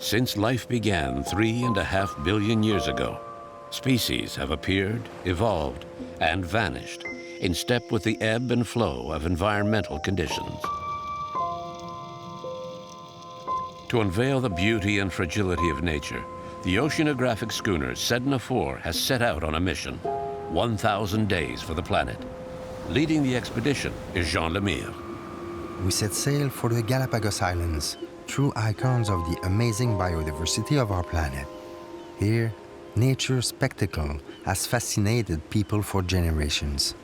Since life began 3.5 billion years ago, species have appeared, evolved, and vanished in step with the ebb and flow of environmental conditions. To unveil the beauty and fragility of nature, the oceanographic schooner Sedna 4 has set out on a mission, 1,000 days for the planet. Leading the expedition is Jean Lemire. We set sail for the Galapagos Islands, true icons of the amazing biodiversity of our planet. Here, nature's spectacle has fascinated people for generations.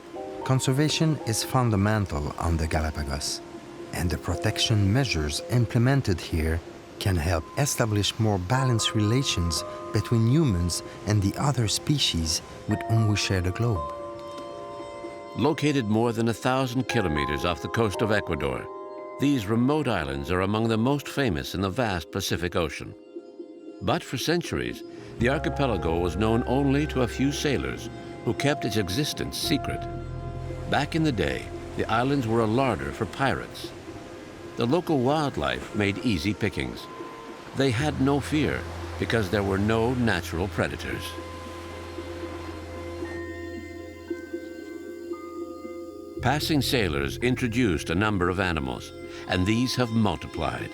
Conservation is fundamental on the Galapagos, and the protection measures implemented here can help establish more balanced relations between humans and the other species with whom we share the globe. Located more than 1,000 kilometers off the coast of Ecuador, these remote islands are among the most famous in the vast Pacific Ocean. But for centuries, the archipelago was known only to a few sailors who kept its existence secret. Back in the day, the islands were a larder for pirates. The local wildlife made easy pickings. They had no fear because there were no natural predators. Passing sailors introduced a number of animals, and these have multiplied.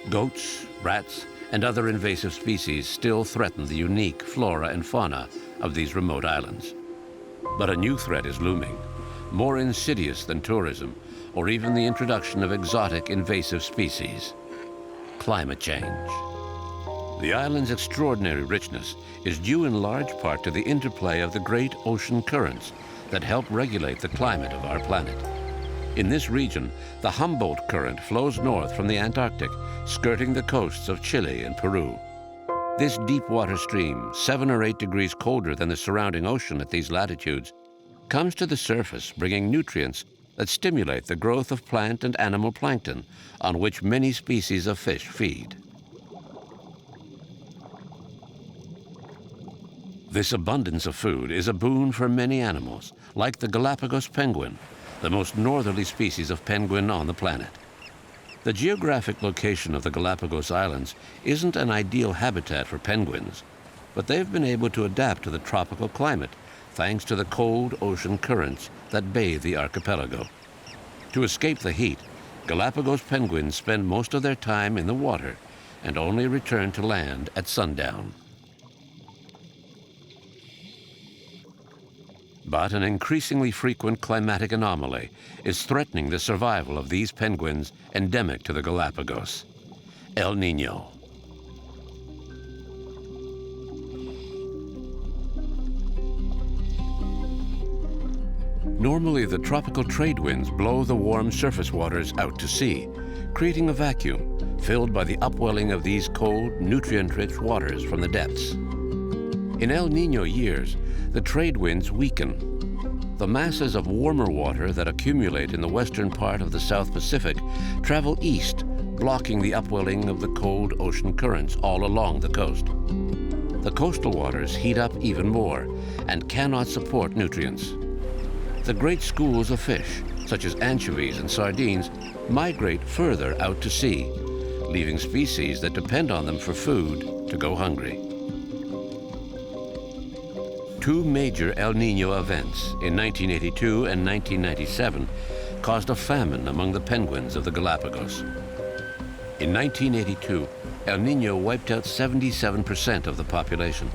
Goats, rats, and other invasive species still threaten the unique flora and fauna of these remote islands. But a new threat is looming, more insidious than tourism or even the introduction of exotic invasive species: climate change. The island's extraordinary richness is due in large part to the interplay of the great ocean currents that help regulate the climate of our planet. In this region, the Humboldt Current flows north from the Antarctic, skirting the coasts of Chile and Peru. This deep water stream, 7 or 8 degrees colder than the surrounding ocean at these latitudes, comes to the surface bringing nutrients that stimulate the growth of plant and animal plankton on which many species of fish feed. This abundance of food is a boon for many animals, like the Galapagos penguin, the most northerly species of penguin on the planet. The geographic location of the Galapagos Islands isn't an ideal habitat for penguins, but they've been able to adapt to the tropical climate thanks to the cold ocean currents that bathe the archipelago. To escape the heat, Galapagos penguins spend most of their time in the water and only return to land at sundown. But an increasingly frequent climatic anomaly is threatening the survival of these penguins endemic to the Galapagos: El Niño. Normally, the tropical trade winds blow the warm surface waters out to sea, creating a vacuum filled by the upwelling of these cold, nutrient-rich waters from the depths. In El Niño years, the trade winds weaken. The masses of warmer water that accumulate in the western part of the South Pacific travel east, blocking the upwelling of the cold ocean currents all along the coast. The coastal waters heat up even more and cannot support nutrients. The great schools of fish, such as anchovies and sardines, migrate further out to sea, leaving species that depend on them for food to go hungry. 2 major El Niño events in 1982 and 1997 caused a famine among the penguins of the Galapagos. In 1982, El Niño wiped out 77% of the population.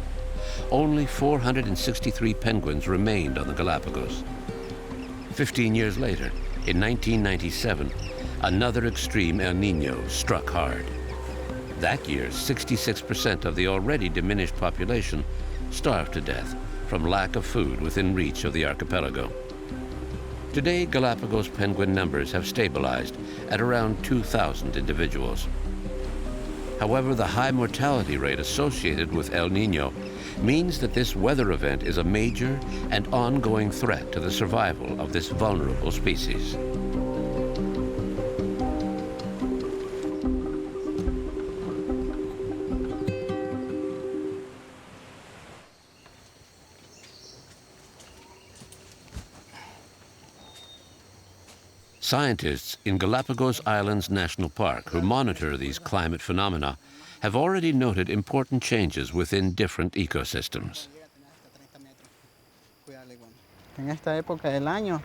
Only 463 penguins remained on the Galapagos. 15 years later, in 1997, another extreme El Niño struck hard. That year, 66% of the already diminished population starved to death from lack of food within reach of the archipelago. Today, Galapagos penguin numbers have stabilized at around 2,000 individuals. However, the high mortality rate associated with El Niño means that this weather event is a major and ongoing threat to the survival of this vulnerable species. Scientists in Galapagos Islands National Park, who monitor these climate phenomena, have already noted important changes within different ecosystems. En esta época del año,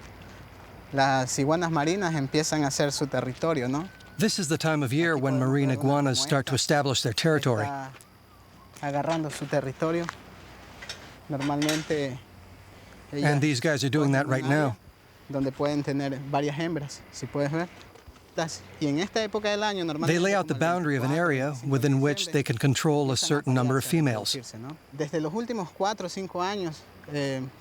las iguanas marinas empiezan a hacer su territorio, ¿no? This is the time of year when marine iguanas start to establish their territory. Está agarrando su territorio. Normalmente And these guys are doing that right now. donde pueden tener varias hembras, si puedes ver. Y en esta época del año normalmente They lay out the boundary of an area within which they can control a certain number of females. Desde los últimos 4 o 5 años,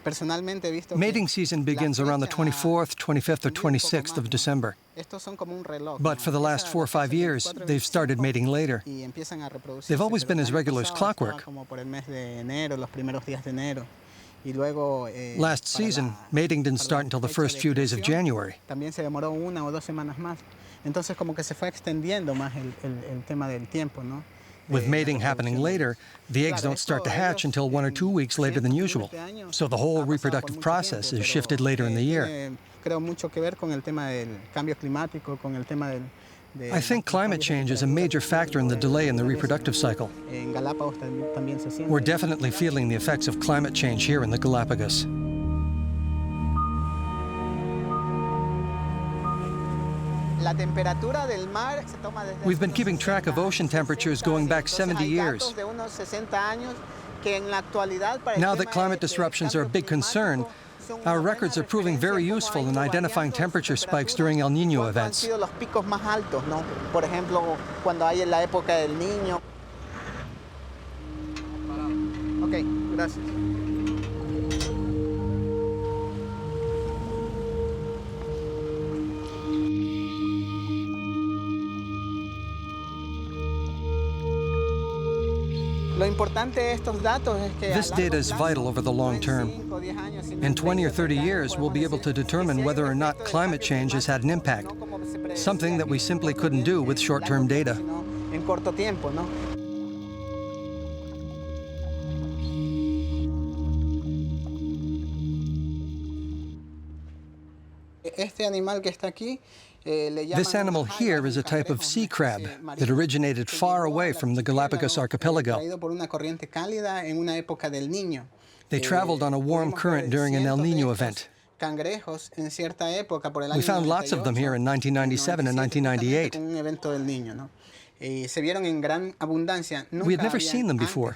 personalmente he visto Mating season begins around the 24th, 25th, or 26th of December. estos son como un reloj. But for the last 4 or 5 years, they've started mating later. Y empiezan a reproducirse, They've always pero been el as año regular as pasado clockwork. estaba como por el mes de enero, los primeros días de enero. Y luego, Last season, mating didn't start until the first few days of January. También se demoró 1 o 2 semanas más. Entonces como que se fue extendiendo más el tema del tiempo, ¿no? With mating happening later, the eggs don't start to hatch until 1 or 2 weeks later than usual. So the whole reproductive process is shifted later in the year. Creo mucho que ver con el tema del cambio climático, con el tema del I think climate change is a major factor in the delay in the reproductive cycle. En Galápagos también se siente. We're definitely feeling the effects of climate change here in the Galapagos. La temperatura del mar se toma desde We've been keeping track of ocean temperatures going back 70 years. de unos 60 años que en la actualidad para el Now tema that climate del disruptions are a cambio big concern, climático, our records are proving very useful in identifying temperature spikes during El Niño ¿Cuándo han events. sido los picos más altos, no? Por ejemplo, cuando hay en la época del Niño. Ok, gracias. Lo importante de estos datos es que This data is vital over the long term. In 20 or 30 years, we'll be able to determine whether or not climate change has had an impact, something that we simply couldn't do with short-term data. En corto tiempo, ¿no? Este animal que está aquí This animal here is a type of sea crab that originated far away from the Galapagos archipelago. They traveled on a warm current during an El Niño event. We found lots of them here in 1997 and 1998. We had never seen them before.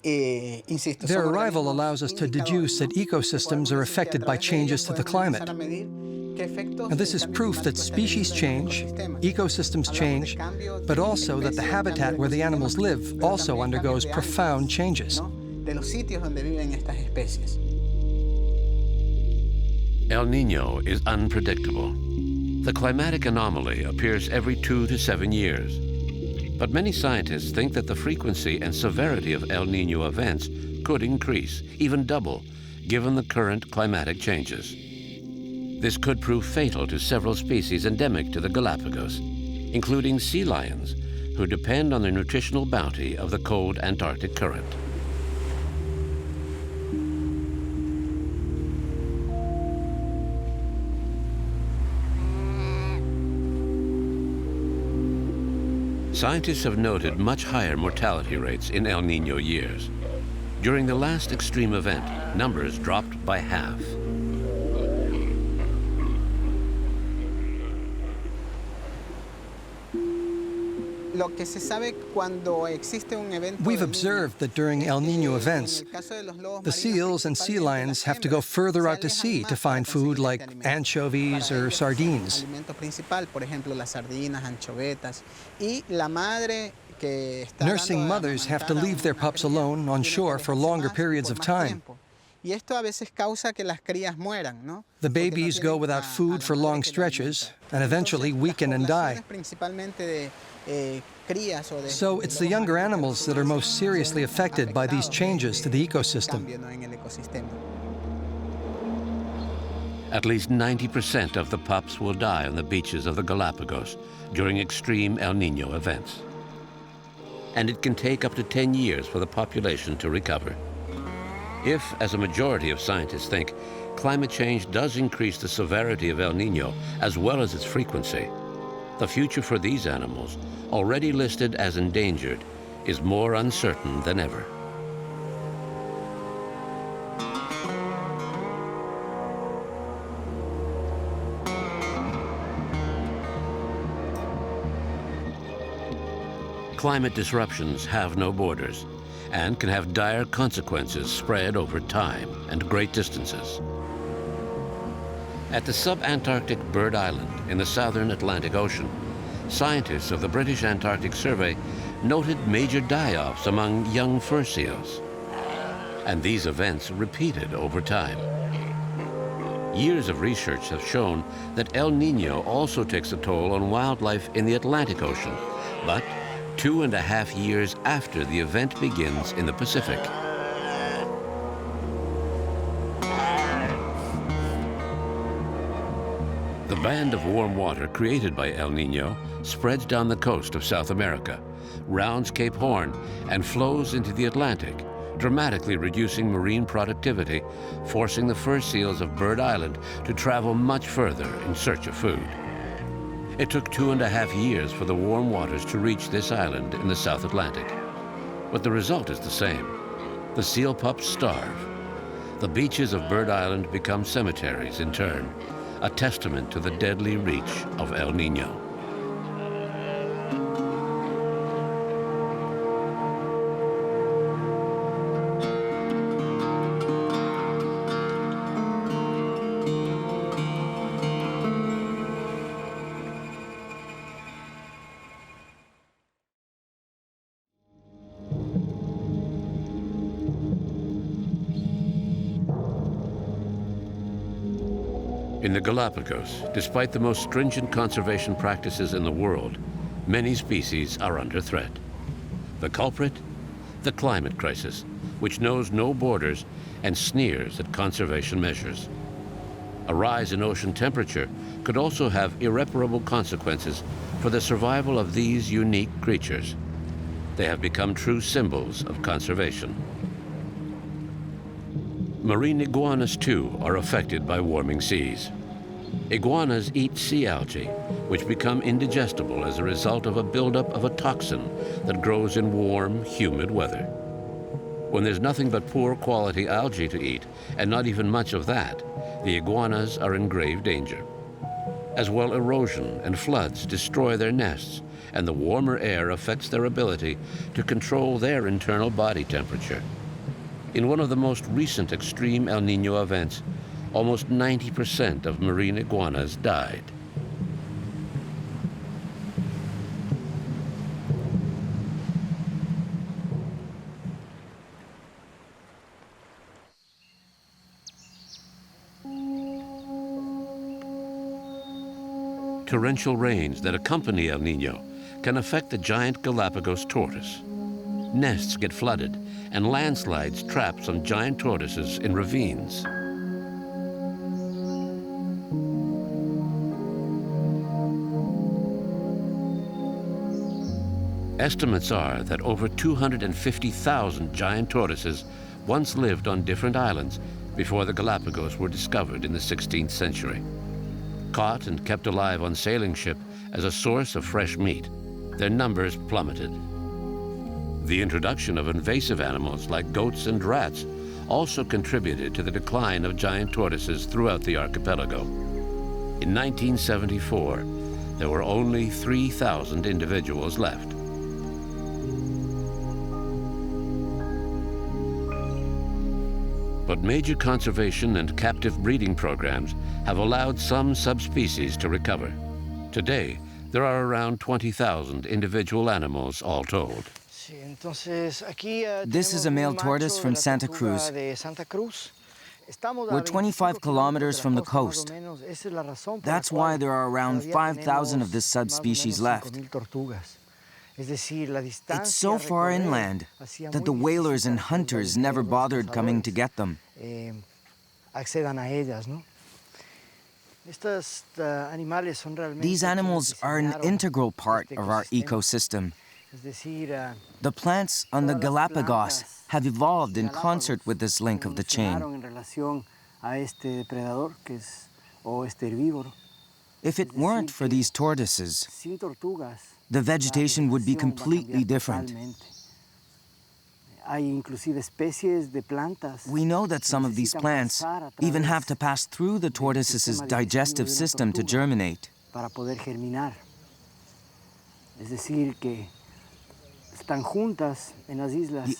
Their arrival allows us to deduce that ecosystems are affected by changes to the climate. And this is proof that species change, ecosystems change, but also that the habitat where the animals live also undergoes profound changes. El Niño is unpredictable. The climatic anomaly appears every 2 to 7 years. But many scientists think that the frequency and severity of El Niño events could increase, even double, given the current climatic changes. This could prove fatal to several species endemic to the Galapagos, including sea lions, who depend on the nutritional bounty of the cold Antarctic current. Scientists have noted much higher mortality rates in El Niño years. During the last extreme event, numbers dropped by half. We've observed that during El Niño events, the seals and sea lions have to go further out to sea to find food like anchovies or sardines. Nursing mothers have to leave their pups alone on shore for longer periods of time. The babies go without food for long stretches and eventually weaken and die. So it's the younger animals that are most seriously affected by these changes to the ecosystem. At least 90% of the pups will die on the beaches of the Galapagos during extreme El Niño events. And it can take up to 10 years for the population to recover. If, as a majority of scientists think, climate change does increase the severity of El Niño as well as its frequency, The future for these animals, already listed as endangered, is more uncertain than ever. Climate disruptions have no borders and can have dire consequences spread over time and great distances. At the sub-Antarctic Bird Island in the southern Atlantic Ocean, scientists of the British Antarctic Survey noted major die-offs among young fur seals. And these events repeated over time. Years of research have shown that El Niño also takes a toll on wildlife in the Atlantic Ocean, but 2.5 years after the event begins in the Pacific. The band of warm water created by El Niño spreads down the coast of South America, rounds Cape Horn, and flows into the Atlantic, dramatically reducing marine productivity, forcing the fur seals of Bird Island to travel much further in search of food. It took 2.5 years for the warm waters to reach this island in the South Atlantic. But the result is the same. The seal pups starve. The beaches of Bird Island become cemeteries in turn, a testament to the deadly reach of El Niño. In the Galapagos, despite the most stringent conservation practices in the world, many species are under threat. The culprit? The climate crisis, which knows no borders and sneers at conservation measures. A rise in ocean temperature could also have irreparable consequences for the survival of these unique creatures. They have become true symbols of conservation. Marine iguanas, too, are affected by warming seas. Iguanas eat sea algae, which become indigestible as a result of a buildup of a toxin that grows in warm, humid weather. When there's nothing but poor quality algae to eat, and not even much of that, the iguanas are in grave danger. As well, erosion and floods destroy their nests, and the warmer air affects their ability to control their internal body temperature. In one of the most recent extreme El Niño events, almost 90% of marine iguanas died. Torrential rains that accompany El Niño can affect the giant Galapagos tortoise. Nests get flooded, and landslides trap some giant tortoises in ravines. Estimates are that over 250,000 giant tortoises once lived on different islands before the Galapagos were discovered in the 16th century. Caught and kept alive on sailing ship as a source of fresh meat, their numbers plummeted. The introduction of invasive animals like goats and rats also contributed to the decline of giant tortoises throughout the archipelago. In 1974, there were only 3,000 individuals left. But major conservation and captive breeding programs have allowed some subspecies to recover. Today, there are around 20,000 individual animals all told. This is a male tortoise from Santa Cruz. We're 25 kilometers from the coast. That's why there are around 5,000 of this subspecies left. It's so far inland that the whalers and hunters never bothered coming to get them. These animals are an integral part of our ecosystem. The plants on the Galapagos have evolved in concert with this link of the chain. If it weren't for these tortoises, the vegetation would be completely different. We know that some of these plants even have to pass through the tortoise's digestive system to germinate. The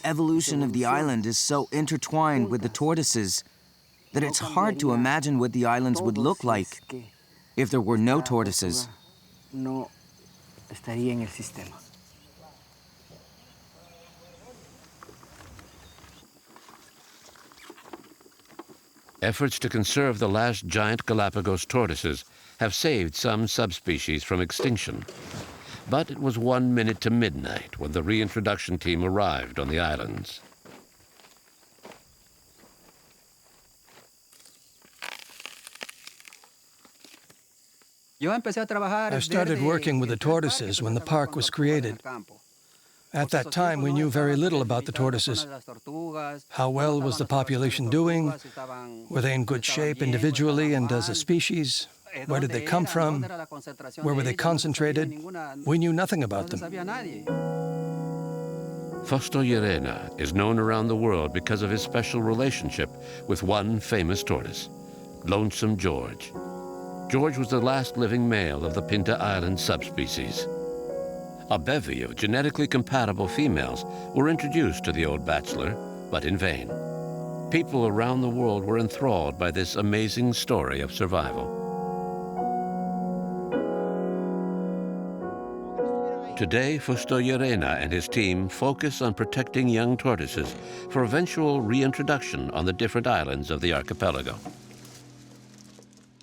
evolution of the island is so intertwined with the tortoises that it's hard to imagine what the islands would look like if there were no tortoises. Efforts to conserve the last giant Galapagos tortoises have saved some subspecies from extinction. But it was 1 minute to midnight when the reintroduction team arrived on the islands. I started working with the tortoises when the park was created. At that time, we knew very little about the tortoises. How well was the population doing? Were they in good shape individually and as a species? Where did they come from? Where were they concentrated? We knew nothing about them. Fausto Llerena is known around the world because of his special relationship with one famous tortoise, Lonesome George. George was the last living male of the Pinta Island subspecies. A bevy of genetically compatible females were introduced to the old bachelor, but in vain. People around the world were enthralled by this amazing story of survival. Today, Fausto Llerena and his team focus on protecting young tortoises for eventual reintroduction on the different islands of the archipelago.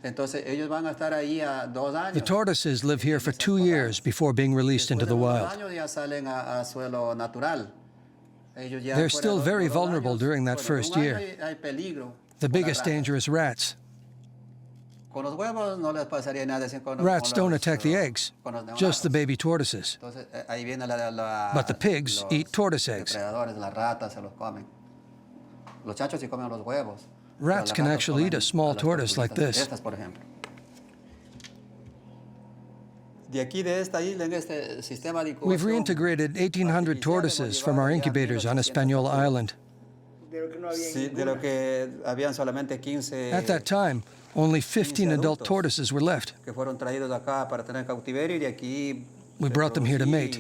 The tortoises live here for 2 years before being released into the wild. They're still very vulnerable during that first year. The biggest danger is rats. Rats don't attack the eggs, just the baby tortoises. But the pigs eat tortoise eggs. Rats can actually eat a small tortoise like this. We've reintegrated 1,800 tortoises from our incubators on Hispaniola Island. At that time, only 15 adult tortoises were left. We brought them here to mate.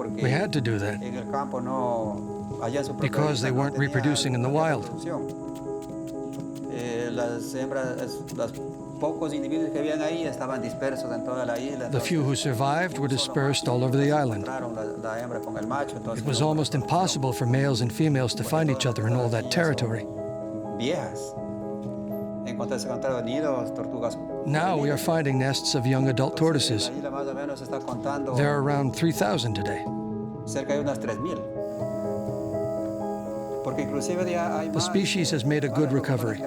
We had to do that because they weren't reproducing in the wild. The few who survived were dispersed all over the island. It was almost impossible for males and females to find each other in all that territory. Now we are finding nests of young adult tortoises. There are around 3,000 today. The species has made a good recovery.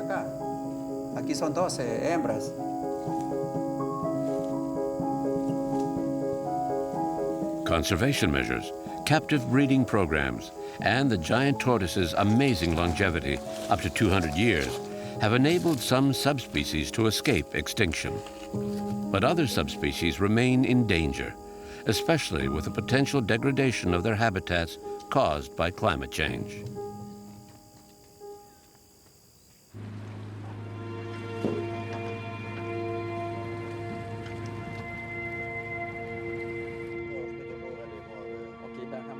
Conservation measures, captive breeding programs, and the giant tortoise's amazing longevity, up to 200 years, have enabled some subspecies to escape extinction. But other subspecies remain in danger, especially with the potential degradation of their habitats caused by climate change.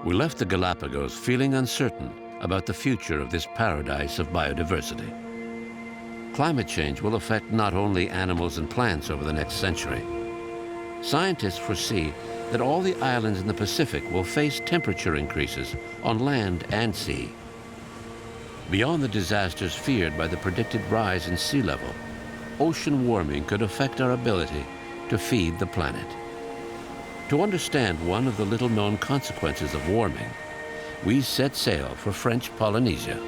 We left the Galapagos feeling uncertain about the future of this paradise of biodiversity. Climate change will affect not only animals and plants over the next century. Scientists foresee that all the islands in the Pacific will face temperature increases on land and sea. Beyond the disasters feared by the predicted rise in sea level, ocean warming could affect our ability to feed the planet. To understand one of the little-known consequences of warming, we set sail for French Polynesia.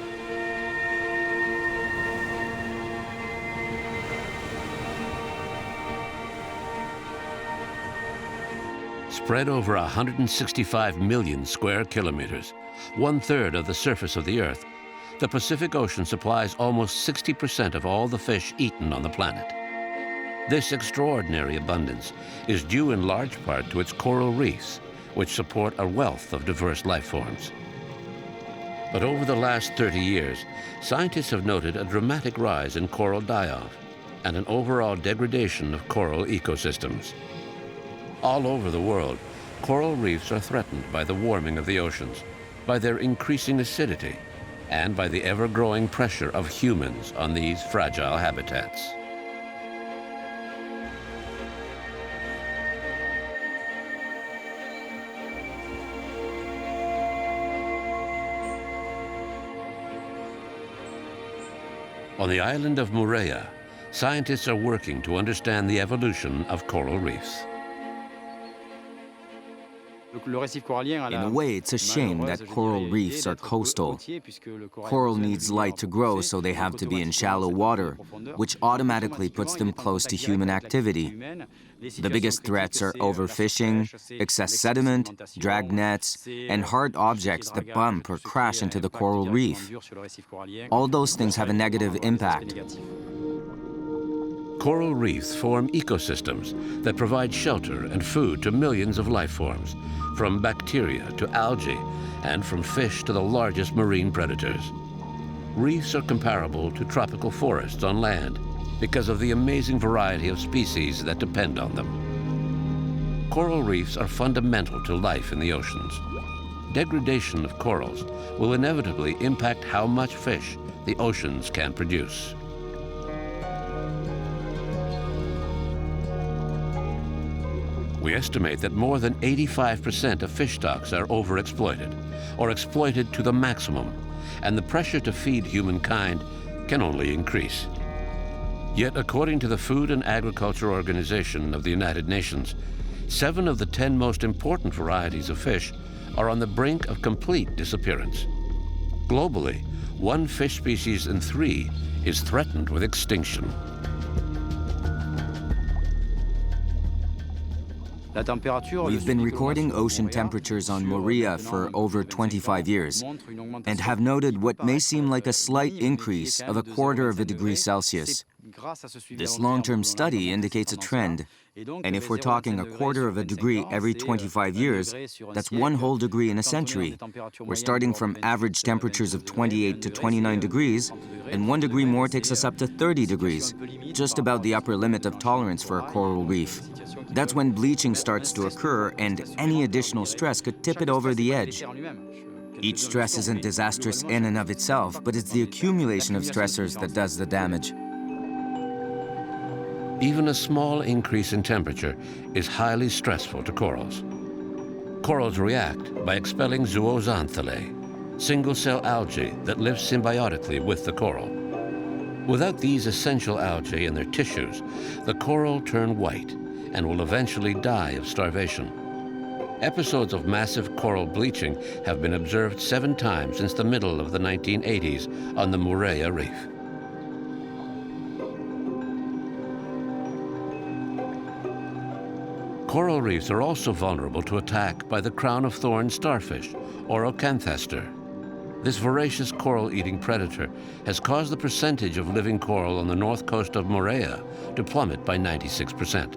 Spread over 165 million square kilometers, 1/3 of the surface of the Earth, the Pacific Ocean supplies almost 60% of all the fish eaten on the planet. This extraordinary abundance is due in large part to its coral reefs, which support a wealth of diverse life forms. But over the last 30 years, scientists have noted a dramatic rise in coral die-off and an overall degradation of coral ecosystems. All over the world, coral reefs are threatened by the warming of the oceans, by their increasing acidity, and by the ever-growing pressure of humans on these fragile habitats. On the island of Moorea, scientists are working to understand the evolution of coral reefs. In a way, it's a shame that coral reefs are coastal. Coral needs light to grow, so they have to be in shallow water, which automatically puts them close to human activity. The biggest threats are overfishing, excess sediment, drag nets, and hard objects that bump or crash into the coral reef. All those things have a negative impact. Coral reefs form ecosystems that provide shelter and food to millions of life forms, from bacteria to algae, and from fish to the largest marine predators. Reefs are comparable to tropical forests on land because of the amazing variety of species that depend on them. Coral reefs are fundamental to life in the oceans. Degradation of corals will inevitably impact how much fish the oceans can produce. We estimate that more than 85% of fish stocks are overexploited or exploited to the maximum, and the pressure to feed humankind can only increase. Yet, according to the Food and Agriculture Organization of the United Nations, 7 of the 10 most important varieties of fish are on the brink of complete disappearance. Globally, 1 fish species in 3 is threatened with extinction. We've been recording ocean temperatures on Moorea for over 25 years and have noted what may seem like a slight increase of 1/4 degree Celsius. This long-term study indicates a trend, and if we're talking 1/4 degree every 25 years, that's 1 whole degree in a century. We're starting from average temperatures of 28 to 29 degrees, and 1 degree more takes us up to 30 degrees, just about the upper limit of tolerance for a coral reef. That's when bleaching starts to occur, and any additional stress could tip it over the edge. Each stress isn't disastrous in and of itself, but it's the accumulation of stressors that does the damage. Even a small increase in temperature is highly stressful to corals. Corals react by expelling zooxanthellae, single-cell algae that live symbiotically with the coral. Without these essential algae in their tissues, the coral turn white and will eventually die of starvation. Episodes of massive coral bleaching have been observed 7 times since the middle of the 1980s on the Moorea Reef. Coral reefs are also vulnerable to attack by the crown-of-thorns starfish, or Ocanthaster. This voracious coral-eating predator has caused the percentage of living coral on the north coast of Moorea to plummet by 96%.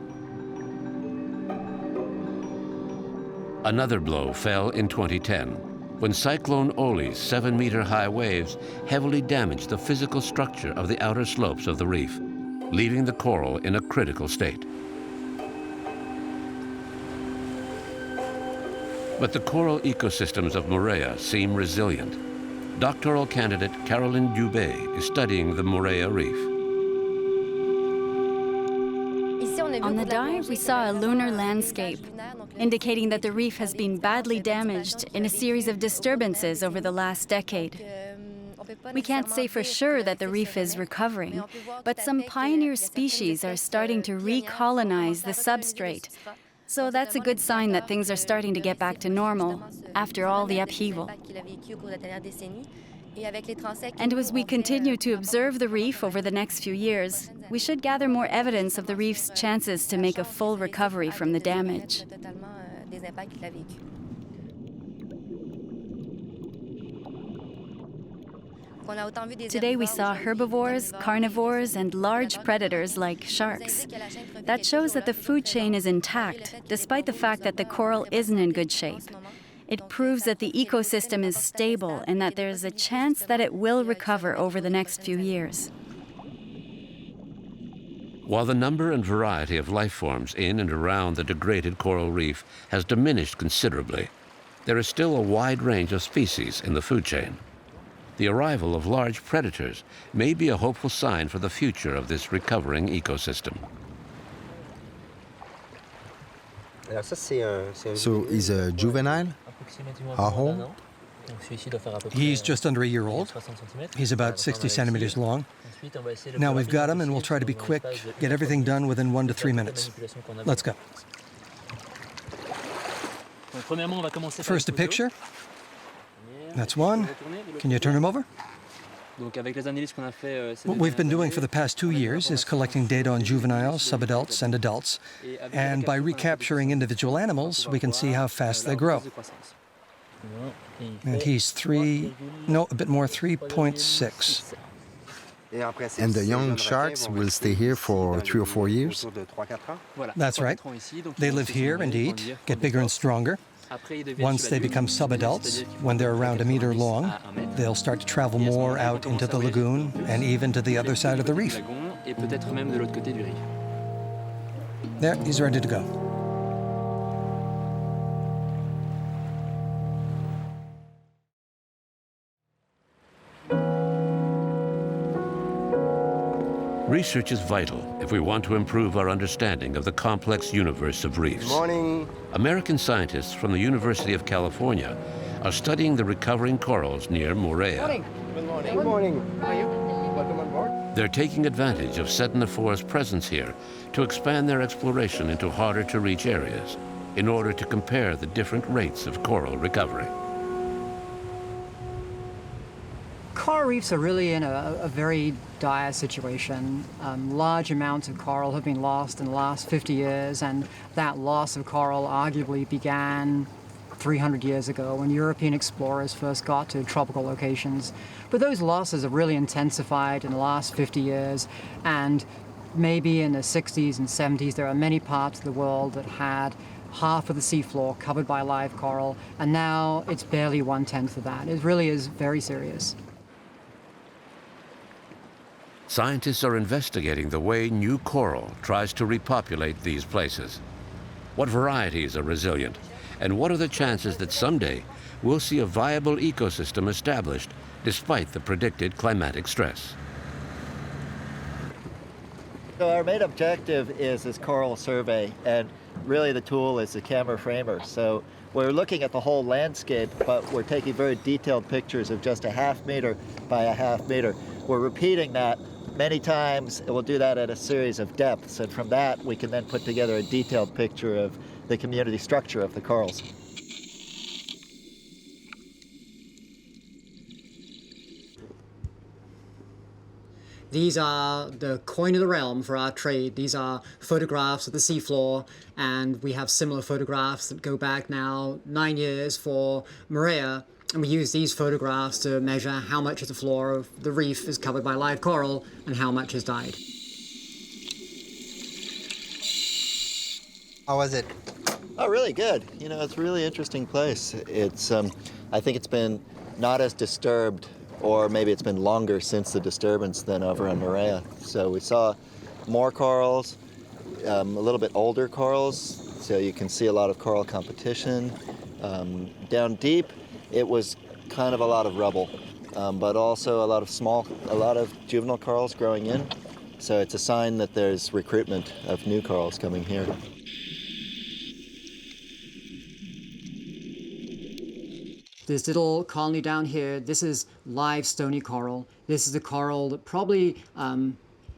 Another blow fell in 2010, when Cyclone Oli's 7-meter-high waves heavily damaged the physical structure of the outer slopes of the reef, leaving the coral in a critical state. But the coral ecosystems of Moorea seem resilient. Doctoral candidate Caroline Dubé is studying the Moorea Reef. On the dive, we saw a lunar landscape, indicating that the reef has been badly damaged in a series of disturbances over the last decade. We can't say for sure that the reef is recovering, but some pioneer species are starting to recolonize the substrate. So that's a good sign that things are starting to get back to normal after all the upheaval. And as we continue to observe the reef over the next few years, we should gather more evidence of the reef's chances to make a full recovery from the damage. Today we saw herbivores, carnivores, and large predators like sharks. That shows that the food chain is intact, despite the fact that the coral isn't in good shape. It proves that the ecosystem is stable and that there's a chance that it will recover over the next few years. While the number and variety of life forms in and around the degraded coral reef has diminished considerably, there is still a wide range of species in the food chain. The arrival of large predators may be a hopeful sign for the future of this recovering ecosystem. So he's a juvenile? How old? He's just under a year old. He's about 60 centimeters long. Now we've got him, and we'll try to be quick, get everything done within 1 to 3 minutes. Let's go. First, a picture. That's one. Can you turn him over? What we've been doing for the past 2 years is collecting data on juveniles, subadults, and adults. And by recapturing individual animals, we can see how fast they grow. And he's a bit more, 3.6. And the young sharks will stay here for 3 or 4 years? That's right. They live here and eat, get bigger and stronger. Once they become subadults, when they're around a meter long, they'll start to travel more out into the lagoon and even to the other side of the reef. There, he's ready to go. Research is vital if we want to improve our understanding of the complex universe of reefs. Good morning. American scientists from the University of California are studying the recovering corals near Moorea. Good morning. Good morning. How are you? Welcome on board. They're taking advantage of Setanophores' presence here to expand their exploration into harder-to-reach areas in order to compare the different rates of coral recovery. Coral reefs are really in a very dire situation. Large amounts of coral have been lost in the last 50 years, and that loss of coral arguably began 300 years ago when European explorers first got to tropical locations. But those losses have really intensified in the last 50 years, and maybe in the 60s and 70s there are many parts of the world that had half of the seafloor covered by live coral, and now it's barely 1/10 of that. It really is very serious. Scientists are investigating the way new coral tries to repopulate these places. What varieties are resilient, and what are the chances that someday we'll see a viable ecosystem established despite the predicted climatic stress? So our main objective is this coral survey, and really the tool is the camera framer. So we're looking at the whole landscape, but we're taking very detailed pictures of just a ½ meter by a ½ meter. We're repeating that many times, and we'll do that at a series of depths, and from that we can then put together a detailed picture of the community structure of the corals. These are the coin of the realm for our trade. These are photographs of the seafloor, and we have similar photographs that go back now 9 years for Moorea. And we use these photographs to measure how much of the floor of the reef is covered by live coral and how much has died. How was it? Oh, really good. You know, it's a really interesting place. It's, I think it's been not as disturbed, or maybe it's been longer since the disturbance than over on Moorea. So we saw more corals, a little bit older corals, so you can see a lot of coral competition. Down deep, it was kind of a lot of rubble, but also a lot of juvenile corals growing in. So it's a sign that there's recruitment of new corals coming here. This little colony down here, this is live stony coral. This is the coral that probably,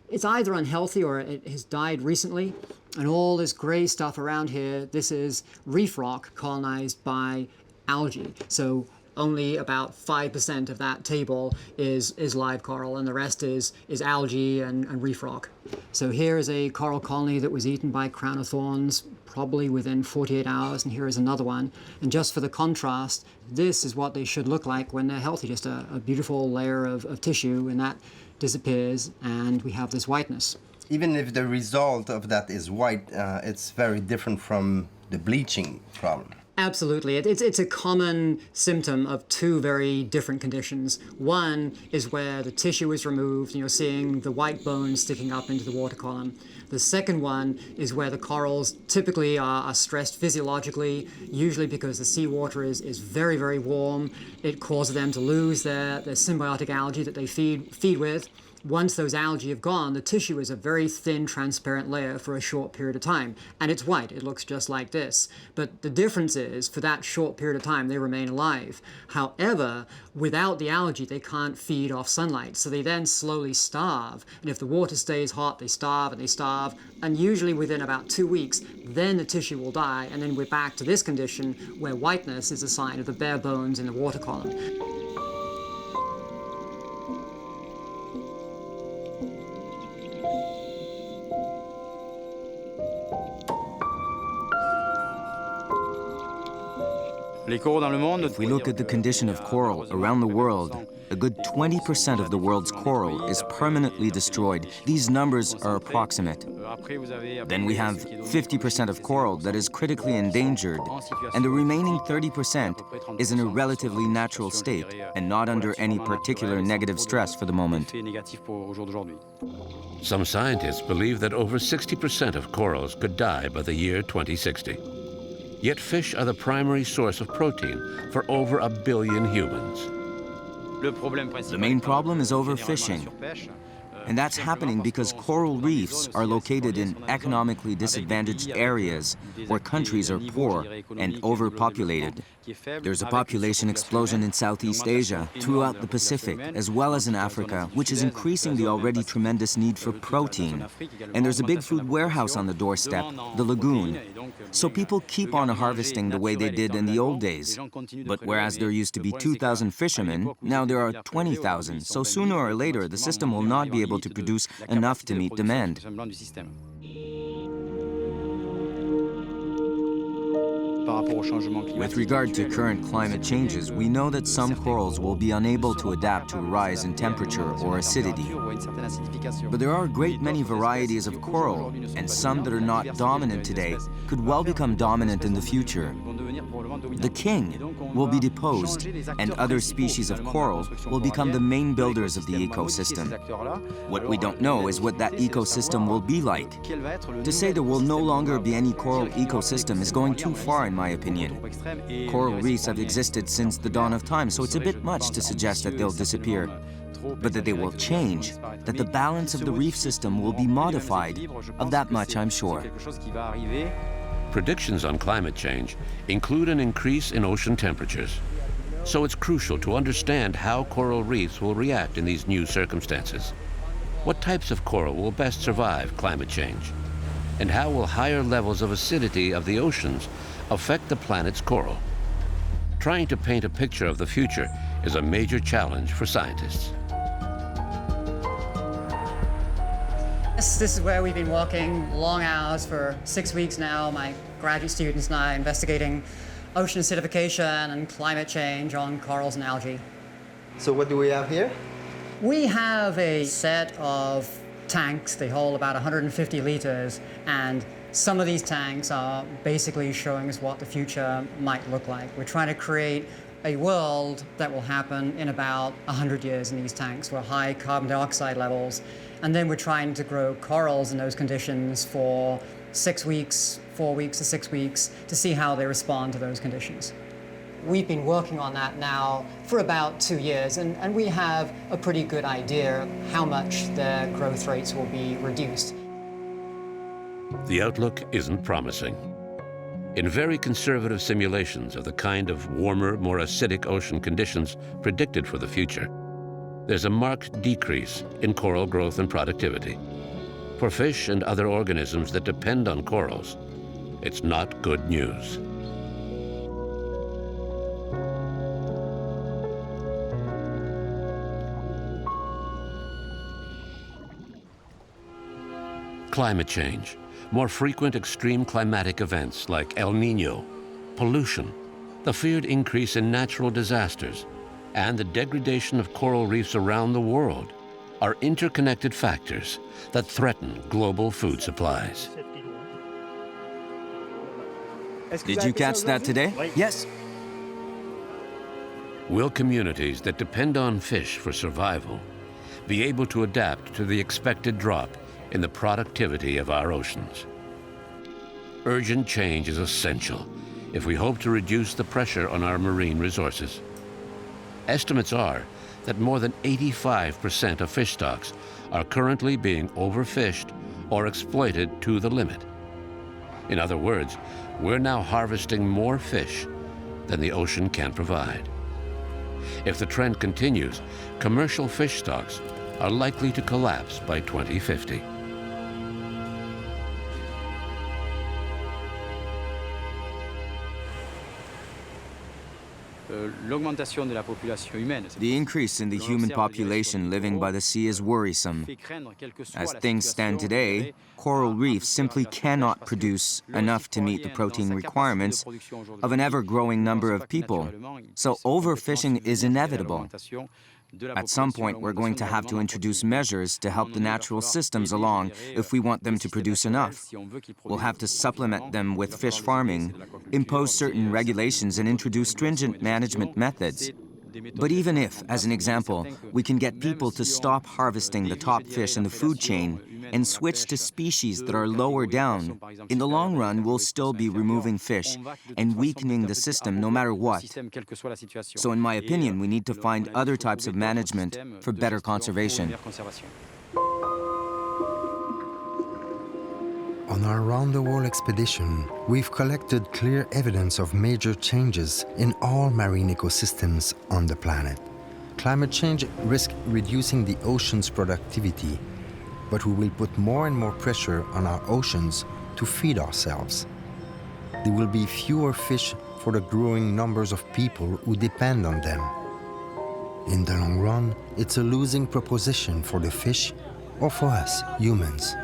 it's either unhealthy or it has died recently. And all this gray stuff around here, this is reef rock colonized by algae. So only about 5% of that table is live coral, and the rest is algae and reef rock. So here is a coral colony that was eaten by crown of thorns probably within 48 hours, and here is another one. And just for the contrast, this is what they should look like when they're healthy, just a beautiful layer of tissue, and that disappears, and we have this whiteness. Even if the result of that is white, it's very different from the bleaching problem. Absolutely. It's a common symptom of two very different conditions. One is where the tissue is removed and you're seeing the white bones sticking up into the water column. The second one is where the corals typically are stressed physiologically, usually because the seawater is very, very warm. It causes them to lose their symbiotic algae that they feed with. Once those algae have gone, the tissue is a very thin, transparent layer for a short period of time. And it's white. It looks just like this. But the difference is, for that short period of time, they remain alive. However, without the algae, they can't feed off sunlight. So they then slowly starve. And if the water stays hot, they starve and they starve. And usually within about 2 weeks, then the tissue will die. And then we're back to this condition where whiteness is a sign of the bare bones in the water column. If we look at the condition of coral around the world, a good 20% of the world's coral is permanently destroyed. These numbers are approximate. Then we have 50% of coral that is critically endangered, and the remaining 30% is in a relatively natural state and not under any particular negative stress for the moment. Some scientists believe that over 60% of corals could die by the year 2060. Yet fish are the primary source of protein for over 1 billion humans. The main problem is overfishing. And that's happening because coral reefs are located in economically disadvantaged areas where countries are poor and overpopulated. There's a population explosion in Southeast Asia, throughout the Pacific, as well as in Africa, which is increasing the already tremendous need for protein. And there's a big food warehouse on the doorstep, the lagoon. So people keep on harvesting the way they did in the old days. But whereas there used to be 2,000 fishermen, now there are 20,000. So sooner or later, the system will not be able to produce enough to meet demand. With regard to current climate changes, we know that some corals will be unable to adapt to a rise in temperature or acidity. But there are a great many varieties of coral, and some that are not dominant today could well become dominant in the future. The king will be deposed, and other species of coral will become the main builders of the ecosystem. What we don't know is what that ecosystem will be like. To say there will no longer be any coral ecosystem is going too far, in my opinion. Coral reefs have existed since the dawn of time, so it's a bit much to suggest that they'll disappear. But that they will change, that the balance of the reef system will be modified, of that much I'm sure. Predictions on climate change include an increase in ocean temperatures. So it's crucial to understand how coral reefs will react in these new circumstances. What types of coral will best survive climate change? And how will higher levels of acidity of the oceans affect the planet's coral? Trying to paint a picture of the future is a major challenge for scientists. This is where we've been working long hours for 6 weeks now. My graduate students and I are investigating ocean acidification and climate change on corals and algae. So what do we have here? We have a set of tanks. They hold about 150 liters, and some of these tanks are basically showing us what the future might look like. We're trying to create a world that will happen in about 100 years in these tanks with high carbon dioxide levels. And then we're trying to grow corals in those conditions for 6 weeks, 4 weeks to 6 weeks, to see how they respond to those conditions. We've been working on that now for about 2 years, and we have a pretty good idea of how much their growth rates will be reduced. The outlook isn't promising. In very conservative simulations of the kind of warmer, more acidic ocean conditions predicted for the future, there's a marked decrease in coral growth and productivity. For fish and other organisms that depend on corals, it's not good news. Climate change, more frequent extreme climatic events like El Nino, pollution, the feared increase in natural disasters, and the degradation of coral reefs around the world are interconnected factors that threaten global food supplies. Did you catch that today? Yes. Will communities that depend on fish for survival be able to adapt to the expected drop in the productivity of our oceans? Urgent change is essential if we hope to reduce the pressure on our marine resources. Estimates are that more than 85% of fish stocks are currently being overfished or exploited to the limit. In other words, we're now harvesting more fish than the ocean can provide. If the trend continues, commercial fish stocks are likely to collapse by 2050. The increase in the human population living by the sea is worrisome. As things stand today, coral reefs simply cannot produce enough to meet the protein requirements of an ever-growing number of people, so overfishing is inevitable. At some point, we're going to have to introduce measures to help the natural systems along if we want them to produce enough. We'll have to supplement them with fish farming, impose certain regulations, and introduce stringent management methods. But even if, as an example, we can get people to stop harvesting the top fish in the food chain and switch to species that are lower down, in the long run, we'll still be removing fish and weakening the system no matter what. So in my opinion, we need to find other types of management for better conservation. On our round-the-world expedition, we've collected clear evidence of major changes in all marine ecosystems on the planet. Climate change risks reducing the ocean's productivity, but we will put more and more pressure on our oceans to feed ourselves. There will be fewer fish for the growing numbers of people who depend on them. In the long run, it's a losing proposition for the fish or for us, humans.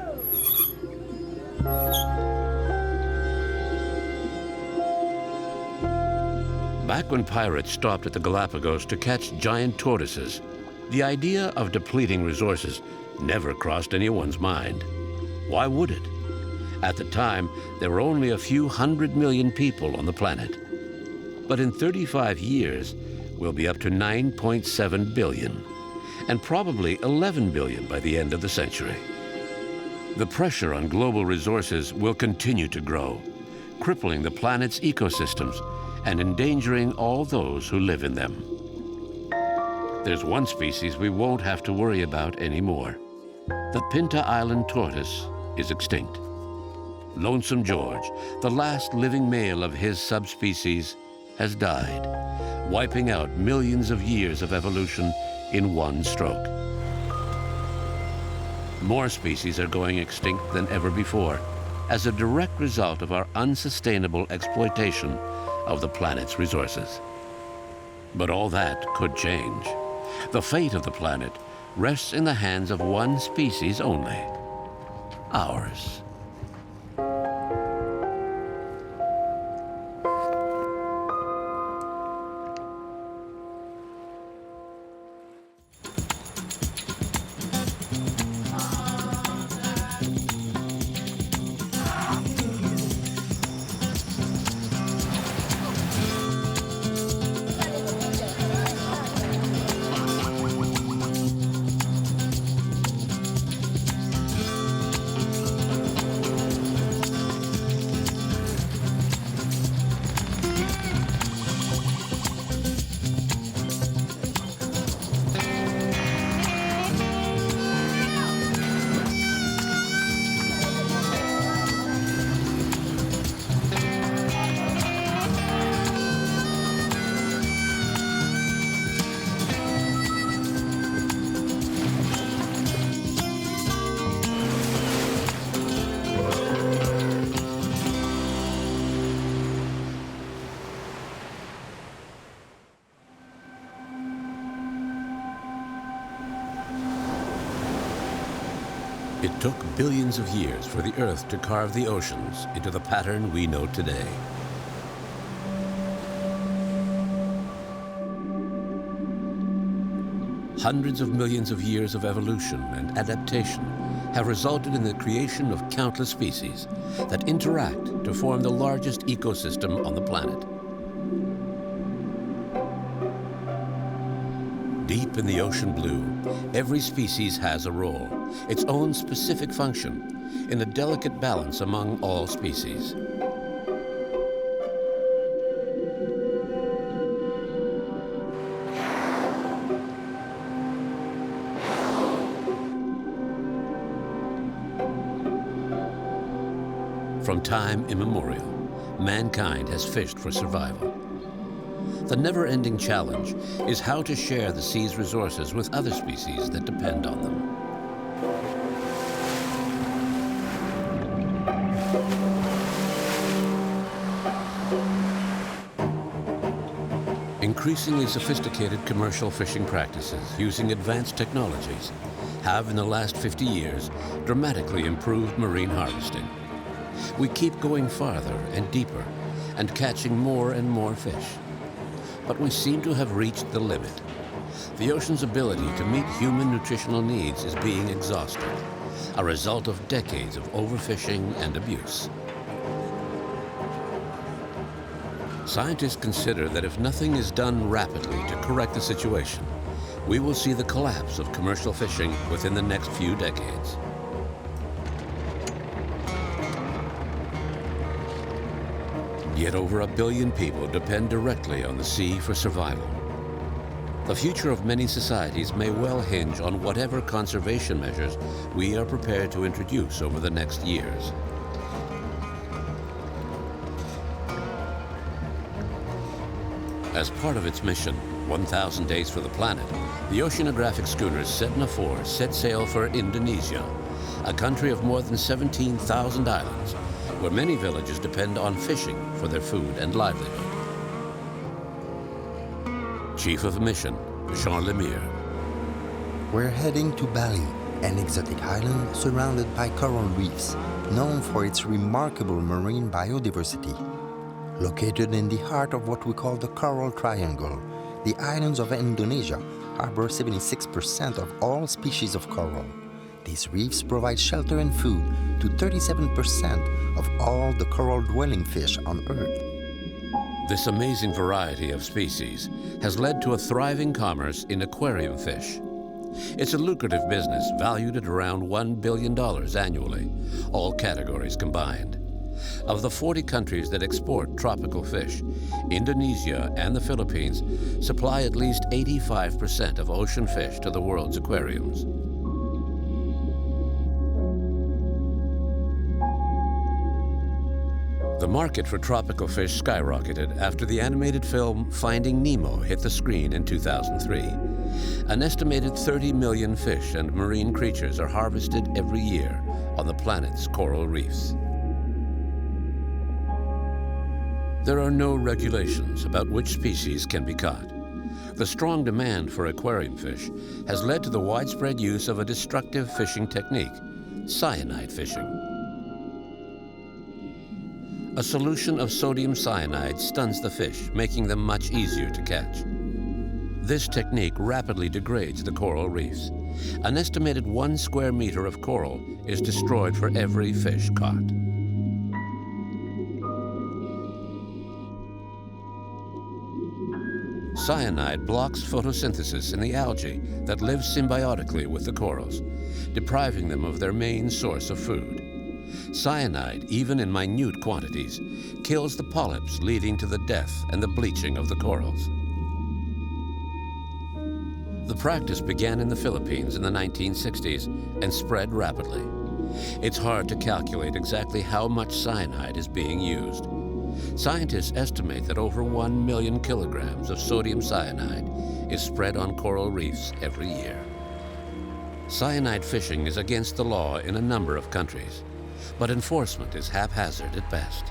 Back when pirates stopped at the Galapagos to catch giant tortoises, the idea of depleting resources never crossed anyone's mind. Why would it? At the time, there were only a few 100 million people on the planet. But in 35 years, we'll be up to 9.7 billion, and probably 11 billion by the end of the century. The pressure on global resources will continue to grow, crippling the planet's ecosystems and endangering all those who live in them. There's one species we won't have to worry about anymore. The Pinta Island tortoise is extinct. Lonesome George, the last living male of his subspecies, has died, wiping out millions of years of evolution in one stroke. More species are going extinct than ever before as a direct result of our unsustainable exploitation of the planet's resources. But all that could change. The fate of the planet rests in the hands of one species only, ours. It took billions of years for the Earth to carve the oceans into the pattern we know today. Hundreds of millions of years of evolution and adaptation have resulted in the creation of countless species that interact to form the largest ecosystem on the planet. Deep in the ocean blue, every species has a role, its own specific function, in a delicate balance among all species. From time immemorial, mankind has fished for survival. The never-ending challenge is how to share the sea's resources with other species that depend on them. Increasingly sophisticated commercial fishing practices using advanced technologies have, in the last 50 years, dramatically improved marine harvesting. We keep going farther and deeper and catching more and more fish. But we seem to have reached the limit. The ocean's ability to meet human nutritional needs is being exhausted, a result of decades of overfishing and abuse. Scientists consider that if nothing is done rapidly to correct the situation, we will see the collapse of commercial fishing within the next few decades. Yet over 1 billion people depend directly on the sea for survival. The future of many societies may well hinge on whatever conservation measures we are prepared to introduce over the next years. As part of its mission, 1,000 Days for the Planet, the oceanographic schooners Setna 4 set sail for Indonesia, a country of more than 17,000 islands, where many villages depend on fishing for their food and livelihood. Chief of Mission, Jean Lemire. We're heading to Bali, an exotic island surrounded by coral reefs, known for its remarkable marine biodiversity. Located in the heart of what we call the Coral Triangle, the islands of Indonesia harbor 76% of all species of coral. These reefs provide shelter and food to 37% of all the coral-dwelling fish on Earth. This amazing variety of species has led to a thriving commerce in aquarium fish. It's a lucrative business valued at around $1 billion annually, all categories combined. Of the 40 countries that export tropical fish, Indonesia and the Philippines supply at least 85% of ocean fish to the world's aquariums. The market for tropical fish skyrocketed after the animated film Finding Nemo hit the screen in 2003. An estimated 30 million fish and marine creatures are harvested every year on the planet's coral reefs. There are no regulations about which species can be caught. The strong demand for aquarium fish has led to the widespread use of a destructive fishing technique, cyanide fishing. A solution of sodium cyanide stuns the fish, making them much easier to catch. This technique rapidly degrades the coral reefs. An estimated 1 square meter of coral is destroyed for every fish caught. Cyanide blocks photosynthesis in the algae that live symbiotically with the corals, depriving them of their main source of food. Cyanide, even in minute quantities, kills the polyps, leading to the death and the bleaching of the corals. The practice began in the Philippines in the 1960s and spread rapidly. It's hard to calculate exactly how much cyanide is being used. Scientists estimate that over 1 million kilograms of sodium cyanide is spread on coral reefs every year. Cyanide fishing is against the law in a number of countries, but enforcement is haphazard at best.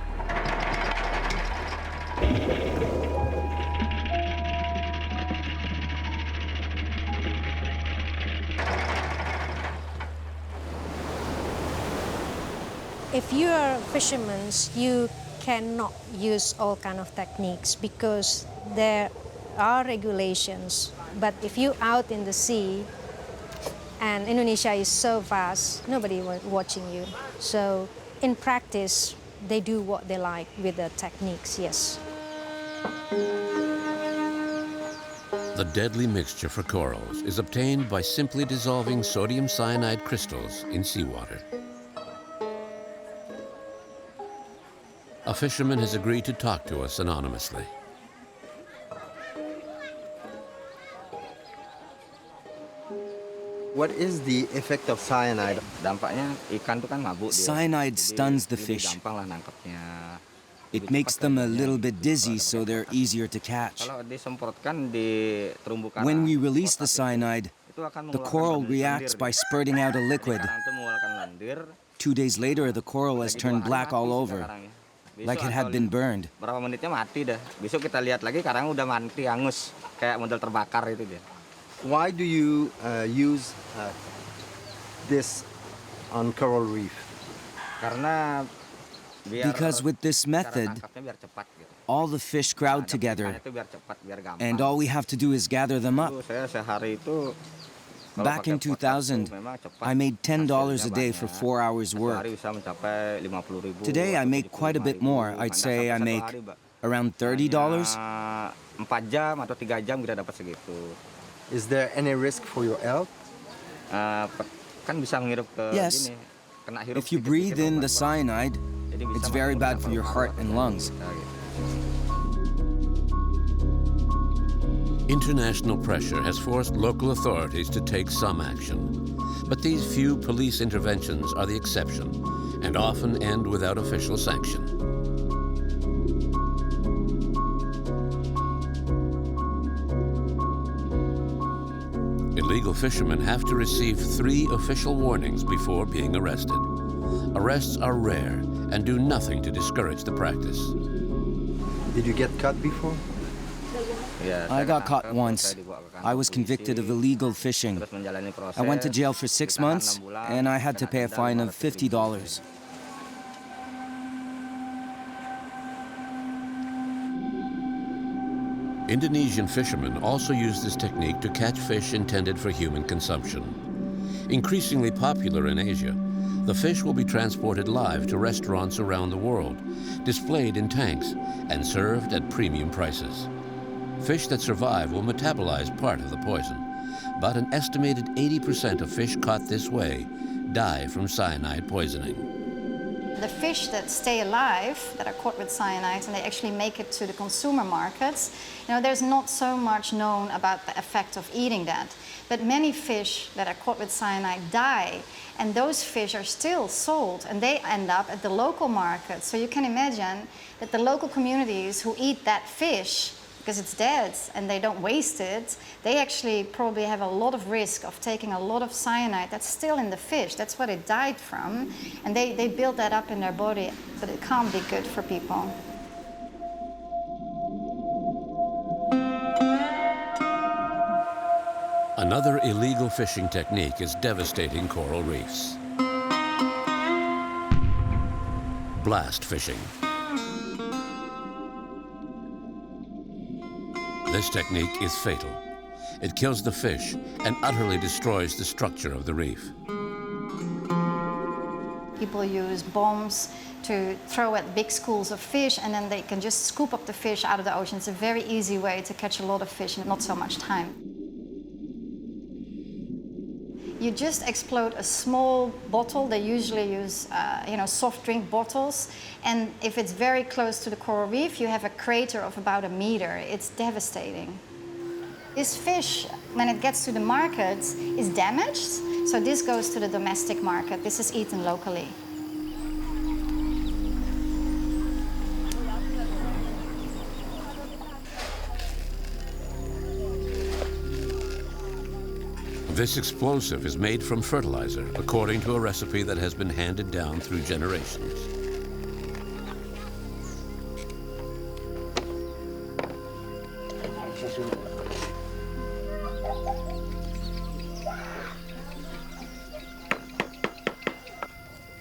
If you are fishermen, you cannot use all kind of techniques because there are regulations. But if you're out in the sea, and Indonesia is so vast, nobody watching you. So in practice, they do what they like with the techniques, yes. The deadly mixture for corals is obtained by simply dissolving sodium cyanide crystals in seawater. A fisherman has agreed to talk to us anonymously. What is the effect of cyanide? Cyanide stuns the fish. It makes them a little bit dizzy, so they're easier to catch. When we release the cyanide, the coral reacts by spurting out a liquid. 2 days later, the coral has turned black all over, like it had been burned. Why do you use this on coral reef? Because with this method, all the fish crowd together, and all we have to do is gather them up. Back in 2000, I made $10 a day for 4 hours work. Today, I make quite a bit more. I'd say I make around $30. Is there any risk for your health? Yes. If you breathe in the cyanide, it's very bad for your heart and lungs. International pressure has forced local authorities to take some action. But these few police interventions are the exception and often end without official sanction. Illegal fishermen have to receive 3 official warnings before being arrested. Arrests are rare and do nothing to discourage the practice. Did you get caught before? I got caught once. I was convicted of illegal fishing. I went to jail for 6 months, and I had to pay a fine of $50. Indonesian fishermen also use this technique to catch fish intended for human consumption. Increasingly popular in Asia, the fish will be transported live to restaurants around the world, displayed in tanks, and served at premium prices. Fish that survive will metabolize part of the poison, but an estimated 80% of fish caught this way die from cyanide poisoning. The fish that stay alive, that are caught with cyanide, and they actually make it to the consumer markets, there's not so much known about the effect of eating that. But many fish that are caught with cyanide die, and those fish are still sold, and they end up at the local market. So you can imagine that the local communities who eat that fish, because it's dead and they don't waste it, they actually probably have a lot of risk of taking a lot of cyanide that's still in the fish. That's what it died from. And they build that up in their body, but it can't be good for people. Another illegal fishing technique is devastating coral reefs. Blast fishing. This technique is fatal. It kills the fish and utterly destroys the structure of the reef. People use bombs to throw at big schools of fish, and then they can just scoop up the fish out of the ocean. It's a very easy way to catch a lot of fish in not so much time. You just explode a small bottle. They usually use, soft drink bottles. And if it's very close to the coral reef, you have a crater of about 1 meter. It's devastating. This fish, when it gets to the market, is damaged. So this goes to the domestic market. This is eaten locally. This explosive is made from fertilizer according to a recipe that has been handed down through generations.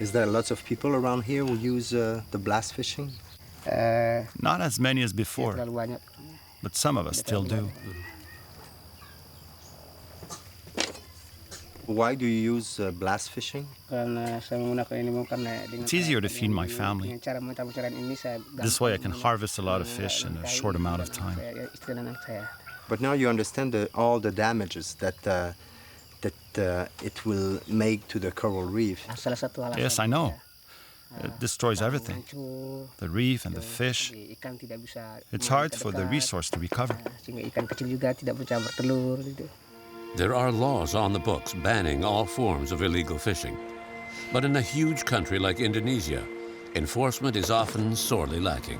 Is there lots of people around here who use the blast fishing? Not as many as before, but some of us still do. Why do you use blast fishing? It's easier to feed my family. This way I can harvest a lot of fish in a short amount of time. But now you understand all the damages that it will make to the coral reef. Yes, I know. It destroys everything. The reef and the fish. It's hard for the resource to recover. There are laws on the books banning all forms of illegal fishing. But in a huge country like Indonesia, enforcement is often sorely lacking.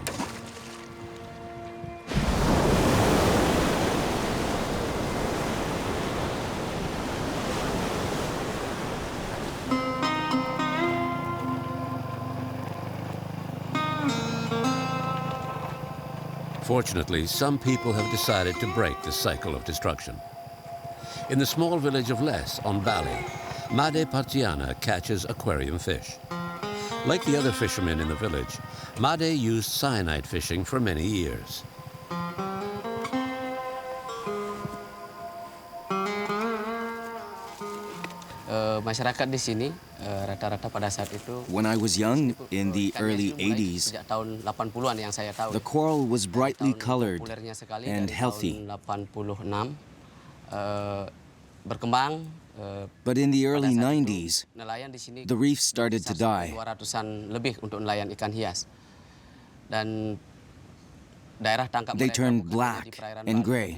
Fortunately, some people have decided to break the cycle of destruction. In the small village of Les on Bali, Made Patiana catches aquarium fish. Like the other fishermen in the village, Made used cyanide fishing for many years. When I was young, in the early 80s, the coral was brightly colored and healthy. But in the early 90s, the reef started to die. They turned black and gray.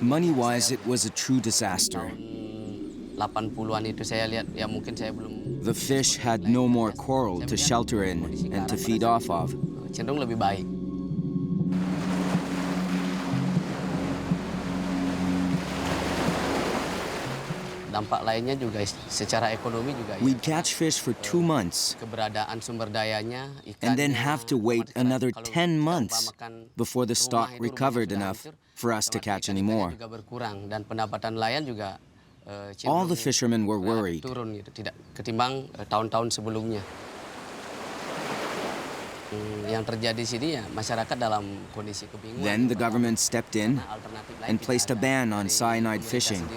Money-wise, it was a true disaster. The fish had no more coral to shelter in and to feed off of. We'd catch fish for 2 months and then have to wait another 10 months before the stock recovered enough for us to catch any more. All the fishermen were worried. Then the government stepped in and placed a ban on cyanide fishing.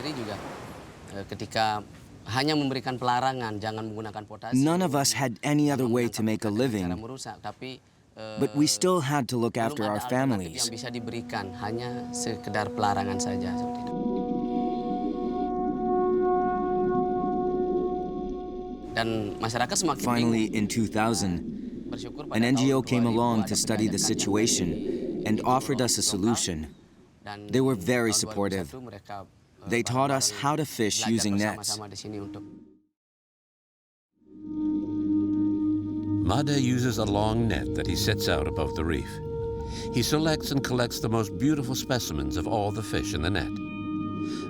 None of us had any other way to make a living, but we still had to look after our families. Finally, in 2000, an NGO came along to study the situation and offered us a solution. They were very supportive. They taught us how to fish using nets. Made uses a long net that he sets out above the reef. He selects and collects the most beautiful specimens of all the fish in the net.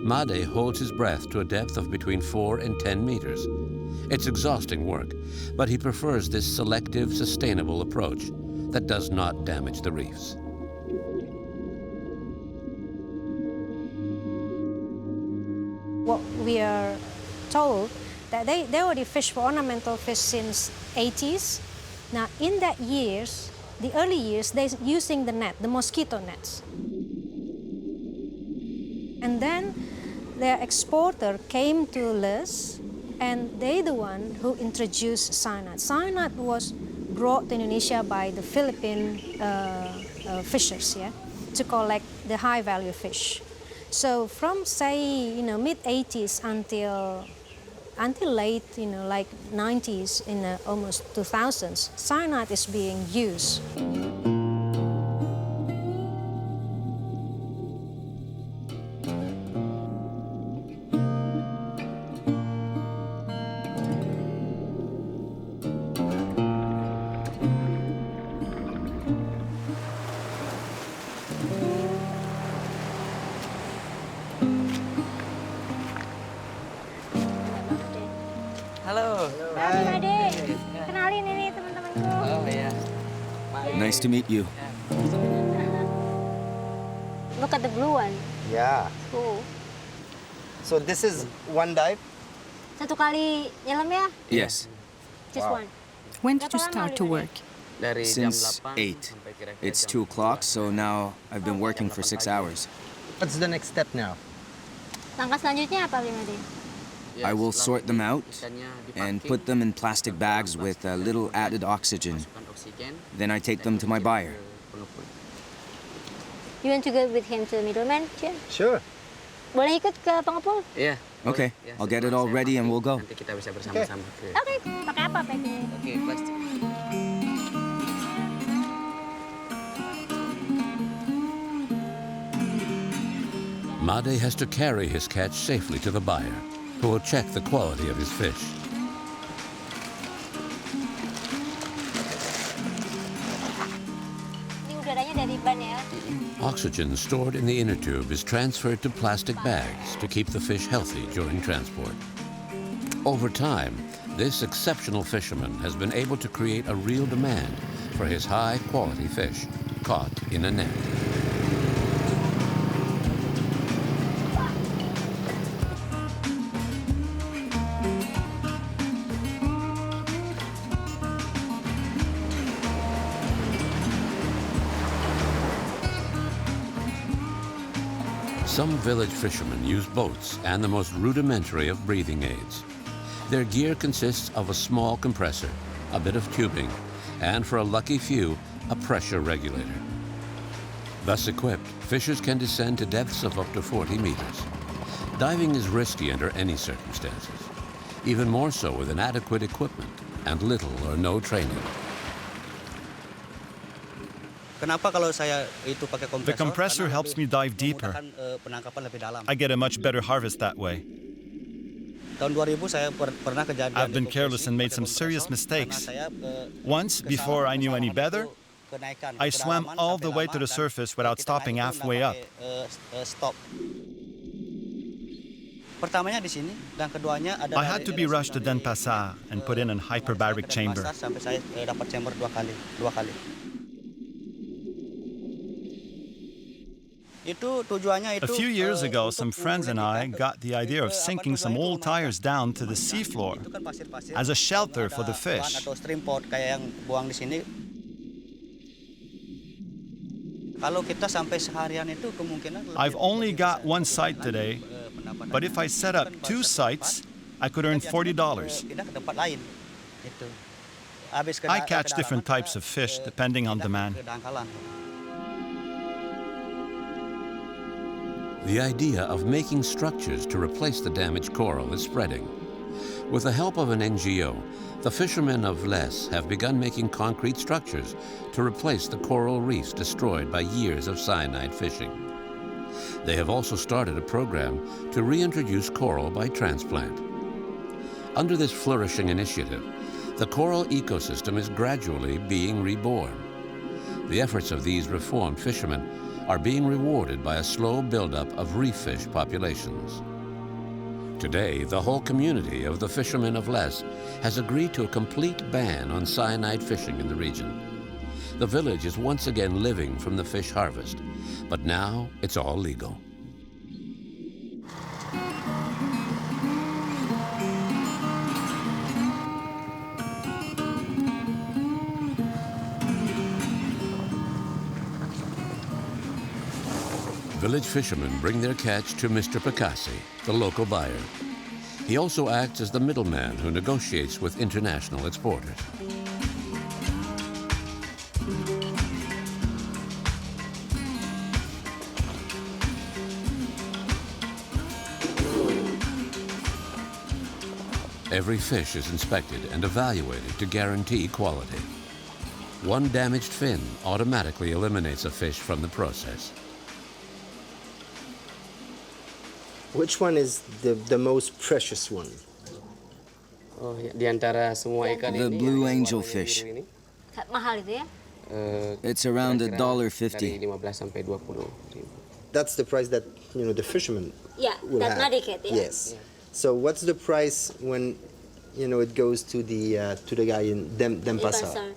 Made holds his breath to a depth of between 4 and 10 meters. It's exhausting work, but he prefers this selective, sustainable approach that does not damage the reefs. What we are told that they already fish for ornamental fish since 80s. Now, in that years, the early years, they're using the net, the mosquito nets. And then their exporter came to us, and they're the one who introduced cyanide. Cyanide was brought to Indonesia by the Philippine fishers, yeah, to collect the high-value fish. So from, say, mid-80s until late, like 90s, almost 2000s, cyanide is being used. Nice to meet you. Look at the blue one. Yeah. Cool. So this is one dive? Satu kali nyelam ya? Yes, Just one. When did you start to work? since 8. It's 2 o'clock, so now I've been working for 6 hours. What's the next step now? Langkah selanjutnya apa, Limadi? I will sort them out and put them in plastic bags with a little added oxygen. Then I take them to my buyer. You want to go with him to the middleman, Chen? Sure. Boleh ikut ke pengepul? Iya. Okay, I'll get it all ready and we'll go. Nanti kita bisa bersama-sama ke. Oke, pakai apa packing? Oke, plastik. Made has to carry his catch safely to the buyer, who will check the quality of his fish. Ini udaranya dari ban ya. Oxygen stored in the inner tube is transferred to plastic bags to keep the fish healthy during transport. Over time, this exceptional fisherman has been able to create a real demand for his high-quality fish caught in a net. Some village fishermen use boats and the most rudimentary of breathing aids. Their gear consists of a small compressor, a bit of tubing, and for a lucky few, a pressure regulator. Thus equipped, fishers can descend to depths of up to 40 meters. Diving is risky under any circumstances, even more so with inadequate equipment and little or no training. The compressor helps me dive deeper. I get a much better harvest that way. I've been careless and made some serious mistakes. Once, before I knew any better, I swam all the way to the surface without stopping halfway up. I had to be rushed to Denpasar and put in an hyperbaric chamber. A few years ago, some friends and I got the idea of sinking some old tires down to the seafloor as a shelter for the fish. I've only got one site today, but if I set up 2 sites, I could earn $40. I catch different types of fish depending on demand. The idea of making structures to replace the damaged coral is spreading. With the help of an NGO, the fishermen of Les have begun making concrete structures to replace the coral reefs destroyed by years of cyanide fishing. They have also started a program to reintroduce coral by transplant. Under this flourishing initiative, the coral ecosystem is gradually being reborn. The efforts of these reformed fishermen are being rewarded by a slow buildup of reef fish populations. Today, the whole community of the fishermen of Les has agreed to a complete ban on cyanide fishing in the region. The village is once again living from the fish harvest, but now it's all legal. Village fishermen bring their catch to Mr. Picassi, the local buyer. He also acts as the middleman who negotiates with international exporters. Every fish is inspected and evaluated to guarantee quality. One damaged fin automatically eliminates a fish from the process. Which one is the most precious one? The blue angelfish. Mahal itu ya? It's around $1.50. That's the price that the fisherman Yeah, will that have. not decade, yeah. Yes. So what's the price when it goes to the guy in Denpasar.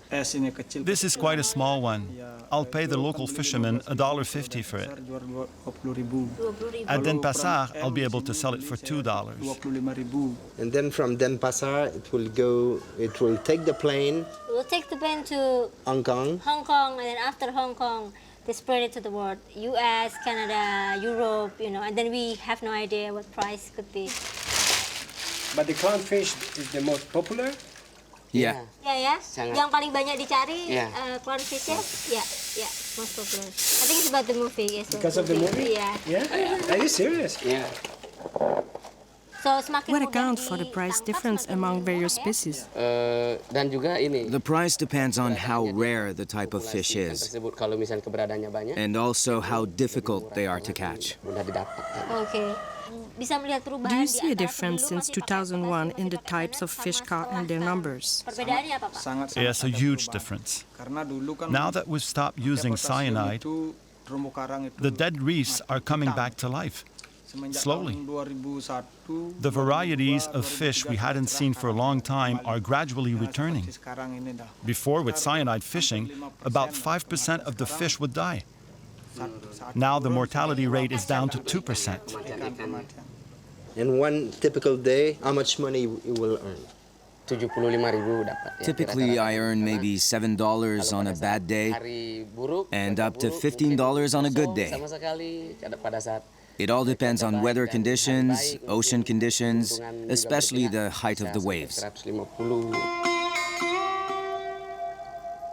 This is quite a small one. I'll pay the local fisherman $1.50 for it. At Denpasar, I'll be able to sell it for $2. And then from Denpasar, it will take the plane. We'll take the plane to Hong Kong. And then after Hong Kong, they spread it to the world. US, Canada, Europe, and then we have no idea what price could be. But the clownfish is the most popular? Yeah. Ya. Yang paling banyak dicari clownfish ya. Yeah, most popular. I think it's about the movie. Because of the movie? Yeah. Are you serious? Yeah. So what accounts for the price difference among various species? The price depends on how rare the type of fish is, and also how difficult they are to catch. Okay. Do you see a difference since 2001 in the types of fish caught and their numbers? Yes, a huge difference. Now that we've stopped using cyanide, the dead reefs are coming back to life, slowly. The varieties of fish we hadn't seen for a long time are gradually returning. Before, with cyanide fishing, about 5% of the fish would die. Now the mortality rate is down to 2%. In one typical day, how much money you will earn? Typically, I earn maybe $7 on a bad day and up to $15 on a good day. It all depends on weather conditions, ocean conditions, especially the height of the waves.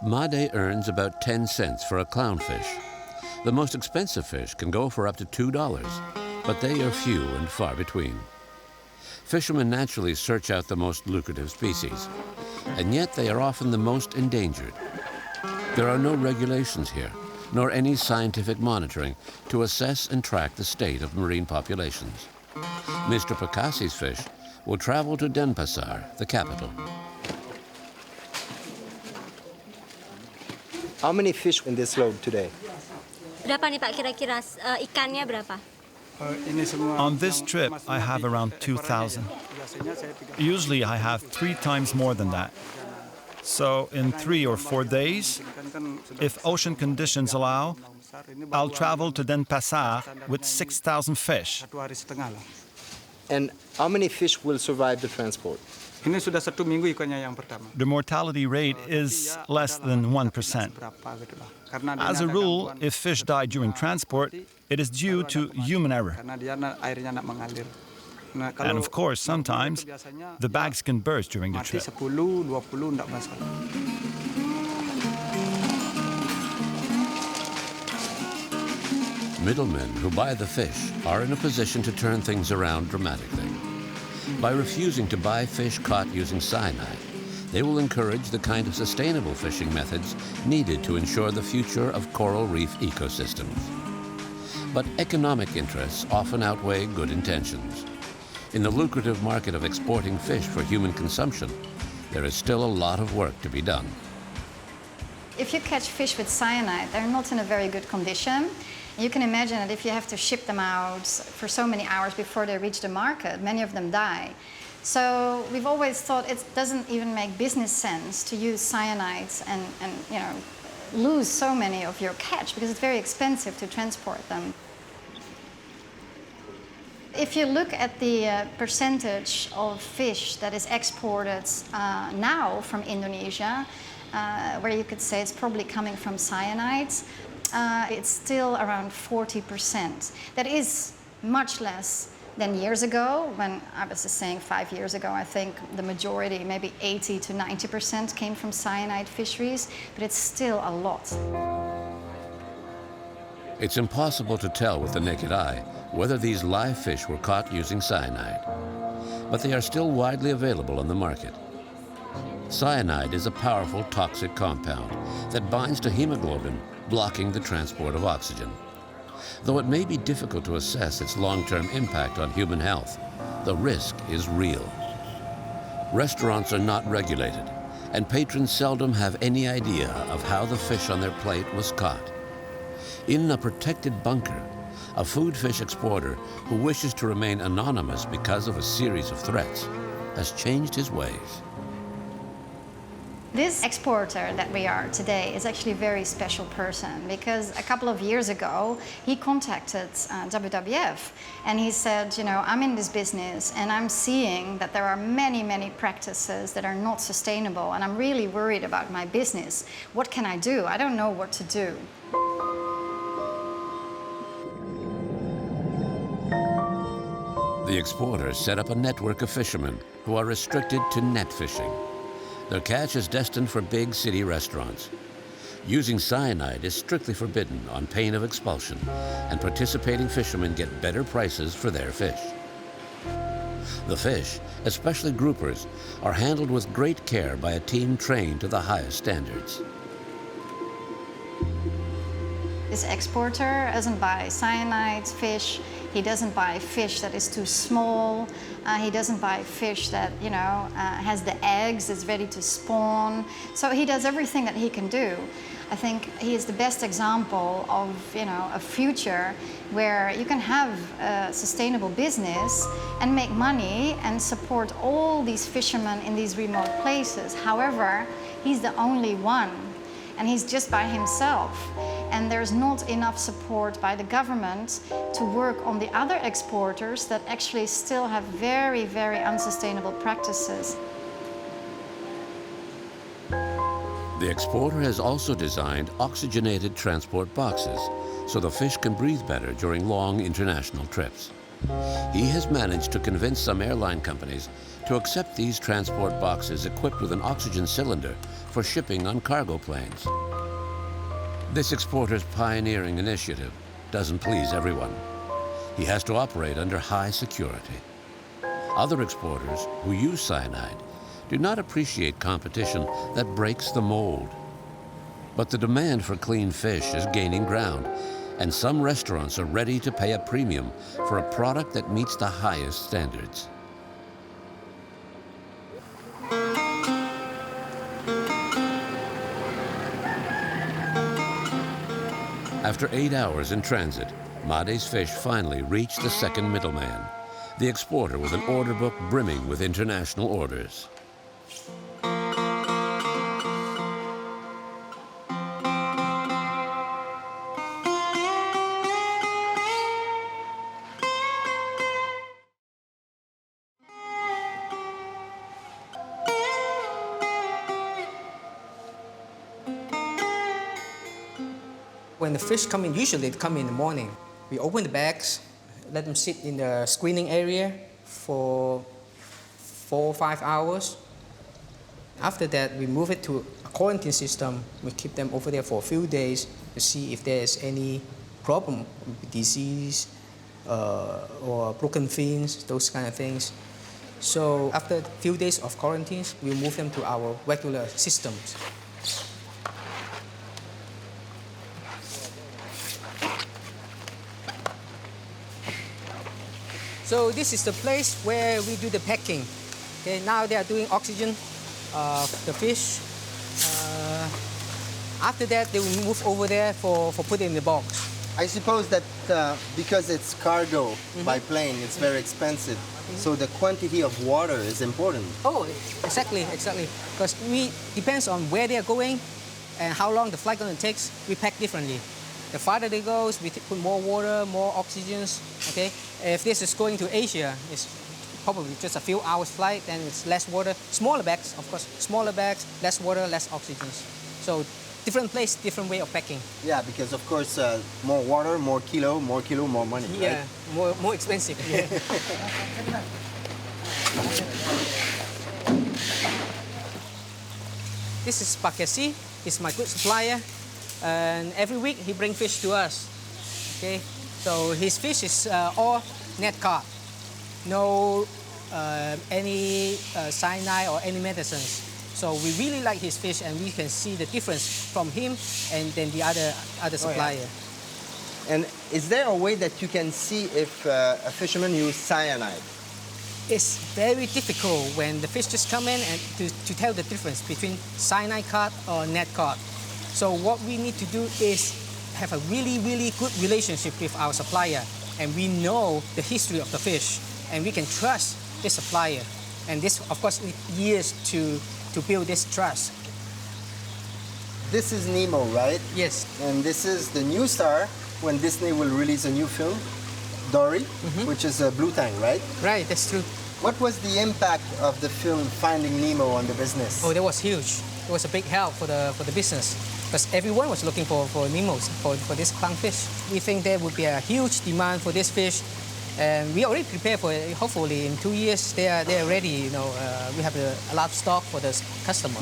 Made earns about 10 cents for a clownfish. The most expensive fish can go for up to $2, but they are few and far between. Fishermen naturally search out the most lucrative species, and yet they are often the most endangered. There are no regulations here, nor any scientific monitoring to assess and track the state of marine populations. Mr. Pakassi's fish will travel to Denpasar, the capital. How many fish in this load today? Berapa nih Pak kira-kira ikannya berapa? On this trip, I have around 2,000. Usually I have 3 times more than that. So in 3 or 4 days, if ocean conditions allow, I'll travel to Denpasar with 6,000 fish. And how many fish will survive the transport? The mortality rate is less than 1%. As a rule, if fish die during transport, it is due to human error. And of course, sometimes the bags can burst during the trip. Middlemen who buy the fish are in a position to turn things around dramatically. By refusing to buy fish caught using cyanide, they will encourage the kind of sustainable fishing methods needed to ensure the future of coral reef ecosystems. But economic interests often outweigh good intentions. In the lucrative market of exporting fish for human consumption, there is still a lot of work to be done. If you catch fish with cyanide, they're not in a very good condition. You can imagine that if you have to ship them out for so many hours before they reach the market, many of them die. So we've always thought it doesn't even make business sense to use cyanides and lose so many of your catch because it's very expensive to transport them. If you look at the percentage of fish that is exported now from Indonesia, where you could say it's probably coming from cyanides, it's still around 40%. That is much less than years ago, when I was just saying 5 years ago, I think the majority, maybe 80 to 90% came from cyanide fisheries, but it's still a lot. It's impossible to tell with the naked eye whether these live fish were caught using cyanide, but they are still widely available on the market. Cyanide is a powerful toxic compound that binds to hemoglobin, blocking the transport of oxygen. Though it may be difficult to assess its long-term impact on human health, the risk is real. Restaurants are not regulated, and patrons seldom have any idea of how the fish on their plate was caught. In a protected bunker, a food fish exporter who wishes to remain anonymous because of a series of threats has changed his ways. This exporter that we are today is actually a very special person because a couple of years ago he contacted WWF and he said, you know, I'm in this business and I'm seeing that there are many practices that are not sustainable and I'm really worried about my business. What can I do? I don't know what to do. The exporter set up a network of fishermen who are restricted to net fishing. Their catch is destined for big city restaurants. Using cyanide is strictly forbidden on pain of expulsion, and participating fishermen get better prices for their fish. The fish, especially groupers, are handled with great care by a team trained to the highest standards. This exporter doesn't buy cyanide fish. He doesn't buy fish that is too small. He doesn't buy fish that, you know, has the eggs, that's ready to spawn. So he does everything that he can do. I think he is the best example of, you know, a future where you can have a sustainable business and make money and support all these fishermen in these remote places. However, he's the only one, and he's just by himself. And there's not enough support by the government to work on the other exporters that actually still have very unsustainable practices. The exporter has also designed oxygenated transport boxes so the fish can breathe better during long international trips. He has managed to convince some airline companies to accept these transport boxes equipped with an oxygen cylinder for shipping on cargo planes. This exporter's pioneering initiative doesn't please everyone. He has to operate under high security. Other exporters who use cyanide do not appreciate competition that breaks the mold. But the demand for clean fish is gaining ground, and some restaurants are ready to pay a premium for a product that meets the highest standards. After 8 hours in transit, Made's fish finally reached the second middleman, the exporter with an order book brimming with international orders. When the fish come in, usually they come in the morning. We open the bags, let them sit in the screening area for 4 or 5 hours. After that, we move it to a quarantine system. We keep them over there for a few days to see if there's any problem, disease or broken fins, those kind of things. So after a few days of quarantines, we move them to our regular systems. So this is the place where we do the packing. Okay, now they are doing oxygen the fish. After that, they will move over there for putting in the box. I suppose that because it's cargo by plane, it's very expensive. So the quantity of water is important. Oh, exactly. Because depends on where they are going and how long the flight going to take. We pack differently. The farther they go, we put more water, more oxygens. Okay. If this is going to Asia, it's probably just a few hours flight, then it's less water. Smaller bags, of course, smaller bags, less water, less oxygens. So different place, different way of packing. Yeah, because of course, more water, more kilo, more money. Yeah, right? more expensive. Yeah. This is Pakesi. He's my good supplier, and every week he brings fish to us. Okay, so his fish is all net caught, no any cyanide or any medicines. So we really like his fish, and we can see the difference from him and then the other supplier. Oh, yeah. And is there a way that you can see if a fisherman used cyanide? It's very difficult when the fish just come in and to tell the difference between cyanide caught or net caught. So what we need to do is have a really good relationship with our supplier, and we know the history of the fish, and we can trust the supplier. And this, of course, needs years to build this trust. This is Nemo, right? Yes. And this is the new star when Disney will release a new film, Dory, which is a blue tang, right? Right, that's true. What was the impact of the film Finding Nemo on the business? Oh, that was huge. It was a big help for the business because everyone was looking for Nemos, for this clownfish. We think there would be a huge demand for this fish, and we already prepared for it. Hopefully, in 2 years, they are ready. You know, we have a large stock for the customer.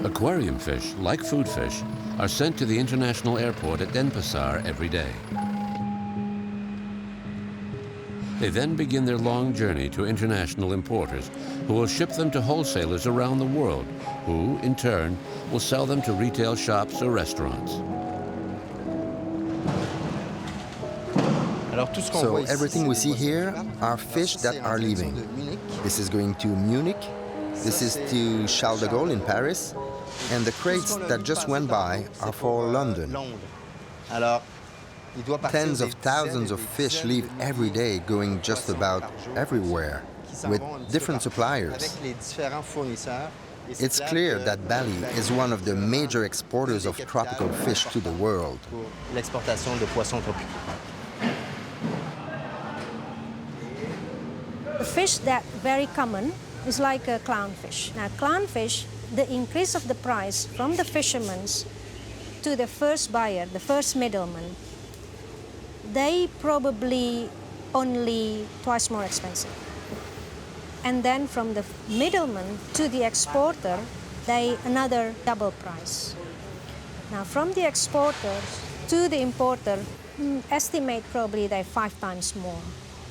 Aquarium fish, like food fish, are sent to the international airport at Denpasar every day. They then begin their long journey to international importers, who will ship them to wholesalers around the world, who, in turn, will sell them to retail shops or restaurants. So everything we see here are fish that are leaving. This is going to Munich, this is to Charles de Gaulle in Paris, and the crates that just went by are for London. Tens of thousands of fish leave every day, going just about everywhere, with different suppliers. It's clear that Bali is one of the major exporters of tropical fish to the world. The fish that very common is like a clownfish. Now, clownfish, the increase of the price from the fishermen to the first buyer, the first middleman, they probably only twice more expensive. And then from the middleman to the exporter, they another double price. Now, from the exporter to the importer, estimate probably they 5 times more.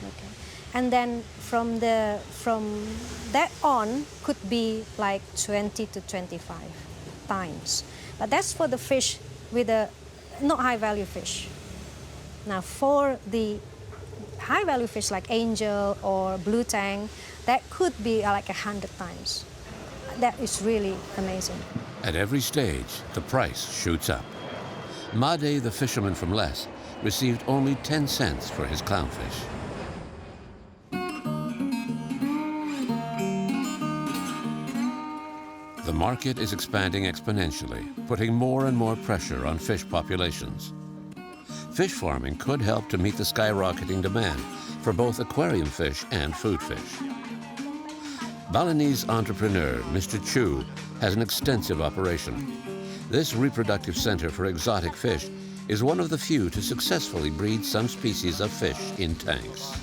Okay. And then from that on could be like 20 to 25 times. But that's for the fish with a not high value fish. Now for the high value fish like angel or blue tang, that could be like 100 times. That is really amazing. At every stage, the price shoots up. Made, the fisherman from Les, received only 10 cents for his clownfish. The market is expanding exponentially, putting more and more pressure on fish populations. Fish farming could help to meet the skyrocketing demand for both aquarium fish and food fish. Balinese entrepreneur Mr. Chu has an extensive operation. This reproductive center for exotic fish is one of the few to successfully breed some species of fish in tanks.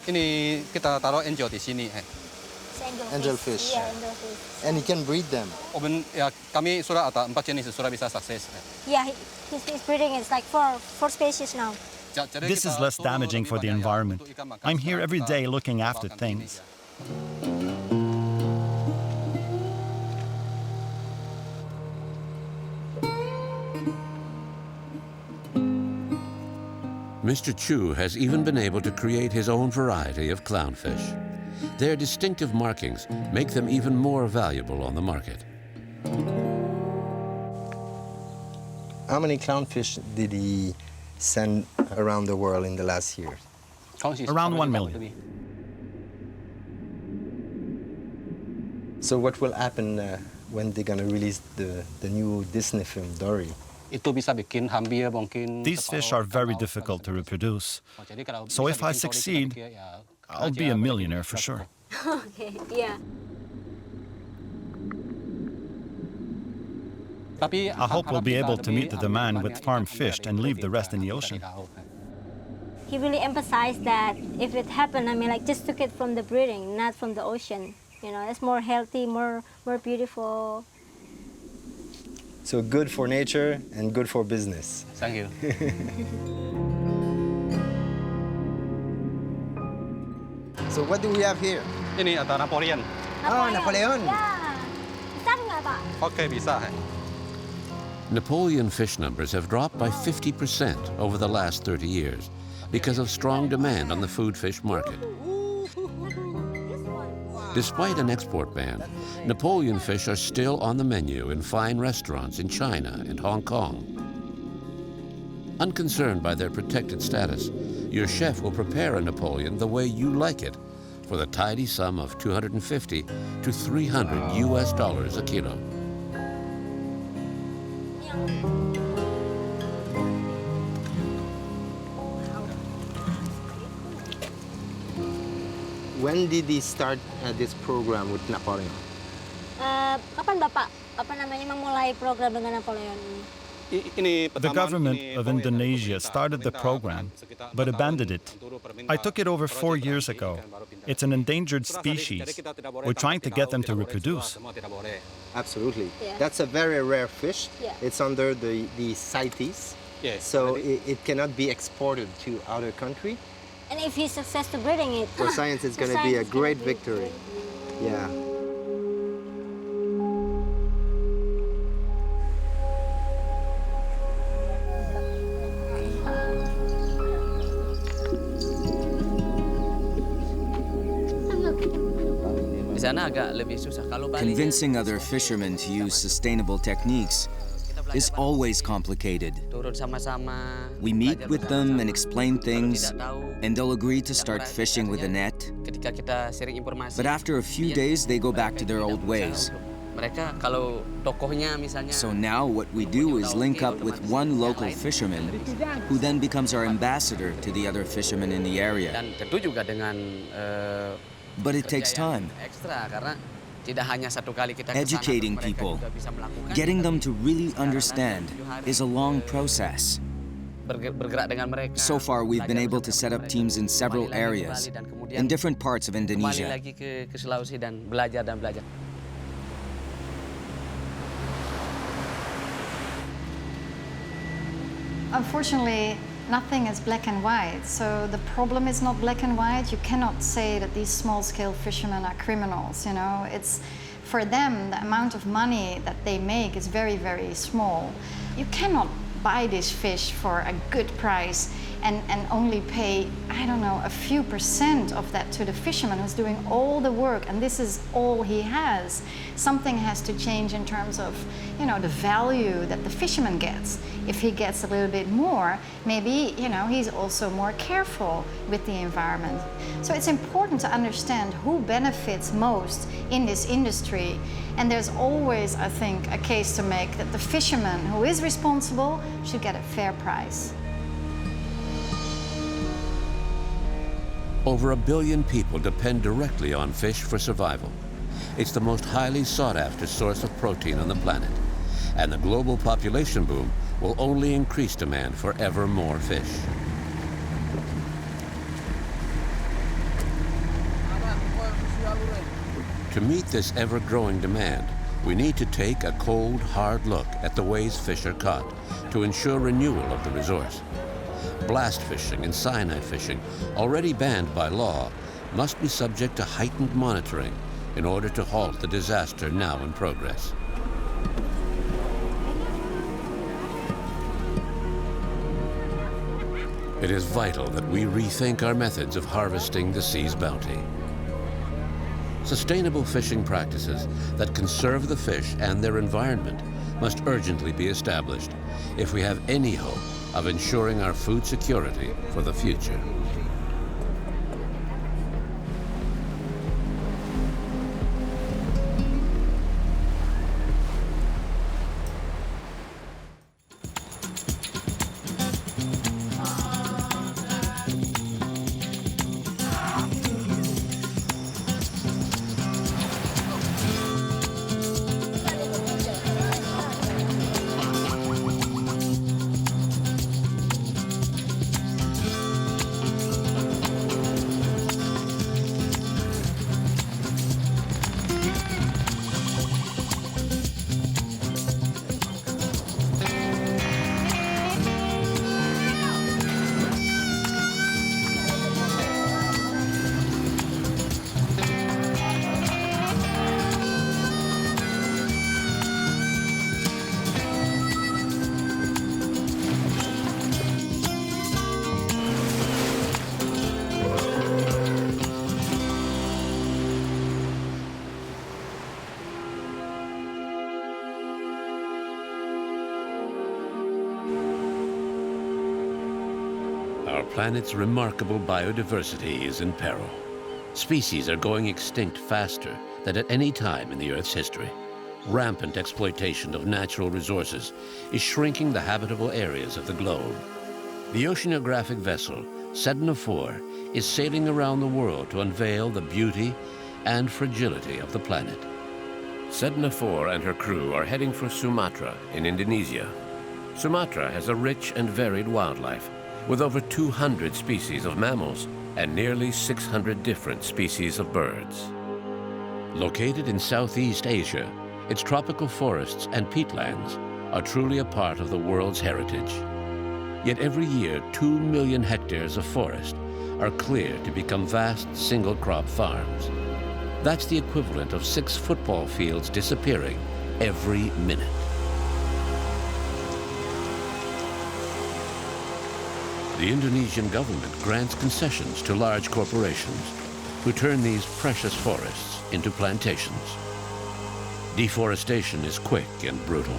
Ini kita taruh angel di sini. Angel fish. Yeah, angel fish. And you can breed them. Kami sudah ada 4 jenis sudah bisa sukses. Yeah, his breeding is like four species now. This is less damaging for the environment. I'm here every day looking after things. Mr. Chu has even been able to create his own variety of clownfish. Their distinctive markings make them even more valuable on the market. How many clownfish did he send around the world in the last year? Around 1 million. So what will happen when they're going to release the new Disney film, Dory? These fish are very difficult to reproduce. So if I succeed, I'll be a millionaire for sure. Okay, yeah. I hope we'll be able to meet the demand with farm fish and leave the rest in the ocean. He really emphasized that if it happened, I mean, like just took it from the breeding, not from the ocean. You know, it's more healthy, more beautiful. So good for nature and good for business. Thank you. So what do we have here? Ini ada Napoleon. Oh, Napoleon. Yeah. Bisa nggak, Pak? Okay, bisa. Napoleon fish numbers have dropped by 50% over the last 30 years because of strong demand on the food fish market. Despite an export ban, Napoleon fish are still on the menu in fine restaurants in China and Hong Kong. Unconcerned by their protected status, your chef will prepare a Napoleon the way you like it for the tidy sum of $250 to $300 US a kilo. When did he start this program with Napoleon? Kapan Bapak memulai program dengan Napoleon ini? The government of Indonesia started the program, but abandoned it. I took it over 4 years ago. It's an endangered species. We're trying to get them to reproduce. Absolutely. Yeah. That's a very rare fish. Yeah. It's under the CITES, so it cannot be exported to other country. And if he's successful breeding it, For science, it's going to be a great victory. Yeah. Convincing other fishermen to use sustainable techniques is always complicated. We meet with them and explain things, and they'll agree to start fishing with a net. But after a few days, they go back to their old ways. So now what we do is link up with one local fisherman, who then becomes our ambassador to the other fishermen in the area. But it takes time. Educating people, getting them to really understand, is a long process. So far, we've been able to set up teams in several areas, in different parts of Indonesia. Unfortunately, nothing is black and white. So the problem is not black and white. You cannot say that these small-scale fishermen are criminals, you know. It's, for them, the amount of money that they make is very, very small. You cannot buy this fish for a good price and only pay, I don't know, a few % of that to the fisherman who's doing all the work, and this is all he has. Something has to change in terms of, you know, the value that the fisherman gets. If he gets a little bit more, maybe, you know, he's also more careful with the environment. So it's important to understand who benefits most in this industry. And there's always, I think, a case to make that the fisherman who is responsible should get a fair price. Over 1 billion people depend directly on fish for survival. It's the most highly sought-after source of protein on the planet, and the global population boom will only increase demand for ever more fish. To meet this ever-growing demand, we need to take a cold, hard look at the ways fish are caught to ensure renewal of the resource. Blast fishing and cyanide fishing, already banned by law, must be subject to heightened monitoring in order to halt the disaster now in progress. It is vital that we rethink our methods of harvesting the sea's bounty. Sustainable fishing practices that conserve the fish and their environment must urgently be established if we have any hope of ensuring our food security for the future. planet's remarkable biodiversity is in peril. Species are going extinct faster than at any time in the Earth's history. Rampant exploitation of natural resources is shrinking the habitable areas of the globe. The oceanographic vessel Sedna 4 is sailing around the world to unveil the beauty and fragility of the planet. Sedna 4 and her crew are heading for Sumatra in Indonesia. Sumatra has a rich and varied wildlife, with over 200 species of mammals and nearly 600 different species of birds. Located in Southeast Asia, its tropical forests and peatlands are truly a part of the world's heritage. Yet every year, 2 million hectares of forest are cleared to become vast single-crop farms. That's the equivalent of 6 football fields disappearing every minute. The Indonesian government grants concessions to large corporations who turn these precious forests into plantations. Deforestation is quick and brutal.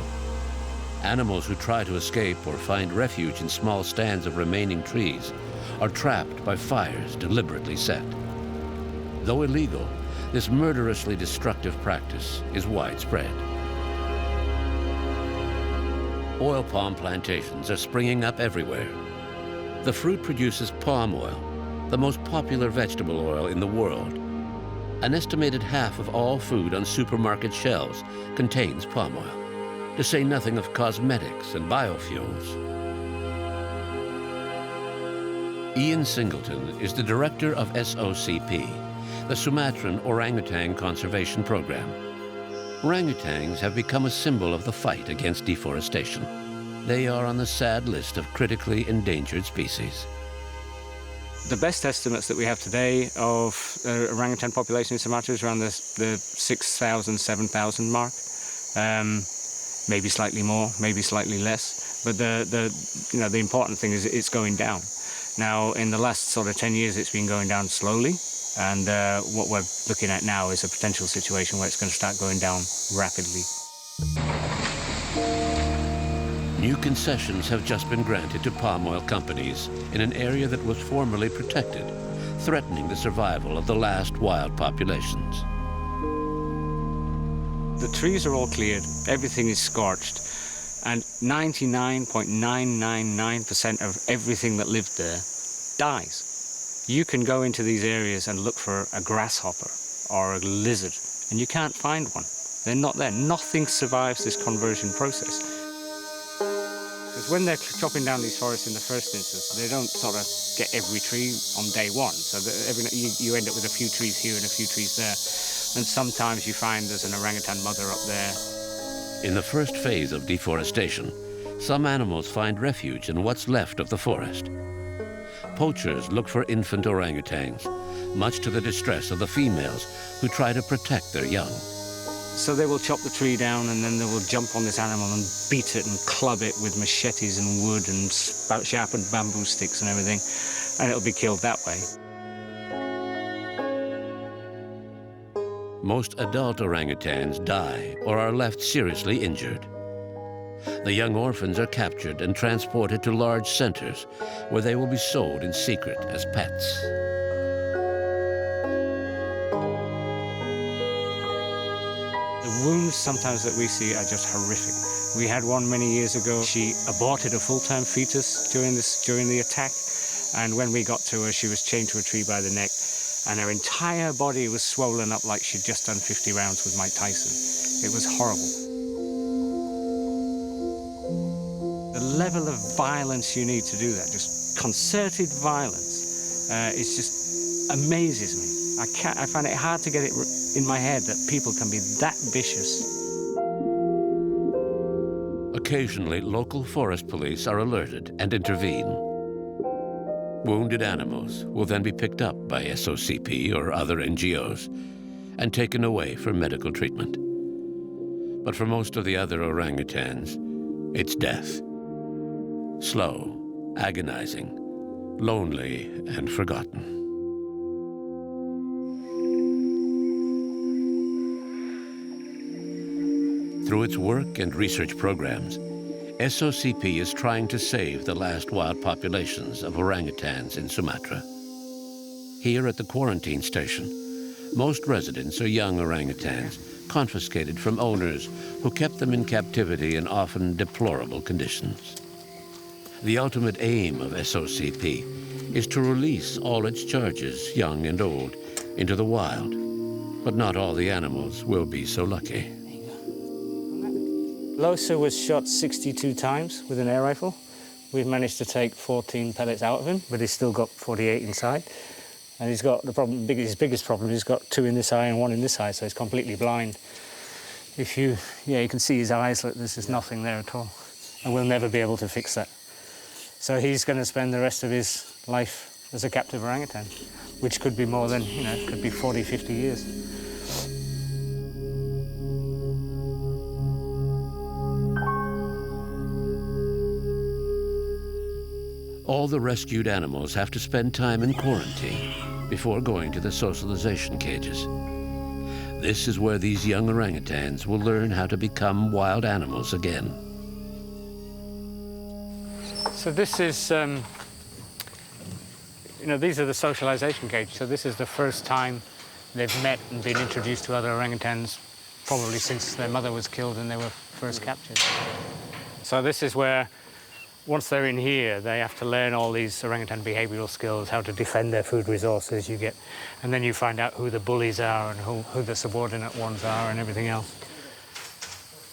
Animals who try to escape or find refuge in small stands of remaining trees are trapped by fires deliberately set. Though illegal, this murderously destructive practice is widespread. Oil palm plantations are springing up everywhere. The fruit produces palm oil, the most popular vegetable oil in the world. An estimated half of all food on supermarket shelves contains palm oil, to say nothing of cosmetics and biofuels. Ian Singleton is the director of SOCP, the Sumatran Orangutan Conservation Program. Orangutans have become a symbol of the fight against deforestation. They are on the sad list of critically endangered species. The best estimates that we have today of orangutan population in Sumatra is around the 6,000, 7,000 mark. Maybe slightly more, maybe slightly less. But the important thing is it's going down. Now, in the last sort of 10 years, it's been going down slowly. And what we're looking at now is a potential situation where it's going to start going down rapidly. New concessions have just been granted to palm oil companies in an area that was formerly protected, threatening the survival of the last wild populations. The trees are all cleared, everything is scorched, and 99.999% of everything that lived there dies. You can go into these areas and look for a grasshopper or a lizard, and you can't find one. They're not there. Nothing survives this conversion process. Because when they're chopping down these forests in the first instance, they don't sort of get every tree on day one. So you end up with a few trees here and a few trees there. And sometimes you find there's an orangutan mother up there. In the first phase of deforestation, some animals find refuge in what's left of the forest. Poachers look for infant orangutans, much to the distress of the females who try to protect their young. So they will chop the tree down and then they will jump on this animal and beat it and club it with machetes and wood and sharpened bamboo sticks and everything, and it'll be killed that way. Most adult orangutans die or are left seriously injured. The young orphans are captured and transported to large centers where they will be sold in secret as pets. The wounds sometimes that we see are just horrific. We had one many years ago. She aborted a full-term fetus during the attack, and when we got to her, she was chained to a tree by the neck, and her entire body was swollen up like she'd just done 50 rounds with Mike Tyson. It was horrible. The level of violence you need to do that, just concerted violence, it just amazes me. I find it hard to get it in my head that people can be that vicious. Occasionally, local forest police are alerted and intervene. Wounded animals will then be picked up by SOCP or other NGOs and taken away for medical treatment. But for most of the other orangutans, it's death. Slow, agonizing, lonely, and forgotten. Through its work and research programs, SOCP is trying to save the last wild populations of orangutans in Sumatra. Here at the quarantine station, most residents are young orangutans confiscated from owners who kept them in captivity in often deplorable conditions. The ultimate aim of SOCP is to release all its charges, young and old, into the wild. But not all the animals will be so lucky. Losa was shot 62 times with an air rifle. We've managed to take 14 pellets out of him, but he's still got 48 inside. And he's got the problem, his biggest problem, he's got 2 in this eye and 1 in this eye, so he's completely blind. You can see his eyes, look, there's just nothing there at all. And we'll never be able to fix that. So he's going to spend the rest of his life as a captive orangutan, which could be more than, it could be 40, 50 years. All the rescued animals have to spend time in quarantine before going to the socialization cages. This is where these young orangutans will learn how to become wild animals again. So this is, these are the socialization cages. So this is the first time they've met and been introduced to other orangutans, probably since their mother was killed and they were first captured. So this is where, once they're in here, they have to learn all these orangutan behavioral skills, how to defend their food resources and then you find out who the bullies are and who the subordinate ones are and everything else.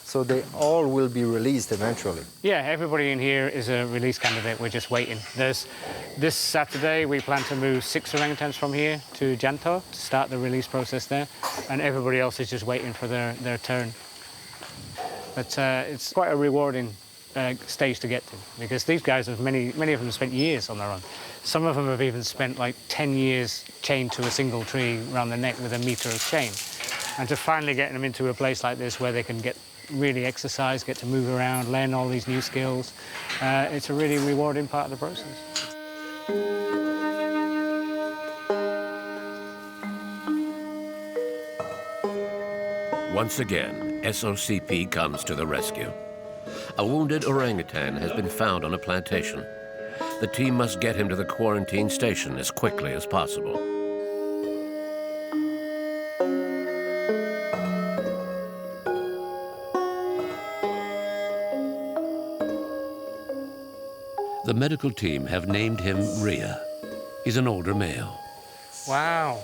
So they all will be released eventually? Yeah, everybody in here is a release candidate. We're just waiting. This Saturday, we plan to move 6 orangutans from here to Giant Tortoise to start the release process there, and everybody else is just waiting for their turn. But it's quite a rewarding stage to get to, because these guys have many of them spent years on their own. Some of them have even spent like 10 years chained to a single tree around the neck with a meter of chain. And to finally get them into a place like this where they can really exercise, get to move around, learn all these new skills, it's a really rewarding part of the process. Once again, SOCP comes to the rescue. A wounded orangutan has been found on a plantation. The team must get him to the quarantine station as quickly as possible. The medical team have named him Rhea. He's an older male. Wow.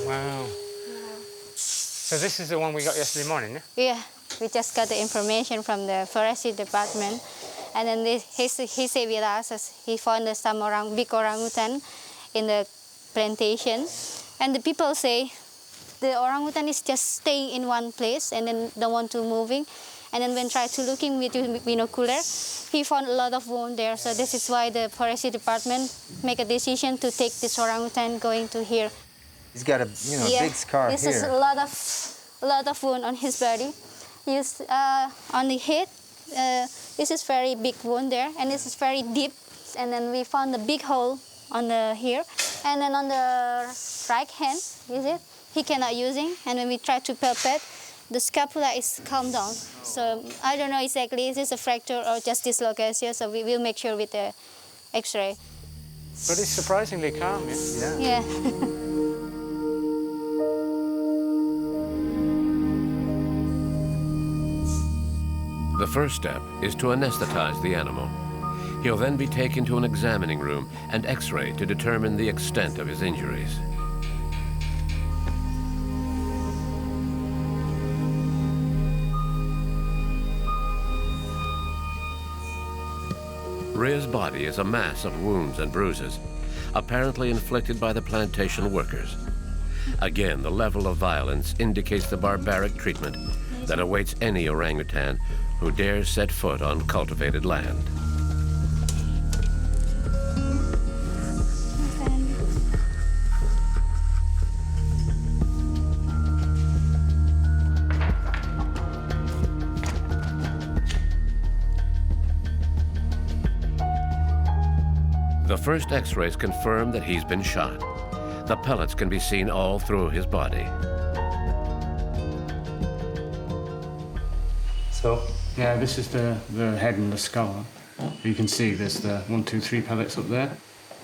Wow. So this is the one we got yesterday morning, yeah? Yeah. We just got the information from the forestry department, and then he said with us as he found some big orangutan in the plantation, and the people say the orangutan is just staying in one place and then don't want to moving, and then when try to looking with binocular, he found a lot of wound there. So this is why the forestry department make a decision to take this orangutan going to here. He's got a big scar this here. This is a lot of wound on his body. On the head, this is very big wound there, and this is very deep. And then we found a big hole on the here, and then on the right hand, is it? He cannot using, and when we try to palpate, the scapula is calm down. So I don't know exactly, is this a fracture or just dislocation? So we will make sure with the X-ray. But it's surprisingly calm, yeah? Yeah. The first step is to anesthetize the animal. He'll then be taken to an examining room and X-rayed to determine the extent of his injuries. Rhea's body is a mass of wounds and bruises, apparently inflicted by the plantation workers. Again, the level of violence indicates the barbaric treatment that awaits any orangutan who dares set foot on cultivated land. The first X-rays confirm that he's been shot. The pellets can be seen all through his body. So Yeah, this is the head and the skull. You can see there's the 1, 2, 3 pellets up there.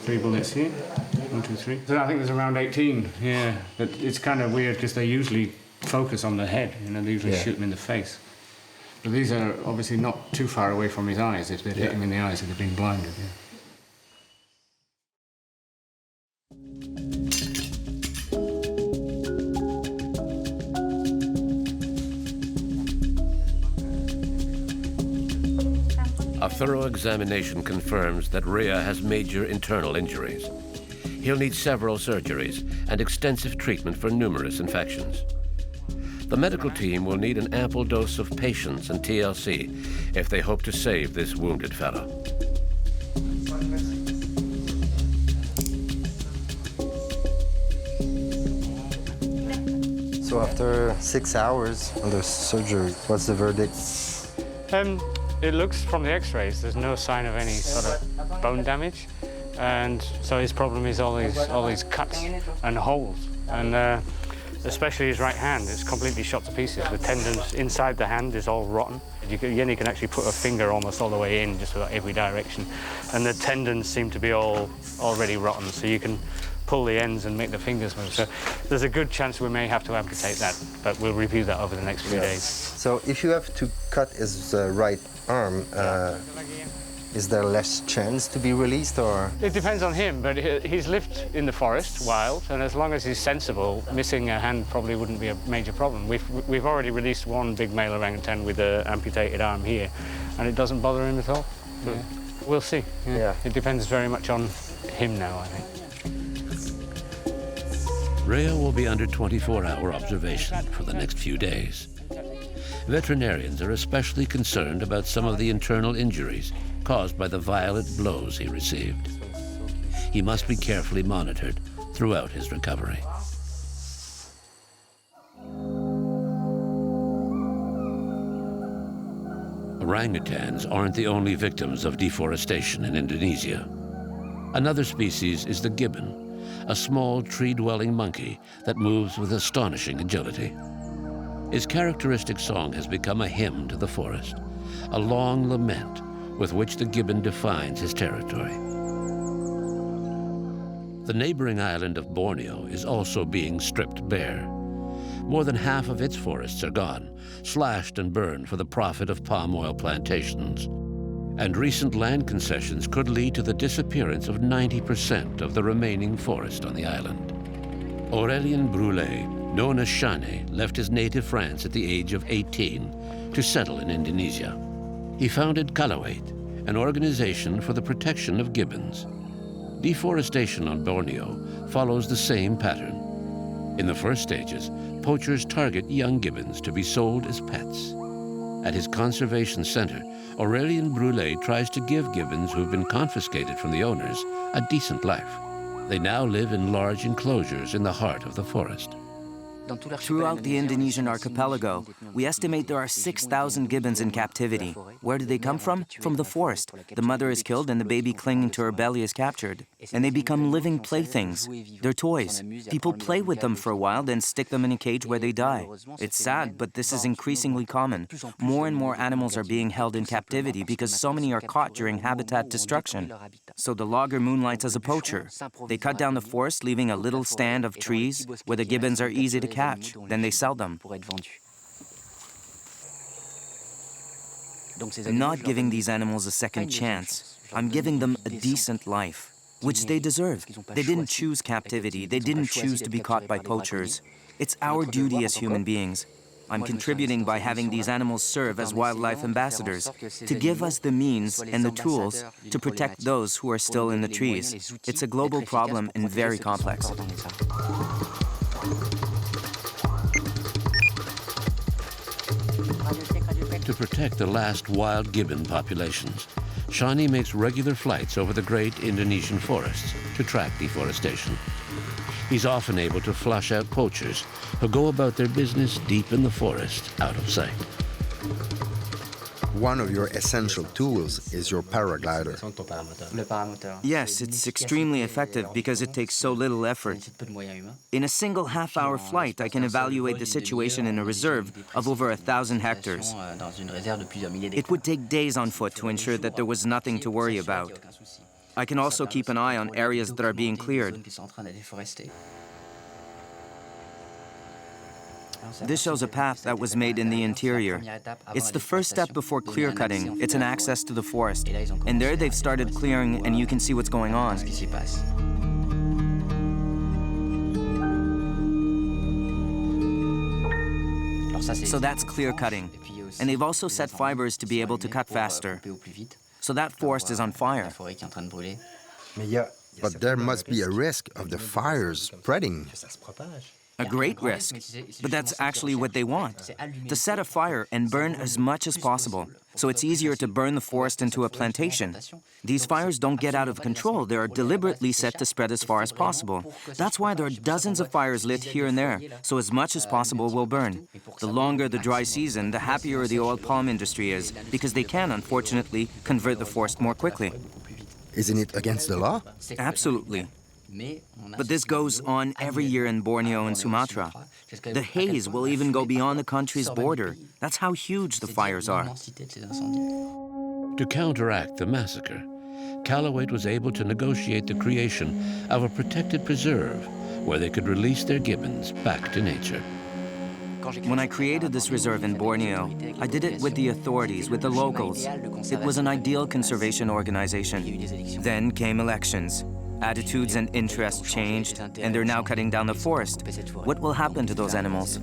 3 bullets here. 1, 2, 3. So I think there's around 18. Yeah, but it's kind of weird because they usually focus on the head. You know, they usually shoot him in the face. But these are obviously not too far away from his eyes. If they'd hit him in the eyes, he'd have been blinded. Yeah. A thorough examination confirms that Rhea has major internal injuries. He'll need several surgeries and extensive treatment for numerous infections. The medical team will need an ample dose of patience and TLC if they hope to save this wounded fellow. So after 6 hours on the surgery, what's the verdict? It looks from the x-rays, there's no sign of any sort of bone damage. And so his problem is all these cuts and holes. And especially his right hand, it's completely shot to pieces. The tendons inside the hand is all rotten. You can actually put a finger almost all the way in, just about every direction. And the tendons seem to be already rotten, so you can pull the ends and make the fingers move. So there's a good chance we may have to amputate that, but we'll review that over the next few days. So if you have to cut his right arm, is there less chance to be released, or? It depends on him, but he's lived in the forest, wild, and as long as he's sensible, missing a hand probably wouldn't be a major problem. We've already released one big male orangutan with an amputated arm here, and it doesn't bother him at all. Yeah. We'll see. Yeah. It depends very much on him now, I think. Rhea will be under 24-hour observation for the next few days. Veterinarians are especially concerned about some of the internal injuries caused by the violent blows he received. He must be carefully monitored throughout his recovery. Orangutans aren't the only victims of deforestation in Indonesia. Another species is the gibbon, a small tree-dwelling monkey that moves with astonishing agility. His characteristic song has become a hymn to the forest, a long lament with which the gibbon defines his territory. The neighboring island of Borneo is also being stripped bare. More than half of its forests are gone, slashed and burned for the profit of palm oil plantations. And recent land concessions could lead to the disappearance of 90% of the remaining forest on the island. Aurélien Brulé, known as Shane, left his native France at the age of 18 to settle in Indonesia. He founded Kalawait, an organization for the protection of gibbons. Deforestation on Borneo follows the same pattern. In the first stages, poachers target young gibbons to be sold as pets. At his conservation center, Aurélien Brulé tries to give gibbons who've been confiscated from the owners a decent life. They now live in large enclosures in the heart of the forest. Throughout the Indonesian archipelago, we estimate there are 6,000 gibbons in captivity. Where do they come from? From the forest. The mother is killed and the baby clinging to her belly is captured. And they become living playthings. They're toys. People play with them for a while, then stick them in a cage where they die. It's sad, but this is increasingly common. More and more animals are being held in captivity because so many are caught during habitat destruction. So the logger moonlights as a poacher. They cut down the forest, leaving a little stand of trees where the gibbons are easy to catch. Then they sell them. I'm not giving these animals a second chance. I'm giving them a decent life, which they deserve. They didn't choose captivity. They didn't choose to be caught by poachers. It's our duty as human beings. I'm contributing by having these animals serve as wildlife ambassadors, to give us the means and the tools to protect those who are still in the trees. It's a global problem and very complex. To protect the last wild gibbon populations, Shani makes regular flights over the great Indonesian forests to track deforestation. He's often able to flush out poachers who go about their business deep in the forest, out of sight. one of your essential tools is your paraglider. Yes, it's extremely effective because it takes so little effort. In a single half-hour flight, I can evaluate the situation in a reserve of over 1,000 hectares. It would take days on foot to ensure that there was nothing to worry about. I can also keep an eye on areas that are being cleared. This shows a path that was made in the interior. It's the first step before clear cutting. It's an access to the forest. And there they've started clearing, and you can see what's going on. So that's clear cutting. And they've also set fibers to be able to cut faster. So that forest is on fire. But there must be a risk of the fires spreading. A great risk, but that's actually what they want, to set a fire and burn as much as possible, so it's easier to burn the forest into a plantation. These fires don't get out of control, they are deliberately set to spread as far as possible. That's why there are dozens of fires lit here and there, so as much as possible will burn. The longer the dry season, the happier the oil palm industry is, because they can, unfortunately, convert the forest more quickly. Isn't it against the law? Absolutely. But this goes on every year in Borneo and Sumatra. The haze will even go beyond the country's border. That's how huge the fires are. To counteract the massacre, Calawate was able to negotiate the creation of a protected preserve where they could release their gibbons back to nature. When I created this reserve in Borneo, I did it with the authorities, with the locals. It was an ideal conservation organization. Then came elections. Attitudes and interests changed, and they're now cutting down the forest. What will happen to those animals?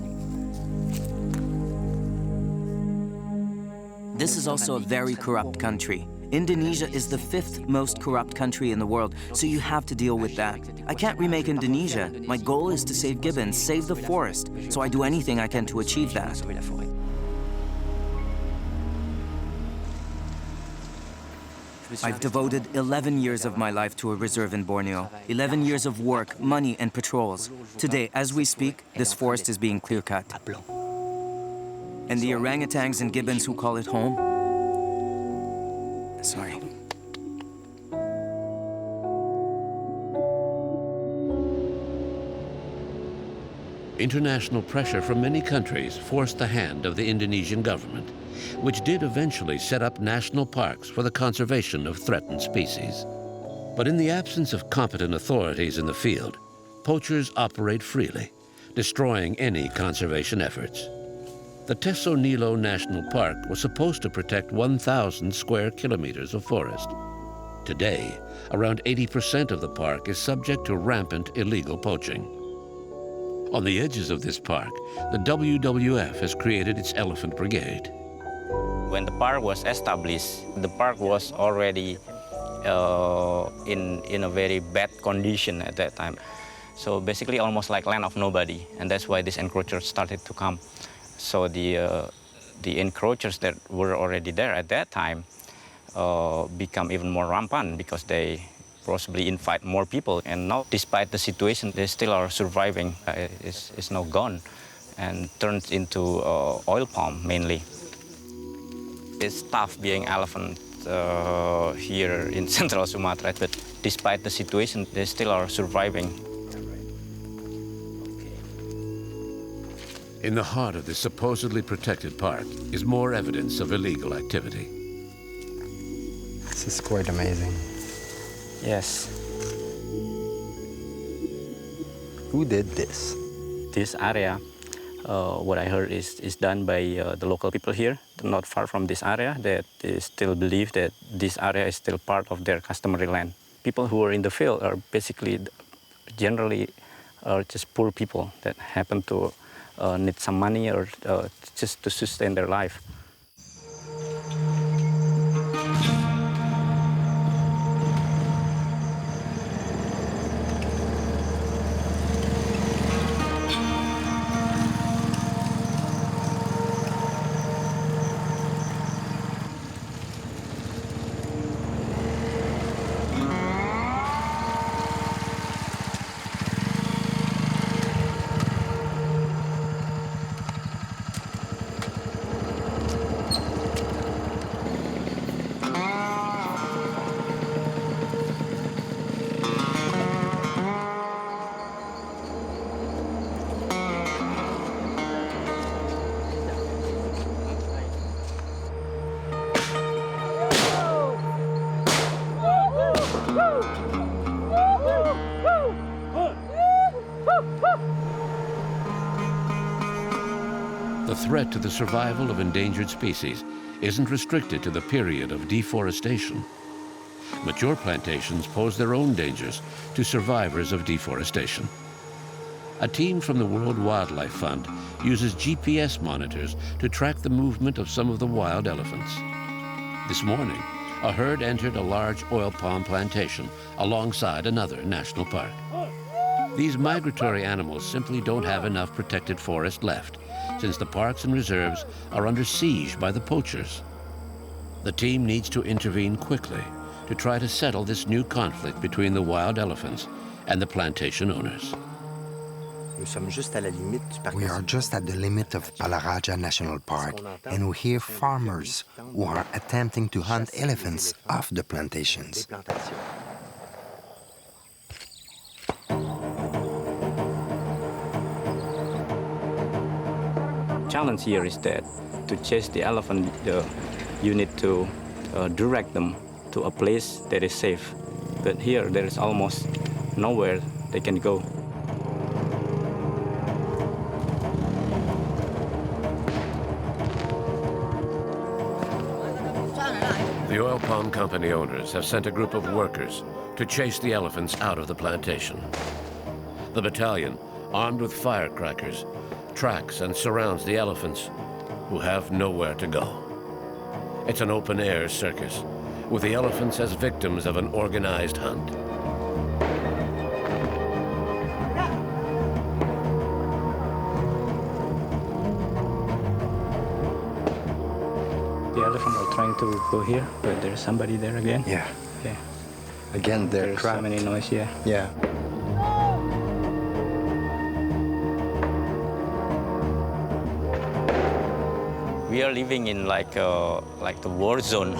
This is also a very corrupt country. Indonesia is the 5th most corrupt country in the world, so you have to deal with that. I can't remake Indonesia. My goal is to save gibbons, save the forest, so I do anything I can to achieve that. I've devoted 11 years of my life to a reserve in Borneo, 11 years of work, money, and patrols. Today, as we speak, this forest is being clear-cut. And the orangutans and gibbons who call it home? Sorry. International pressure from many countries forced the hand of the Indonesian government, which did eventually set up national parks for the conservation of threatened species. But in the absence of competent authorities in the field, poachers operate freely, destroying any conservation efforts. The Teso Nilo National Park was supposed to protect 1,000 square kilometers of forest. Today, around 80% of the park is subject to rampant illegal poaching. On the edges of this park, the WWF has created its Elephant Brigade. When the park was established, the park was already in a very bad condition at that time. So basically almost like land of nobody, and that's why these encroachers started to come. So the encroachers that were already there at that time become even more rampant because they possibly invite more people. And now, despite the situation, they still are surviving. It's now gone and turned into oil palm mainly. It's tough being elephant here in central Sumatra, but despite the situation, they still are surviving. In the heart of this supposedly protected park is more evidence of illegal activity. This is quite amazing. Yes. Who did this? This area, what I heard is done by the local people here, not far from this area, that they still believe that this area is still part of their customary land. People who are in the field are basically, generally, just poor people that happen to need some money or just to sustain their life. the threat to the survival of endangered species isn't restricted to the period of deforestation. Mature plantations pose their own dangers to survivors of deforestation. A team from the World Wildlife Fund uses GPS monitors to track the movement of some of the wild elephants. This morning, a herd entered a large oil palm plantation alongside another national park. These migratory animals simply don't have enough protected forest left, since the parks and reserves are under siege by the poachers. The team needs to intervene quickly to try to settle this new conflict between the wild elephants and the plantation owners. We are just at the limit of Palaraja National Park, and we hear farmers who are attempting to hunt elephants off the plantations. Challenge here is that to chase the elephant, you need to direct them to a place that is safe. But here, there is almost nowhere they can go. The oil palm company owners have sent a group of workers to chase the elephants out of the plantation. The battalion, armed with firecrackers, tracks and surrounds the elephants, who have nowhere to go. It's an open-air circus, with the elephants as victims of an organized hunt. The elephants are trying to go here, but there's somebody there again. Yeah. Yeah. Again, they're trapped. So many noise, yeah. Yeah. We are living in like the war zone.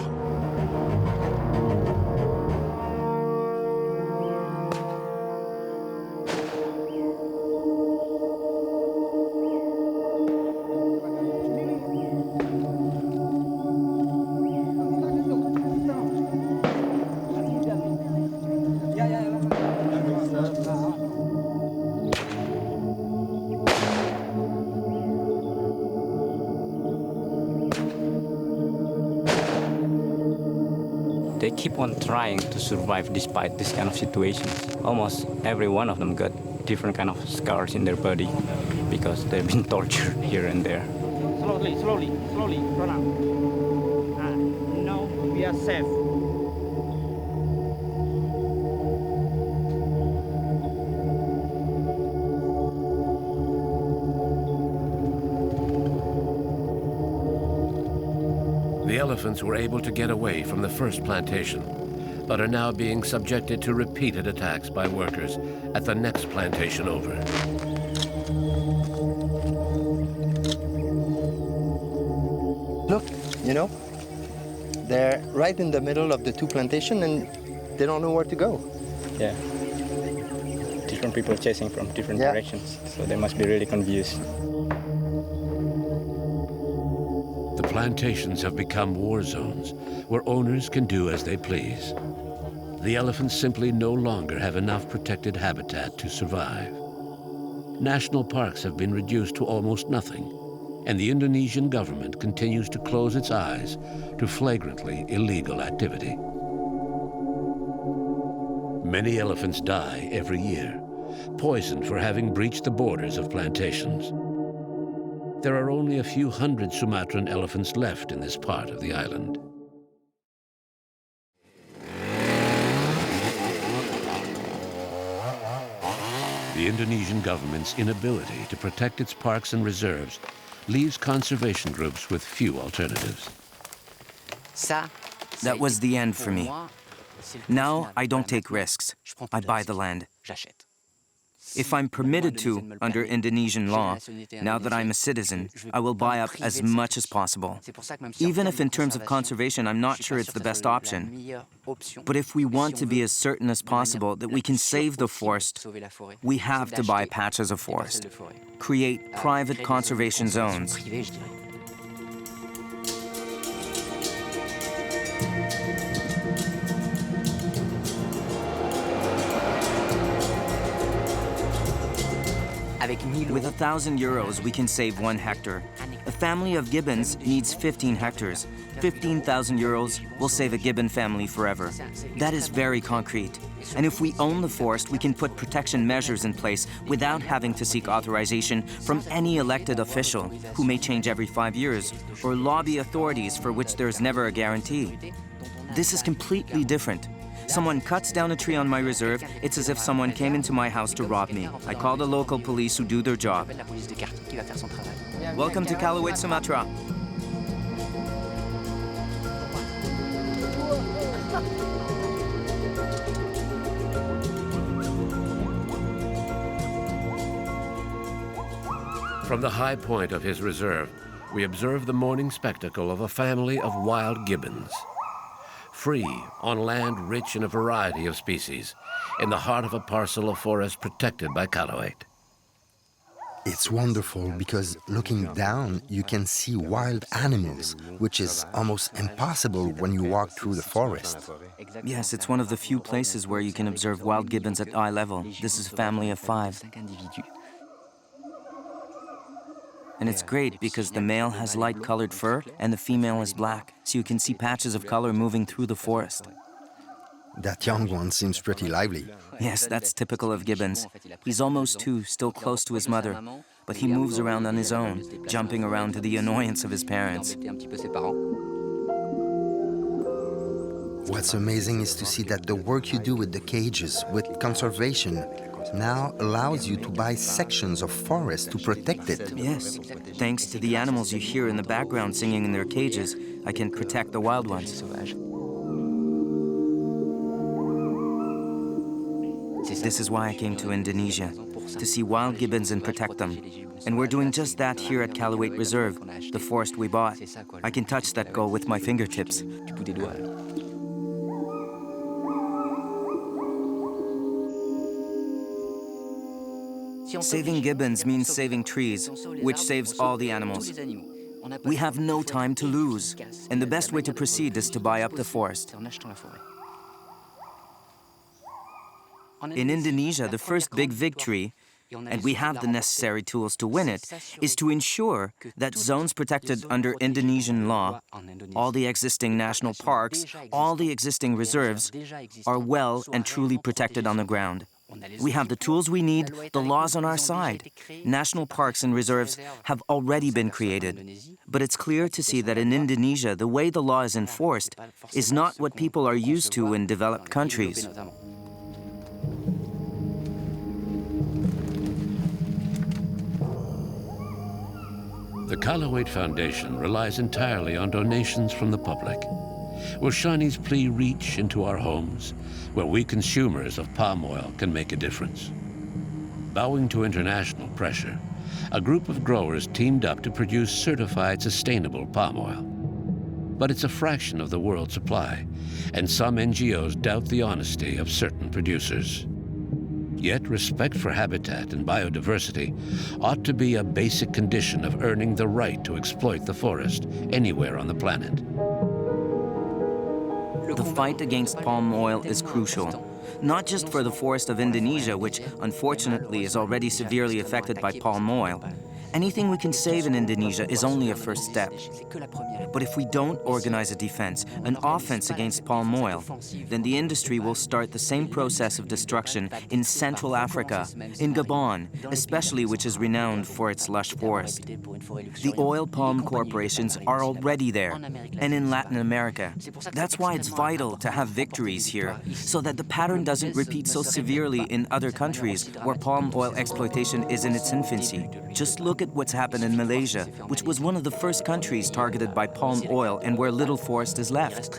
They keep on trying to survive despite this kind of situation. Almost every one of them got different kind of scars in their body because they've been tortured here and there. Slowly, run out. Now we are safe. The elephants were able to get away from the first plantation, but are now being subjected to repeated attacks by workers at the next plantation over. Look, you know, they're right in the middle of the two plantations and they don't know where to go. Yeah. Different people chasing from different directions, so they must be really confused. The plantations have become war zones where owners can do as they please. The elephants simply no longer have enough protected habitat to survive. National parks have been reduced to almost nothing, and the Indonesian government continues to close its eyes to flagrantly illegal activity. Many elephants die every year, poisoned for having breached the borders of plantations. There are only a few hundred Sumatran elephants left in this part of the island. The Indonesian government's inability to protect its parks and reserves leaves conservation groups with few alternatives. That was the end for me. Now I don't take risks. I buy the land. If I'm permitted to under Indonesian law, now that I'm a citizen, I will buy up as much as possible. Even if in terms of conservation, I'm not sure it's the best option. But if we want to be as certain as possible that we can save the forest, we have to buy patches of forest, create private conservation zones. With €1,000, we can save 1 hectare. A family of gibbons needs 15 hectares. €15,000 will save a gibbon family forever. That is very concrete. And if we own the forest, we can put protection measures in place without having to seek authorization from any elected official, who may change every 5 years, or lobby authorities for which there is never a guarantee. This is completely different. Someone cuts down a tree on my reserve, it's as if someone came into my house to rob me. I call the local police who do their job. Welcome to Calawate, Sumatra. From the high point of his reserve, we observe the morning spectacle of a family of wild gibbons. Free, on land rich in a variety of species, in the heart of a parcel of forest protected by Calawate. It's wonderful because looking down, you can see wild animals, which is almost impossible when you walk through the forest. Yes, it's one of the few places where you can observe wild gibbons at eye level. This is a family of 5. And it's great because the male has light-colored fur and the female is black, so you can see patches of color moving through the forest. That young one seems pretty lively. Yes, that's typical of gibbons. He's almost 2, still close to his mother, but he moves around on his own, jumping around to the annoyance of his parents. What's amazing is to see that the work you do with the cages, with conservation, now allows you to buy sections of forest to protect it. Yes. Thanks to the animals you hear in the background singing in their cages, I can protect the wild ones. This is why I came to Indonesia, to see wild gibbons and protect them. And we're doing just that here at Calawate Reserve, the forest we bought. I can touch that goal with my fingertips. Saving gibbons means saving trees, which saves all the animals. We have no time to lose, and the best way to proceed is to buy up the forest. In Indonesia, the first big victory, and we have the necessary tools to win it, is to ensure that zones protected under Indonesian law, all the existing national parks, all the existing reserves, are well and truly protected on the ground. We have the tools we need, the law's on our side. National parks and reserves have already been created. But it's clear to see that in Indonesia, the way the law is enforced is not what people are used to in developed countries. The Calawate Foundation relies entirely on donations from the public. Will Shani's plea reach into our homes, where we consumers of palm oil can make a difference? Bowing to international pressure, a group of growers teamed up to produce certified sustainable palm oil. But it's a fraction of the world's supply, and some NGOs doubt the honesty of certain producers. Yet respect for habitat and biodiversity ought to be a basic condition of earning the right to exploit the forest anywhere on the planet. The fight against palm oil is crucial, not just for the forest of Indonesia, which unfortunately is already severely affected by palm oil. Anything we can save in Indonesia is only a first step. But if we don't organize a defense, an offense against palm oil, then the industry will start the same process of destruction in Central Africa, in Gabon, especially, which is renowned for its lush forest. The oil palm corporations are already there, and in Latin America. That's why it's vital to have victories here, so that the pattern doesn't repeat so severely in other countries where palm oil exploitation is in its infancy. Just look at what's happened in Malaysia, which was one of the first countries targeted by palm oil and where little forest is left.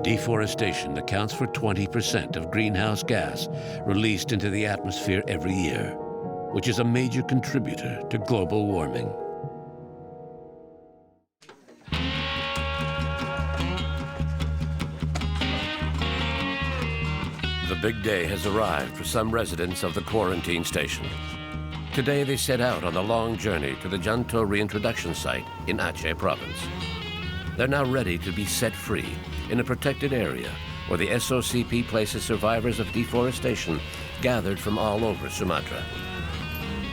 Deforestation accounts for 20% of greenhouse gas released into the atmosphere every year, which is a major contributor to global warming. The big day has arrived for some residents of the quarantine station. Today they set out on the long journey to the Janto Reintroduction site in Aceh province. They're now ready to be set free in a protected area where the SOCP places survivors of deforestation gathered from all over Sumatra.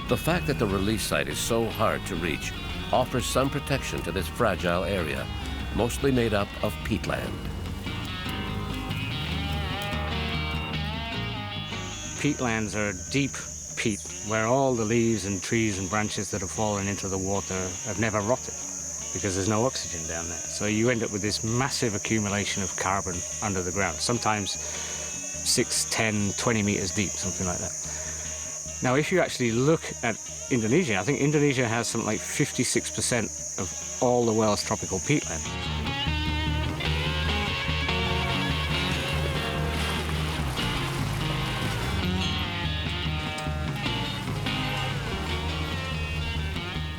The fact that the release site is so hard to reach offers some protection to this fragile area, mostly made up of peatland. Peatlands are deep peat, where all the leaves and trees and branches that have fallen into the water have never rotted, because there's no oxygen down there. So you end up with this massive accumulation of carbon under the ground, sometimes 6, 10, 20 meters deep, something like that. Now, if you actually look at Indonesia, I think Indonesia has something like 56% of all the world's tropical peatland.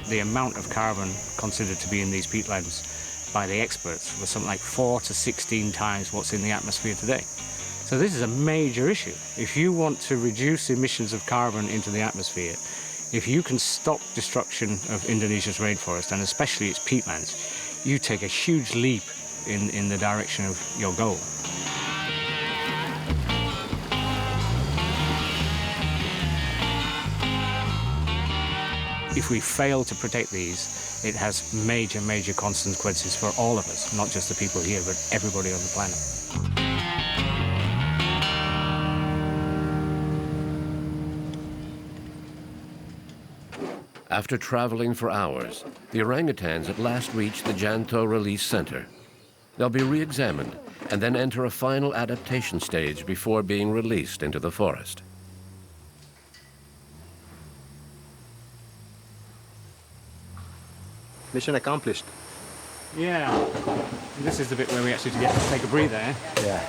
The amount of carbon considered to be in these peatlands by the experts was something like 4 to 16 times what's in the atmosphere today. So this is a major issue. If you want to reduce emissions of carbon into the atmosphere, if you can stop destruction of Indonesia's rainforest, and especially its peatlands, you take a huge leap in the direction of your goal. If we fail to protect these, it has major, major consequences for all of us, not just the people here, but everybody on the planet. After traveling for hours, the orangutans at last reach the Janto Release Center. They'll be re-examined and then enter a final adaptation stage before being released into the forest. Mission accomplished. Yeah. This is the bit where we actually get to take a breather, eh? Yeah.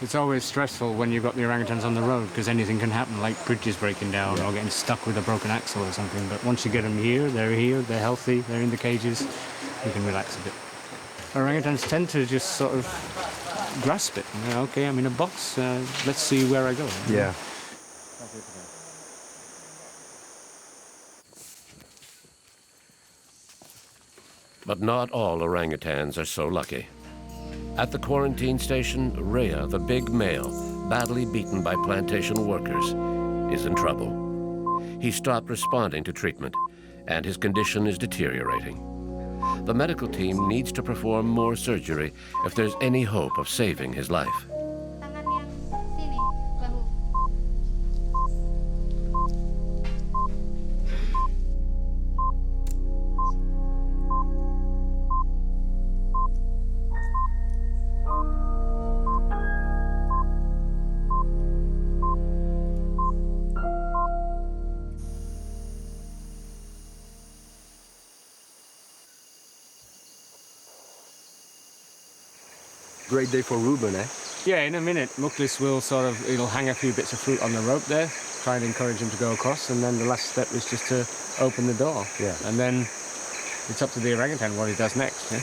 It's always stressful when you've got the orangutans on the road, because anything can happen, like bridges breaking down or getting stuck with a broken axle or something. But once you get them here, they're healthy, they're in the cages, you can relax a bit. Orangutans tend to just sort of grasp it. You know, okay, I'm in a box, let's see where I go. Yeah. But not all orangutans are so lucky. At the quarantine station, Rhea, the big male, badly beaten by plantation workers, is in trouble. He stopped responding to treatment, and his condition is deteriorating. The medical team needs to perform more surgery if there's any hope of saving his life. Great day for Ruben, eh? Yeah, in a minute, Muklis will he'll hang a few bits of fruit on the rope there, try and encourage him to go across, and then the last step is just to open the door. Yeah. And then it's up to the orangutan what he does next, yeah?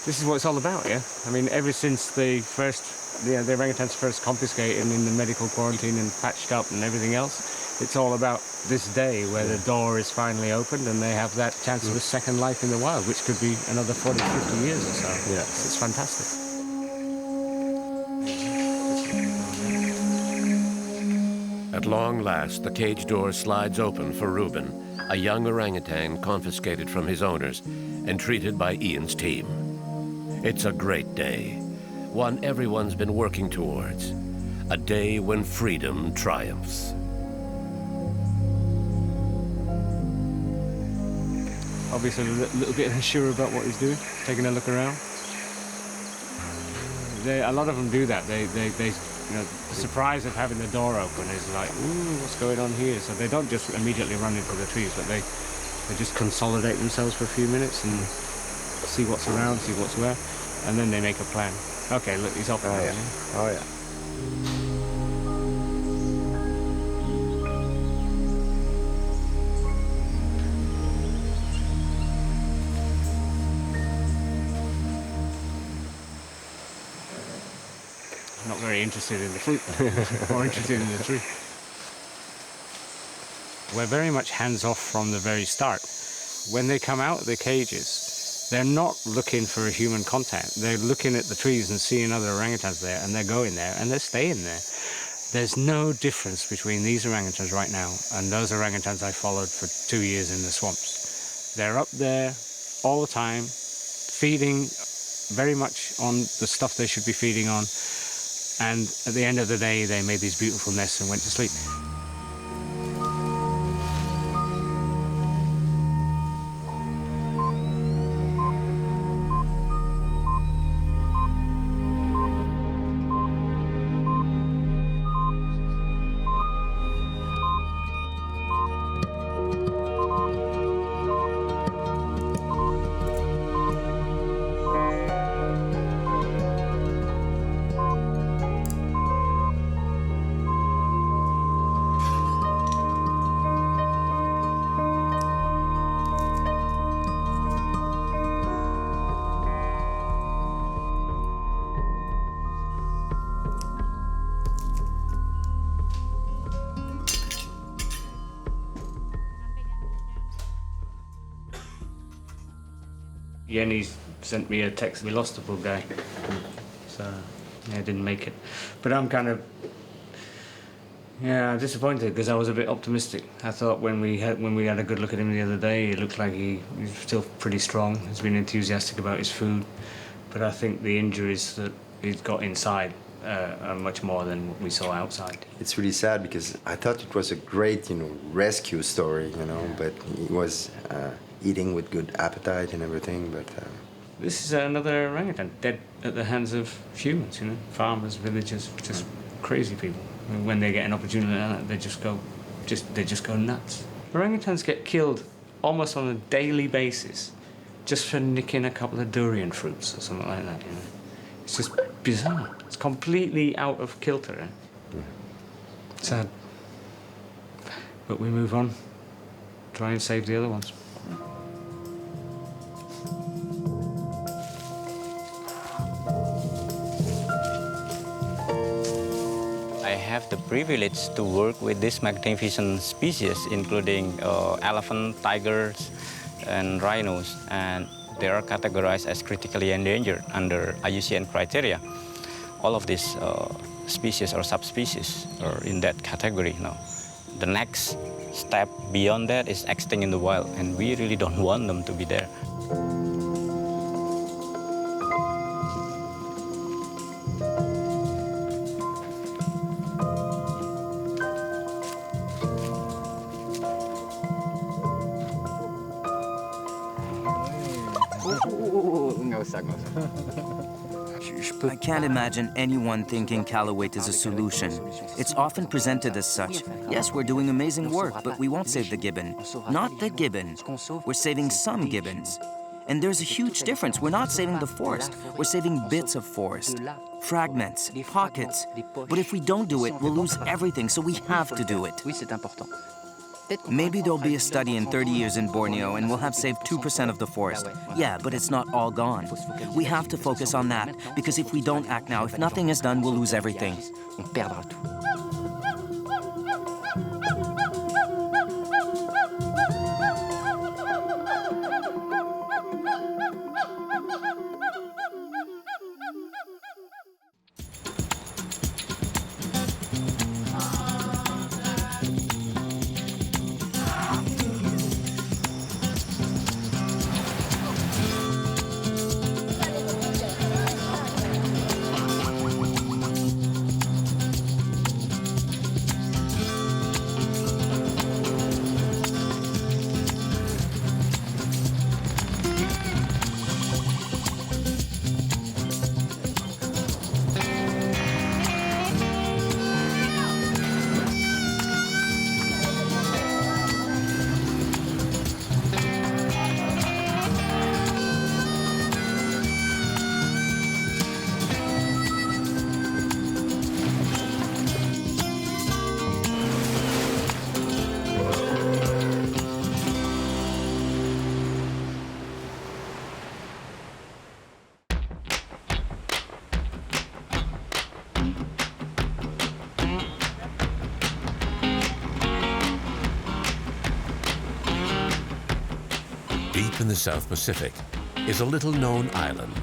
This is what it's all about, yeah? I mean, ever since the orangutans first confiscated and in the medical quarantine and patched up and everything else, it's all about this day where the door is finally opened and they have that chance of a second life in the wild, which could be another 40, 50 years or so. Yeah. It's fantastic. At long last, the cage door slides open for Ruben, a young orangutan confiscated from his owners and treated by Ian's team. It's a great day, one everyone's been working towards, a day when freedom triumphs. Obviously a little bit unsure about what he's doing, taking a look around. A lot of them do that. They the surprise of having the door open is like, ooh, what's going on here? So they don't just immediately run into the trees, but they just consolidate themselves for a few minutes and see what's around, see what's where, and then they make a plan. Okay, look, he's off. Oh, yeah. Oh, yeah. Not very interested in the fruit, more interested in the tree. We're very much hands-off from the very start. When they come out of the cages, They're not looking for a human contact. They're looking at the trees and seeing other orangutans there, and they're going there, and they're staying there. There's no difference between these orangutans right now and those orangutans I followed for 2 years in the swamps. They're up there all the time, feeding very much on the stuff they should be feeding on, and at the end of the day, they made these beautiful nests and went to sleep. Yenny sent me a text. We lost the poor guy, so yeah, I didn't make it. But I'm kind of disappointed because I was a bit optimistic. I thought when we had a good look at him the other day, it looked like he's still pretty strong. He's been enthusiastic about his food, but I think the injuries that he's got inside are much more than what we saw outside. It's really sad because I thought it was a great, rescue story, but he was eating with good appetite and everything, but... This is another orangutan dead at the hands of humans, farmers, villagers, just crazy people. When they get an opportunity like that, they just go nuts. Orangutans get killed almost on a daily basis just for nicking a couple of durian fruits or something like that, It's just bizarre. It's completely out of kilter. Sad. But we move on. Try and save the other ones. I have the privilege to work with these magnificent species, including elephant, tigers, and rhinos, and they are categorized as critically endangered under IUCN criteria. All of these species or subspecies are in that category now. The next step beyond that is extinct in the wild, and we really don't want them to be there. I can't imagine anyone thinking Calawate is a solution. It's often presented as such. Yes, we're doing amazing work, but we won't save the gibbon. Not the gibbon. We're saving some gibbons. And there's a huge difference. We're not saving the forest. We're saving bits of forest, fragments, pockets. But if we don't do it, we'll lose everything, so we have to do it. Maybe there'll be a study in 30 years in Borneo and we'll have saved 2% of the forest. Yeah, but it's not all gone. We have to focus on that, because if we don't act now, if nothing is done, we'll lose everything. Deep in the South Pacific, is a little-known island,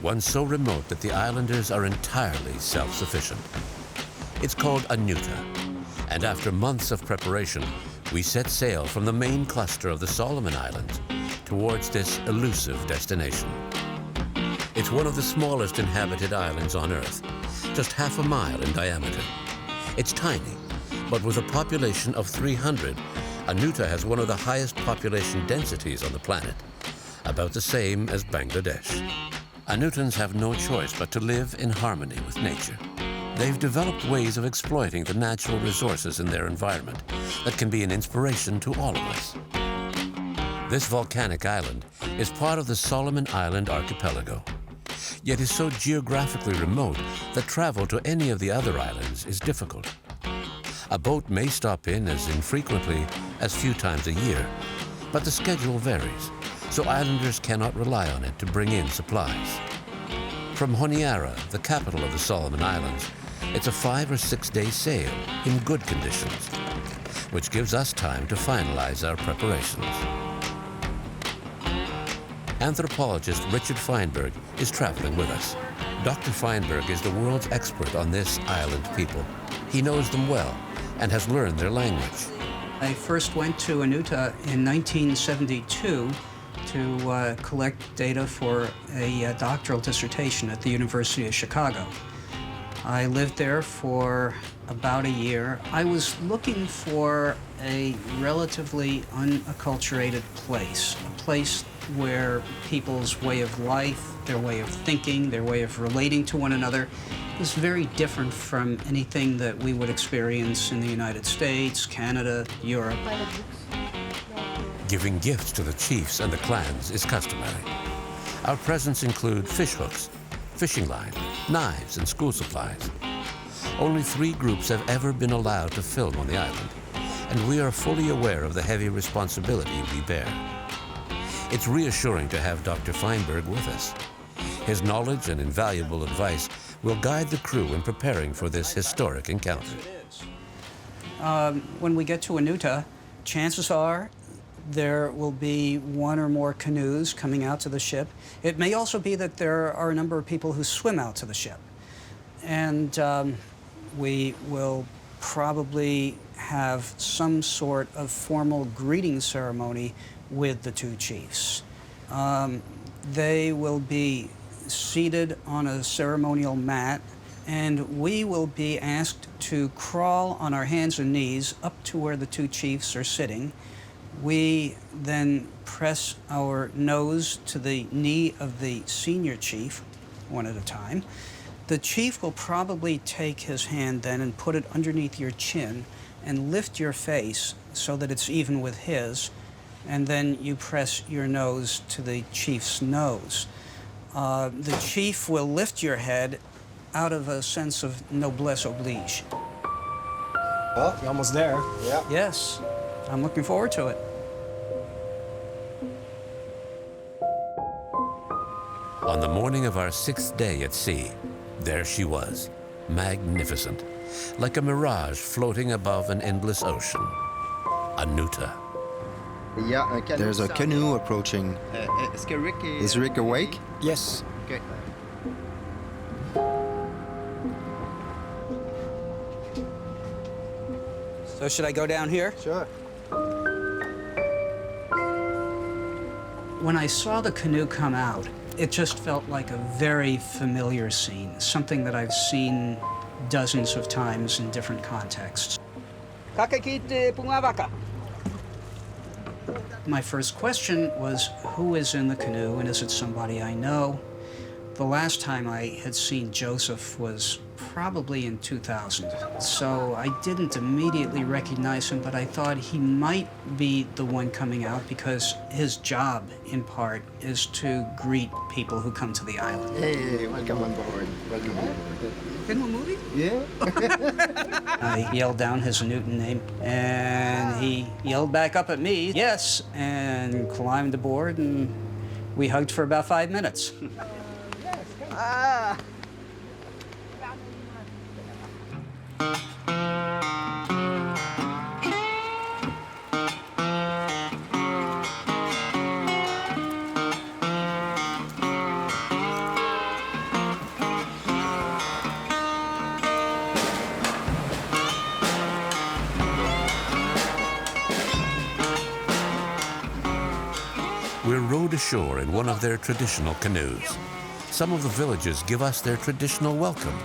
one so remote that the islanders are entirely self-sufficient. It's called Anuta, and after months of preparation, we set sail from the main cluster of the Solomon Islands towards this elusive destination. It's one of the smallest inhabited islands on Earth, just half a mile in diameter. It's tiny, but with a population of 300, Anuta has one of the highest population densities on the planet, about the same as Bangladesh. Anutans have no choice but to live in harmony with nature. They've developed ways of exploiting the natural resources in their environment that can be an inspiration to all of us. This volcanic island is part of the Solomon Island archipelago, yet is so geographically remote that travel to any of the other islands is difficult. A boat may stop in as infrequently as few times a year, but the schedule varies, so islanders cannot rely on it to bring in supplies. From Honiara, the capital of the Solomon Islands, it's a 5 or 6 day sail in good conditions, which gives us time to finalize our preparations. Anthropologist Richard Feinberg is traveling with us. Dr. Feinberg is the world's expert on this island people. He knows them well and has learned their language. I first went to Anuta in 1972 to collect data for a doctoral dissertation at the University of Chicago. I lived there for about a year. I was looking for a relatively unacculturated place, a place where people's way of life, their way of thinking, their way of relating to one another is very different from anything that we would experience in the United States, Canada, Europe. Giving gifts to the chiefs and the clans is customary. Our presents include fish hooks, fishing line, knives, and school supplies. Only 3 groups have ever been allowed to film on the island, and we are fully aware of the heavy responsibility we bear. It's reassuring to have Dr. Feinberg with us. His knowledge and invaluable advice will guide the crew in preparing for this historic encounter. When we get to Anuta, chances are there will be 1 or more canoes coming out to the ship. It may also be that there are a number of people who swim out to the ship. And we will probably have some sort of formal greeting ceremony with the 2 chiefs. They will be seated on a ceremonial mat, and we will be asked to crawl on our hands and knees up to where the 2 chiefs are sitting. We then press our nose to the knee of the senior chief, one at a time. The chief will probably take his hand then and put it underneath your chin and lift your face so that it's even with his, and then you press your nose to the chief's nose. The chief will lift your head out of a sense of noblesse oblige. Well, you're almost there. Yeah. Yes, I'm looking forward to it. On the morning of our 6th day at sea, there she was, magnificent, like a mirage floating above an endless ocean. Anuta. There's a canoe approaching. Is Rick awake? Yes. Okay. So should I go down here? Sure. When I saw the canoe come out, it just felt like a very familiar scene, something that I've seen dozens of times in different contexts. My first question was, who is in the canoe, and is it somebody I know? The last time I had seen Joseph was probably in 2000. So I didn't immediately recognize him, but I thought he might be the one coming out because his job, in part, is to greet people who come to the island. Hey, welcome on board. Welcome on board. In the movie? Yeah. I yelled down his Newton name, and he yelled back up at me, yes, and climbed aboard, and we hugged for about 5 minutes. Ah. ashore in one of their traditional canoes. Some of the villagers give us their traditional welcome.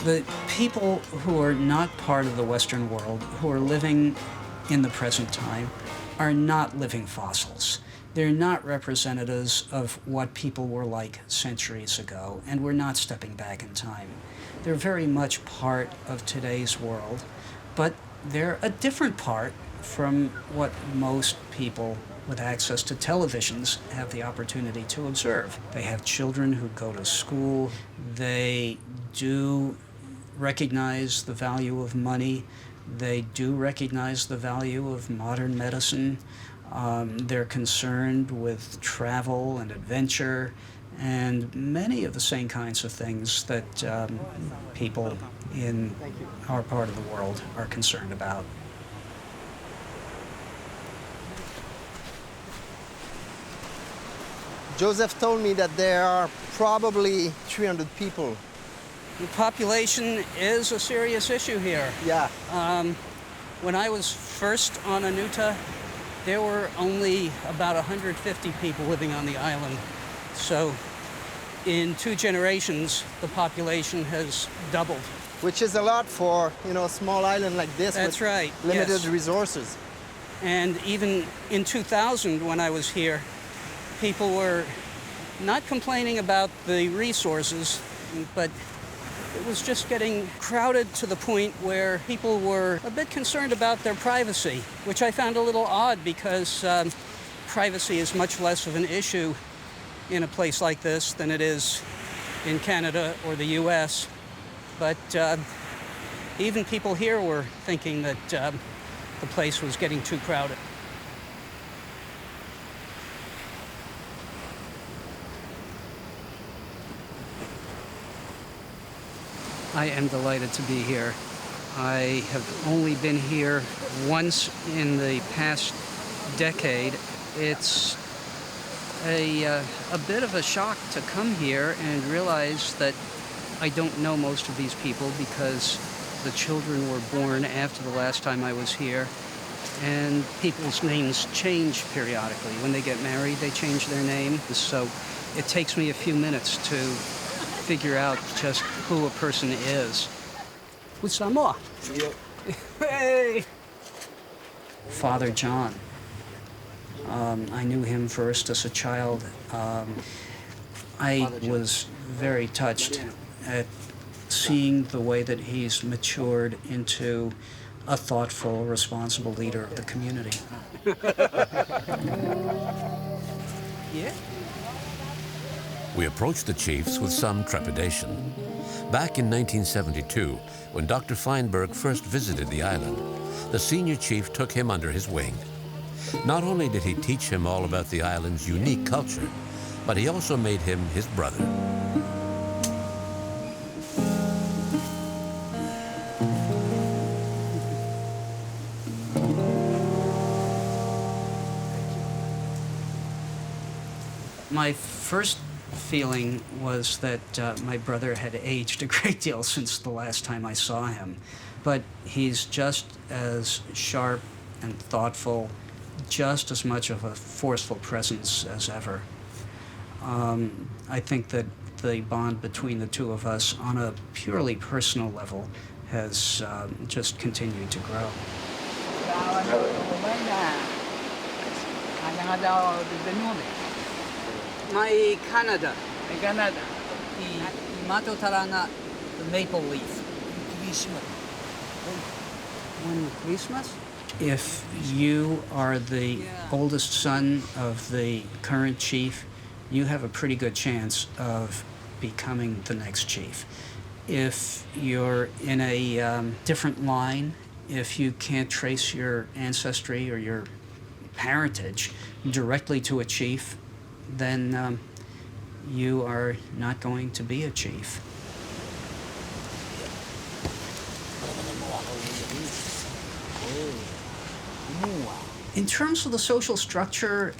The people who are not part of the Western world, who are living in the present time, are not living fossils. They're not representatives of what people were like centuries ago, and we're not stepping back in time. They're very much part of today's world, but they're a different part from what most people with access to televisions have the opportunity to observe. They have children who go to school. They do recognize the value of money. They do recognize the value of modern medicine. They're concerned with travel and adventure and many of the same kinds of things that people in our part of the world are concerned about. Joseph told me that there are probably 300 people. The population is a serious issue here. Yeah. When I was first on Anuta, there were only about 150 people living on the island. So in 2 generations, the population has doubled. Which is a lot for, a small island like this. That's with right. Limited yes. resources. And even in 2000, when I was here, people were not complaining about the resources, but it was just getting crowded to the point where people were a bit concerned about their privacy, which I found a little odd because privacy is much less of an issue in a place like this than it is in Canada or the US. But even people here were thinking that the place was getting too crowded. I am delighted to be here. I have only been here once in the past decade. It's a bit of a shock to come here and realize that I don't know most of these people because the children were born after the last time I was here, and people's names change periodically. When they get married, they change their name. So it takes me a few minutes to figure out just who a person is. With Samoa. Hey! Father John. I knew him first as a child. I was very touched at seeing the way that he's matured into a thoughtful, responsible leader of the community. Yeah? We approached the chiefs with some trepidation. Back in 1972, when Dr. Feinberg first visited the island, the senior chief took him under his wing. Not only did he teach him all about the island's unique culture, but he also made him his brother. My first feeling was that my brother had aged a great deal since the last time I saw him. But he's just as sharp and thoughtful, just as much of a forceful presence as ever. I think that the bond between the two of us on a purely personal level has just continued to grow. My Canada. Canada. The Mato Tarana, the maple leaf. When Christmas? If you are the oldest son of the current chief, you have a pretty good chance of becoming the next chief. If you're in a different line, if you can't trace your ancestry or your parentage directly to a chief, then you are not going to be a chief. In terms of the social structure,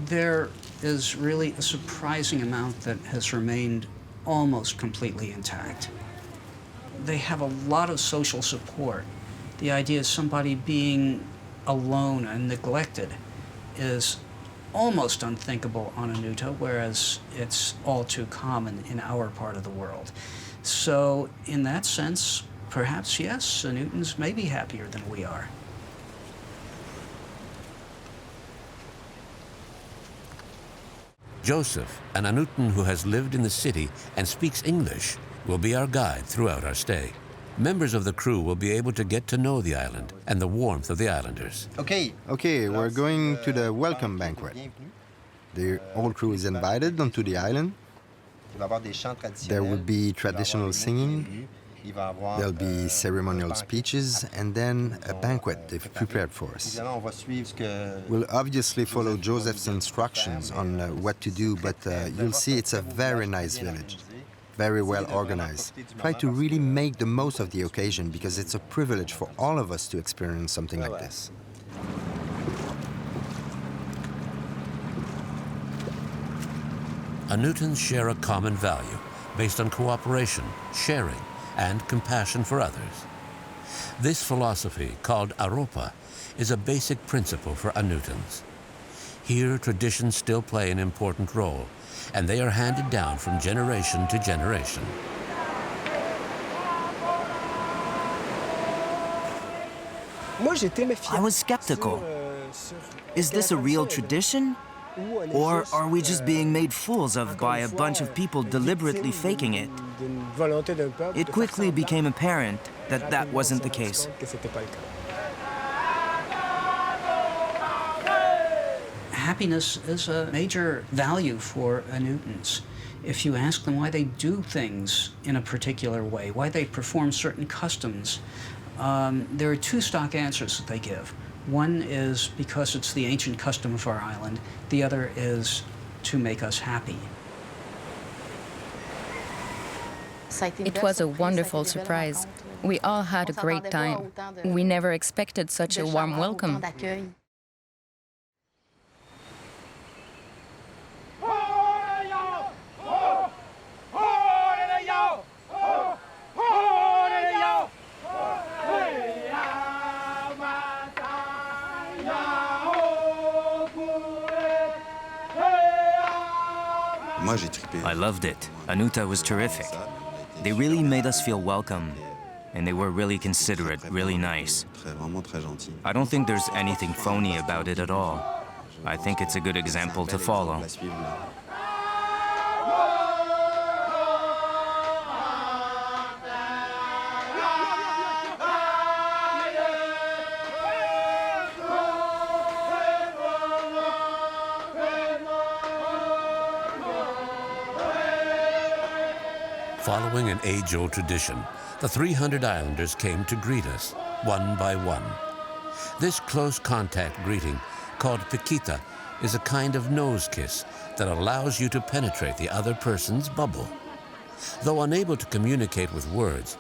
there is really a surprising amount that has remained almost completely intact. They have a lot of social support. The idea of somebody being alone and neglected is almost unthinkable on Anuta, whereas it's all too common in our part of the world. So in that sense, perhaps yes, Anutans may be happier than we are. Joseph, an Anutan who has lived in the city and speaks English, will be our guide throughout our stay. Members of the crew will be able to get to know the island and the warmth of the islanders. Okay, we're going to the welcome banquet. The whole crew is invited onto the island. There will be traditional singing, there'll be ceremonial speeches, and then a banquet they've prepared for us. We'll obviously follow Joseph's instructions on what to do, but you'll see it's a very nice village, very well organized. Try to really make the most of the occasion because it's a privilege for all of us to experience something like this. Anutans share a common value based on cooperation, sharing, and compassion for others. This philosophy, called Aropa, is a basic principle for Anutans. Here, traditions still play an important role, and they are handed down from generation to generation. I was skeptical. Is this a real tradition? Or are we just being made fools of by a bunch of people deliberately faking it? It quickly became apparent that that wasn't the case. Happiness is a major value for Anutans. If you ask them why they do things in a particular way, why they perform certain customs, there are two stock answers that they give. One is because it's the ancient custom of our island. The other is to make us happy. It was a wonderful surprise. We all had a great time. We never expected such a warm welcome. I loved it. Anuta was terrific. They really made us feel welcome, and they were really considerate, really nice. I don't think there's anything phony about it at all. I think it's a good example to follow. Following an age-old tradition, the 300 islanders came to greet us, one by one. This close contact greeting, called pikita, is a kind of nose kiss that allows you to penetrate the other person's bubble. Though unable to communicate with words,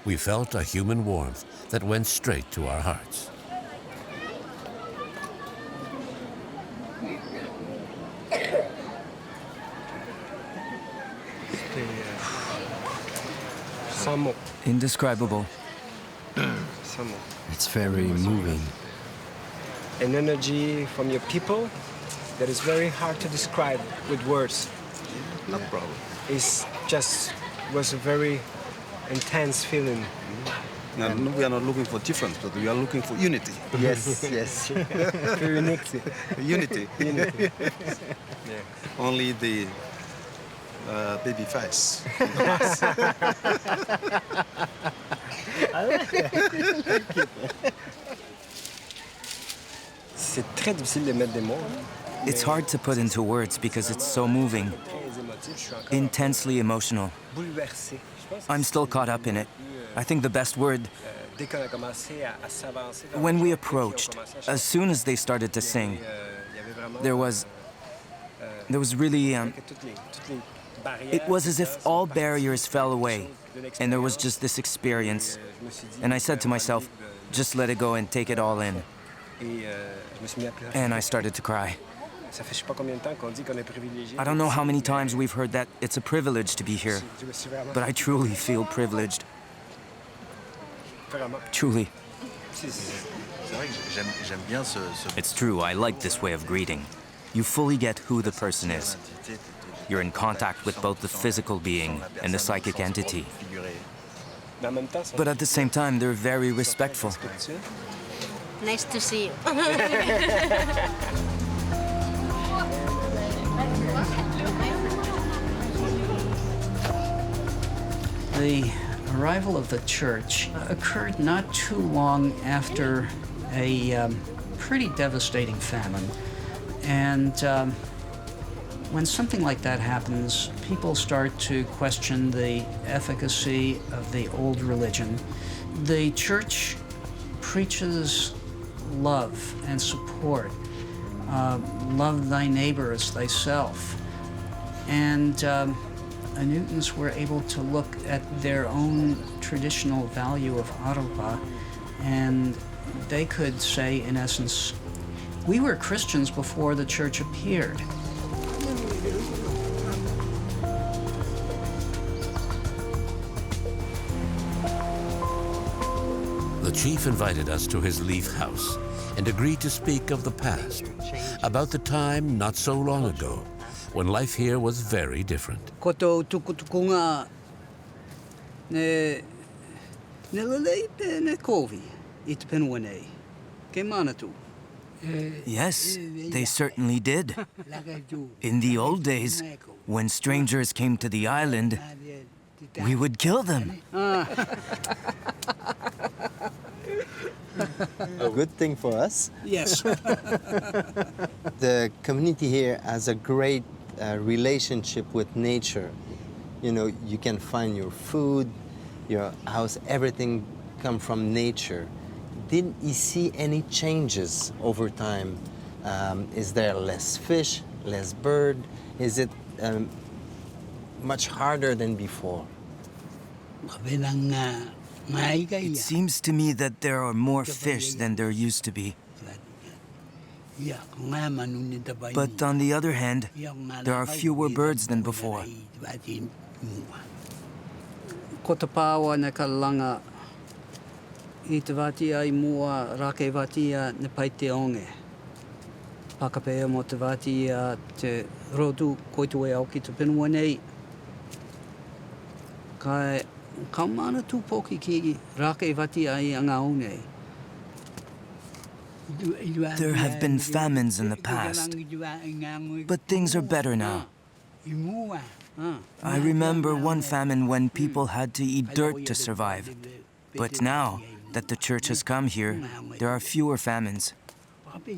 we felt a human warmth that went straight to our hearts. Indescribable. It's very moving. An energy from your people that is very hard to describe with words. No problem. It just was a very intense feeling. No, we are not looking for difference, but we are looking for unity. Yes, yes. Unity. Unity. Unity. Yeah. Only the baby face. C'est très difficile de mettre des mots. It's hard to put into words because it's so moving, intensely emotional. I'm still caught up in it. I think the best word, when we approached, as soon as they started to sing, there was really, it was as if all barriers fell away, and there was just this experience. And I said to myself, just let it go and take it all in. And I started to cry. I don't know how many times we've heard that it's a privilege to be here, but I truly feel privileged. Truly. It's true, I like this way of greeting. You fully get who the person is. You're in contact with both the physical being and the psychic entity. But at the same time, they're very respectful. Nice to see you. The arrival of the church occurred not too long after a pretty devastating famine. And when something like that happens, people start to question the efficacy of the old religion. The church preaches love and support. Love thy neighbor as thyself. And Anutans were able to look at their own traditional value of Arupa, and they could say, in essence, we were Christians before the church appeared. The chief invited us to his leaf house and agreed to speak of the past, about the time not so long ago when life here was very different. Koto tukutukunga ne ne kovi itpenwane ke manatu. Yes, they certainly did. In the old days, when strangers came to the island, we would kill them. A good thing for us. Yes. The community here has a great relationship with nature. You know, you can find your food, your house, everything come from nature. Did you see any changes over time? Is there less fish, less bird? Is it much harder than before? It seems to me that there are more fish than there used to be. But on the other hand, there are fewer birds than before. Kotapawa na kalanga I te wati ai mua rake wati ne pai te onge. Pakapea mo te wati te rotu koitue au ki te penua nei. Kai kaumana tu poki ki rake wati ai anga one. There have been famines in the past, but things are better now. I remember one famine when people had to eat dirt to survive. But now that the church has come here, there are fewer famines.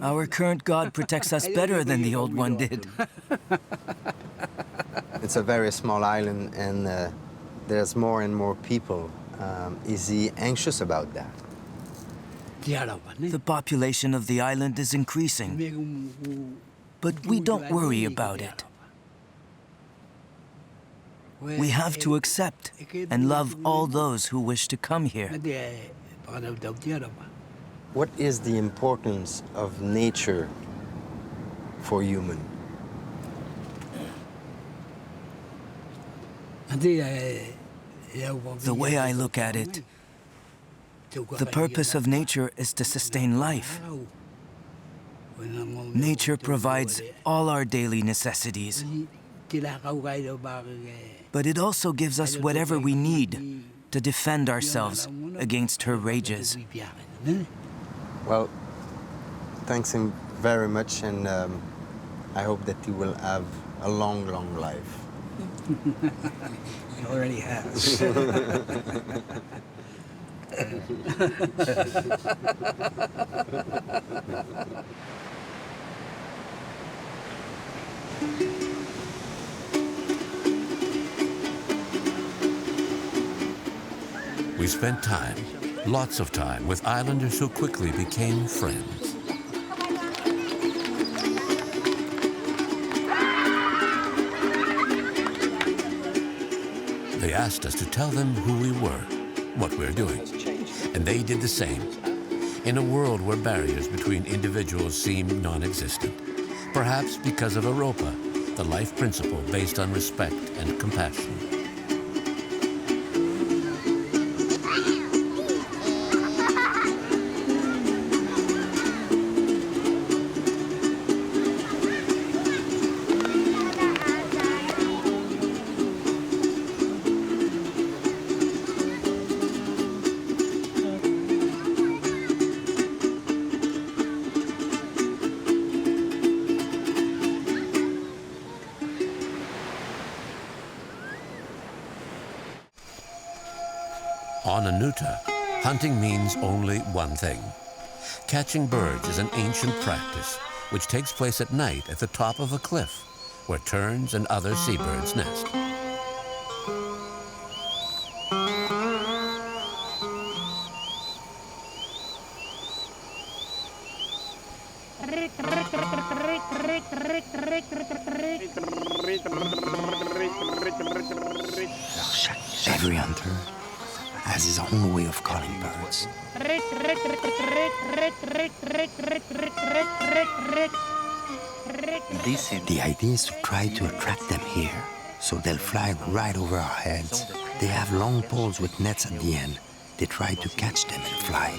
Our current God protects us better than the old one did. It's a very small island, and there's more and more people. Is he anxious about that? The population of the island is increasing, but we don't worry about it. We have to accept and love all those who wish to come here. What is the importance of nature for human? The way I look at it, the purpose of nature is to sustain life. Nature provides all our daily necessities, but it also gives us whatever we need to defend ourselves against her rages. Well, thanks him very much, and I hope that he will have a long, long life. He already has. We spent time, lots of time, with islanders who quickly became friends. They asked us to tell them who we were, what we're doing, and they did the same. In a world where barriers between individuals seem non-existent, perhaps because of Europa, the life principle based on respect and compassion. On Anuta, hunting means only one thing. Catching birds is an ancient practice which takes place at night at the top of a cliff where terns and other seabirds nest. Every hunter has his own way of calling birds. The idea is to try to attract them here, so they'll fly right over our heads. They have long poles with nets at the end. They try to catch them and fly.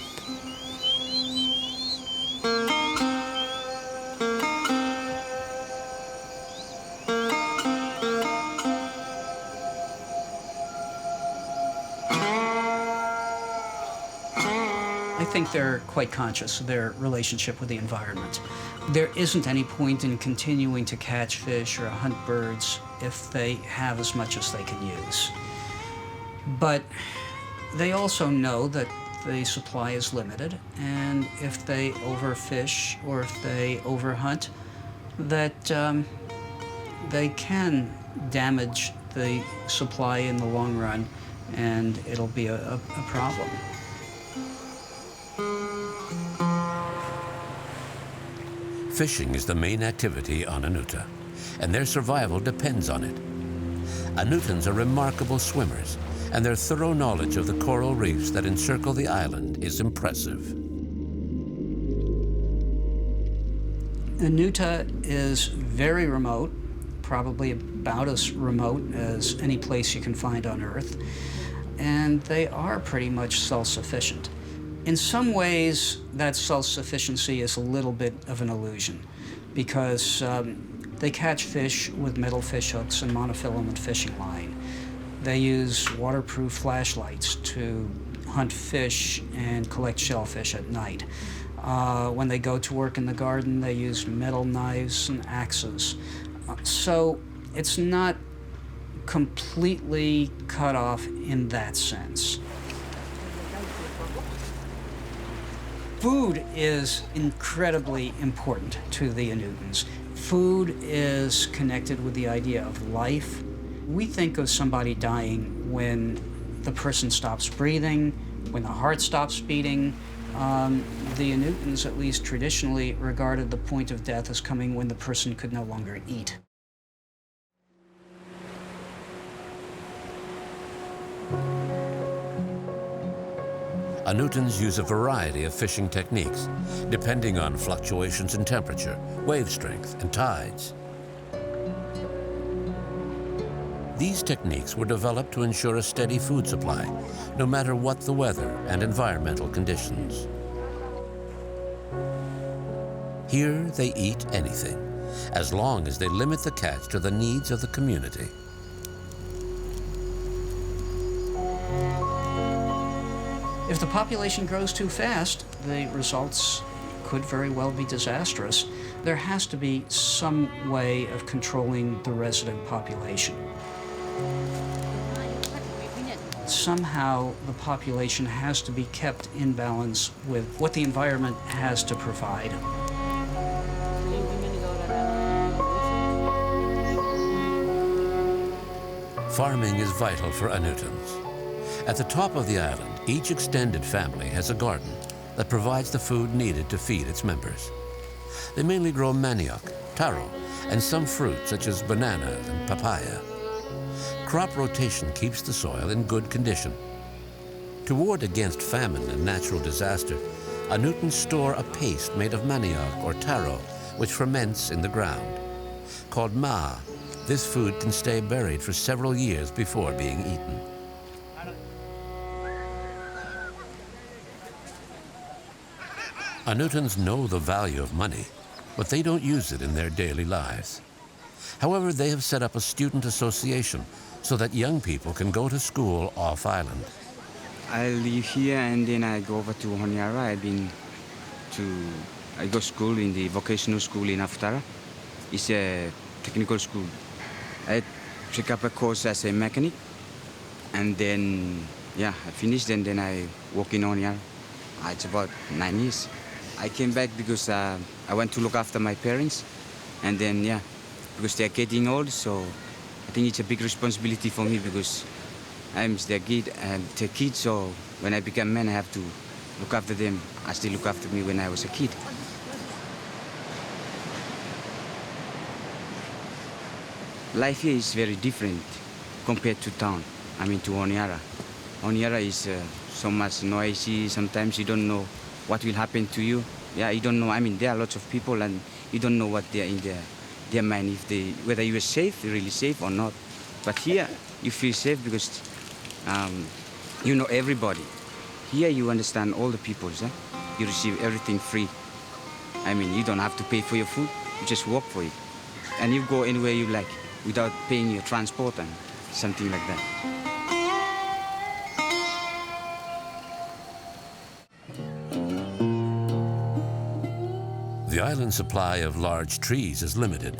I think they're quite conscious of their relationship with the environment. There isn't any point in continuing to catch fish or hunt birds if they have as much as they can use. But they also know that the supply is limited, and if they overfish or if they overhunt, that they can damage the supply in the long run, and it'll be a problem. Fishing is the main activity on Anuta, and their survival depends on it. Anutans are remarkable swimmers, and their thorough knowledge of the coral reefs that encircle the island is impressive. Anuta is very remote, probably about as remote as any place you can find on Earth, and they are pretty much self-sufficient. In some ways, that self-sufficiency is a little bit of an illusion because they catch fish with metal fish hooks and monofilament fishing line. They use waterproof flashlights to hunt fish and collect shellfish at night. When they go to work in the garden, they use metal knives and axes. So it's not completely cut off in that sense. Food is incredibly important to the Anutans. Food is connected with the idea of life. We think of somebody dying when the person stops breathing, when the heart stops beating. The Anutans, at least traditionally, regarded the point of death as coming when the person could no longer eat. Anutans use a variety of fishing techniques, depending on fluctuations in temperature, wave strength, and tides. These techniques were developed to ensure a steady food supply, no matter what the weather and environmental conditions. Here, they eat anything, as long as they limit the catch to the needs of the community. If the population grows too fast, the results could very well be disastrous. There has to be some way of controlling the resident population. Somehow, the population has to be kept in balance with what the environment has to provide. Farming is vital for Anutans. At the top of the island, each extended family has a garden that provides the food needed to feed its members. They mainly grow manioc, taro, and some fruit such as bananas and papaya. Crop rotation keeps the soil in good condition. To ward against famine and natural disaster, Anutans store a paste made of manioc or taro which ferments in the ground. Called ma, this food can stay buried for several years before being eaten. Anutans know the value of money, but they don't use it in their daily lives. However, they have set up a student association so that young people can go to school off-island. I live here and then I go over to Honiara. I go to school in the vocational school in Aftara. It's a technical school. I pick up a course as a mechanic, and then I finished and then I work in Honiara. It's about 9 years. I came back because I went to look after my parents, and then because they're getting old, so I think it's a big responsibility for me because I'm their kid and their kid. So when I become a man, I have to look after them as they look after me when I was a kid. Life here is very different compared to town. I mean to Honiara. Honiara is so much noisy. Sometimes you don't know what will happen to you. You don't know. I mean, there are lots of people, and you don't know what they're in their mind, whether you are safe, really safe or not. But here, you feel safe because you know everybody. Here, you understand all the people. You receive everything free. I mean, you don't have to pay for your food. You just work for it, and you go anywhere you like without paying your transport and something like that. The island's supply of large trees is limited.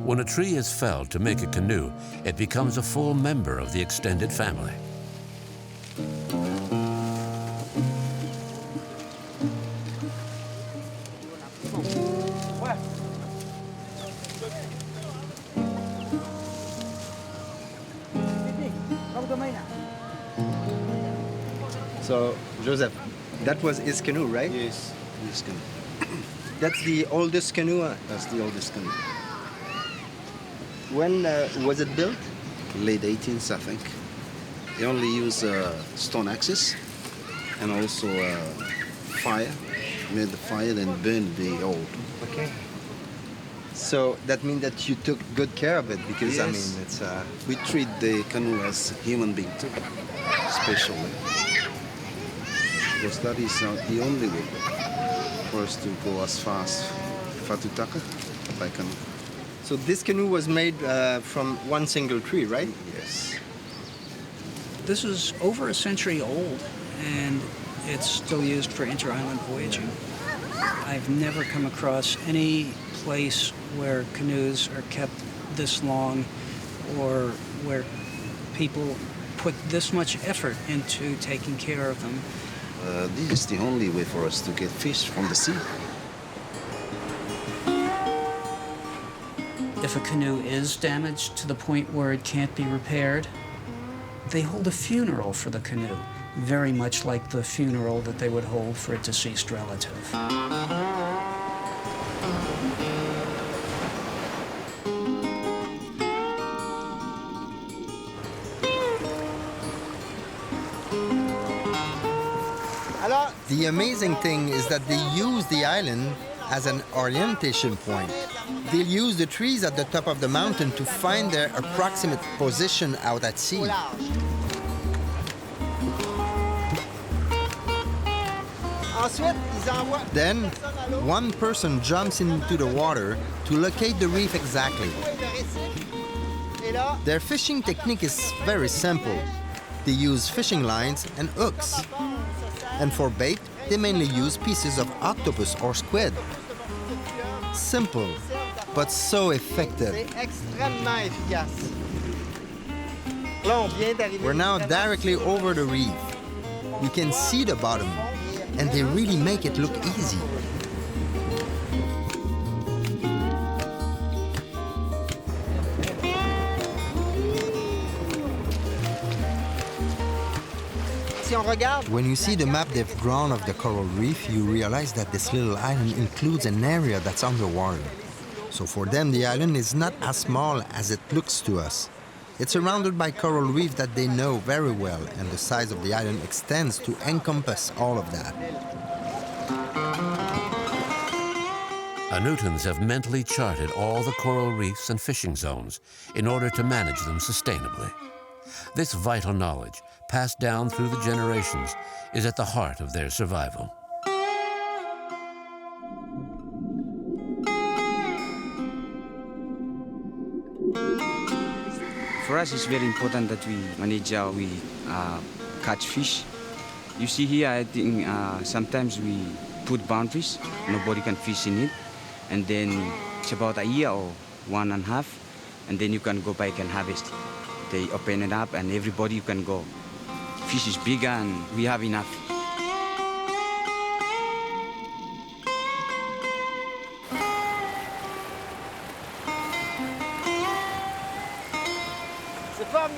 When a tree is felled to make a canoe, it becomes a full member of the extended family. So, Joseph, that was his canoe, right? Yes, his canoe. That's the oldest canoe? That's the oldest canoe. When was it built? Late 18th, I think. They only use stone axes and also fire. Made the fire, then burned the old. Okay. So that means that you took good care of it because, yes. I mean, it's... We treat the canoe as a human being too, especially. Because that is not the only way for us to go as fast Fatutaka by canoe. So this canoe was made from one single tree, right? Yes. This is over a century old, and it's still used for inter-island voyaging. I've never come across any place where canoes are kept this long or where people put this much effort into taking care of them. This is the only way for us to get fish from the sea. If a canoe is damaged to the point where it can't be repaired, they hold a funeral for the canoe, very much like the funeral that they would hold for a deceased relative. The amazing thing is that they use the island as an orientation point. They'll use the trees at the top of the mountain to find their approximate position out at sea. Then, one person jumps into the water to locate the reef exactly. Their fishing technique is very simple. They use fishing lines and hooks. And for bait, they mainly use pieces of octopus or squid. Simple, but so effective. We're now directly over the reef. You can see the bottom, and they really make it look easy. When you see the map they've drawn of the coral reef, you realize that this little island includes an area that's underwater. So for them, the island is not as small as it looks to us. It's surrounded by coral reef that they know very well, and the size of the island extends to encompass all of that. Anutans have mentally charted all the coral reefs and fishing zones in order to manage them sustainably. This vital knowledge, passed down through the generations, is at the heart of their survival. For us, it's very important that we manage how we catch fish. You see here, I think sometimes we put boundaries. Nobody can fish in it. And then it's about a year or 1.5, and then you can go back and harvest. They open it up, and everybody can go. Fish is bigger, and we have enough.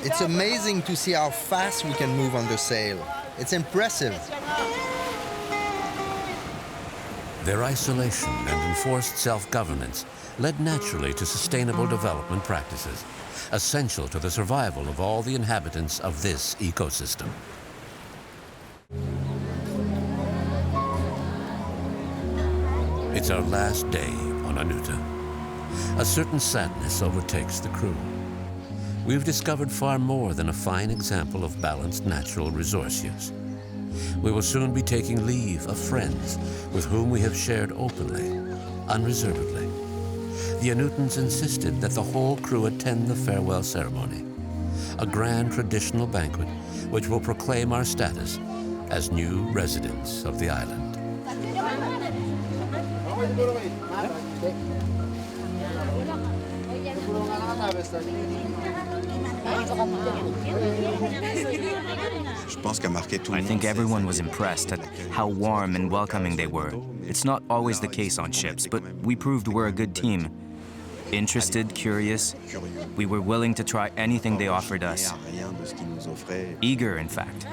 It's amazing to see how fast we can move under sail. It's impressive. Their isolation and enforced self-governance led naturally to sustainable development practices, essential to the survival of all the inhabitants of this ecosystem. It's our last day on Anuta. A certain sadness overtakes the crew. We've discovered far more than a fine example of balanced natural resource use. We will soon be taking leave of friends with whom we have shared openly, unreservedly. The Anutans insisted that the whole crew attend the farewell ceremony, a grand traditional banquet which will proclaim our status as new residents of the island. I think everyone was impressed at how warm and welcoming they were. It's not always the case on ships, but we proved we're a good team. Interested, curious, we were willing to try anything they offered us. Eager, in fact.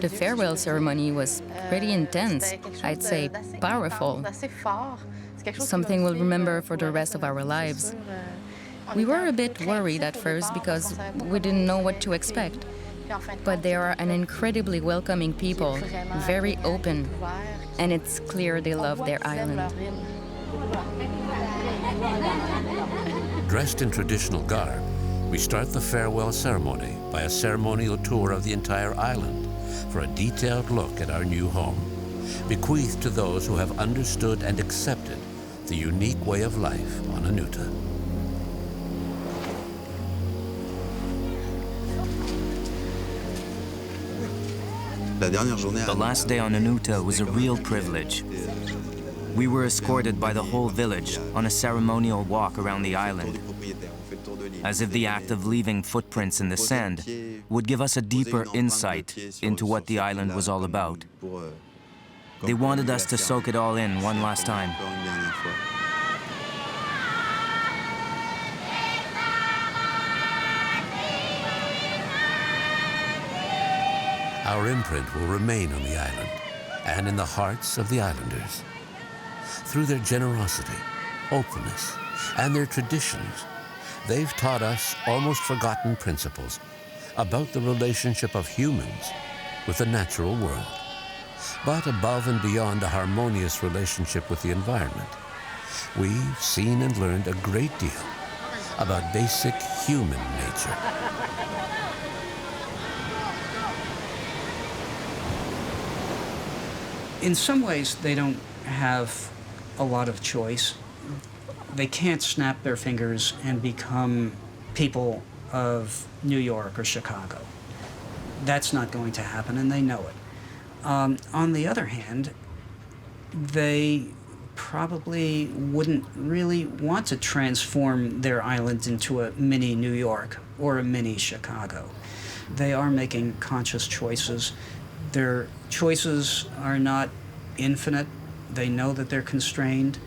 The farewell ceremony was pretty intense, I'd say powerful. Something we'll remember for the rest of our lives. We were a bit worried at first because we didn't know what to expect. But they are an incredibly welcoming people, very open, and it's clear they love their island. Dressed in traditional garb, we start the farewell ceremony by a ceremonial tour of the entire island for a detailed look at our new home, bequeathed to those who have understood and accepted the unique way of life on Anuta. The last day on Anuta was a real privilege. We were escorted by the whole village on a ceremonial walk around the island, as if the act of leaving footprints in the sand would give us a deeper insight into what the island was all about. They wanted us to soak it all in one last time. Our imprint will remain on the island and in the hearts of the islanders. Through their generosity, openness, and their traditions, they've taught us almost forgotten principles about the relationship of humans with the natural world. But above and beyond a harmonious relationship with the environment, we've seen and learned a great deal about basic human nature. In some ways, they don't have a lot of choice. They can't snap their fingers and become people of New York or Chicago. That's not going to happen, and they know it. On the other hand, they probably wouldn't really want to transform their island into a mini New York or a mini Chicago. They are making conscious choices. Their choices are not infinite. They know that they're constrained,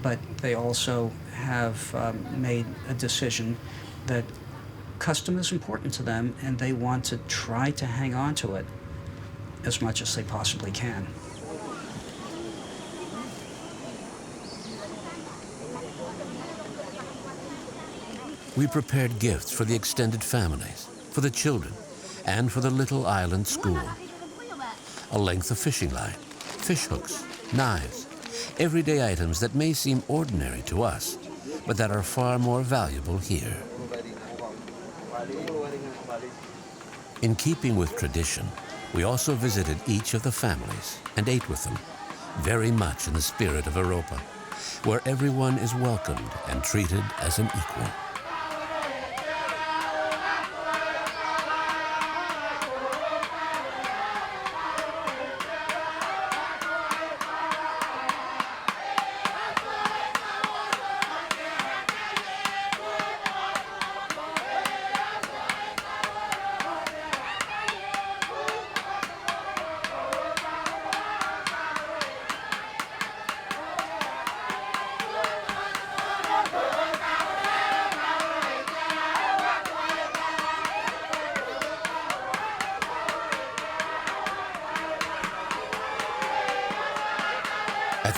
but they also have made a decision that custom is important to them, and they want to try to hang on to it as much as they possibly can. We prepared gifts for the extended families, for the children, and for the little island school. A length of fishing line, fish hooks, knives, everyday items that may seem ordinary to us, but that are far more valuable here. In keeping with tradition, we also visited each of the families and ate with them, very much in the spirit of Europa, where everyone is welcomed and treated as an equal.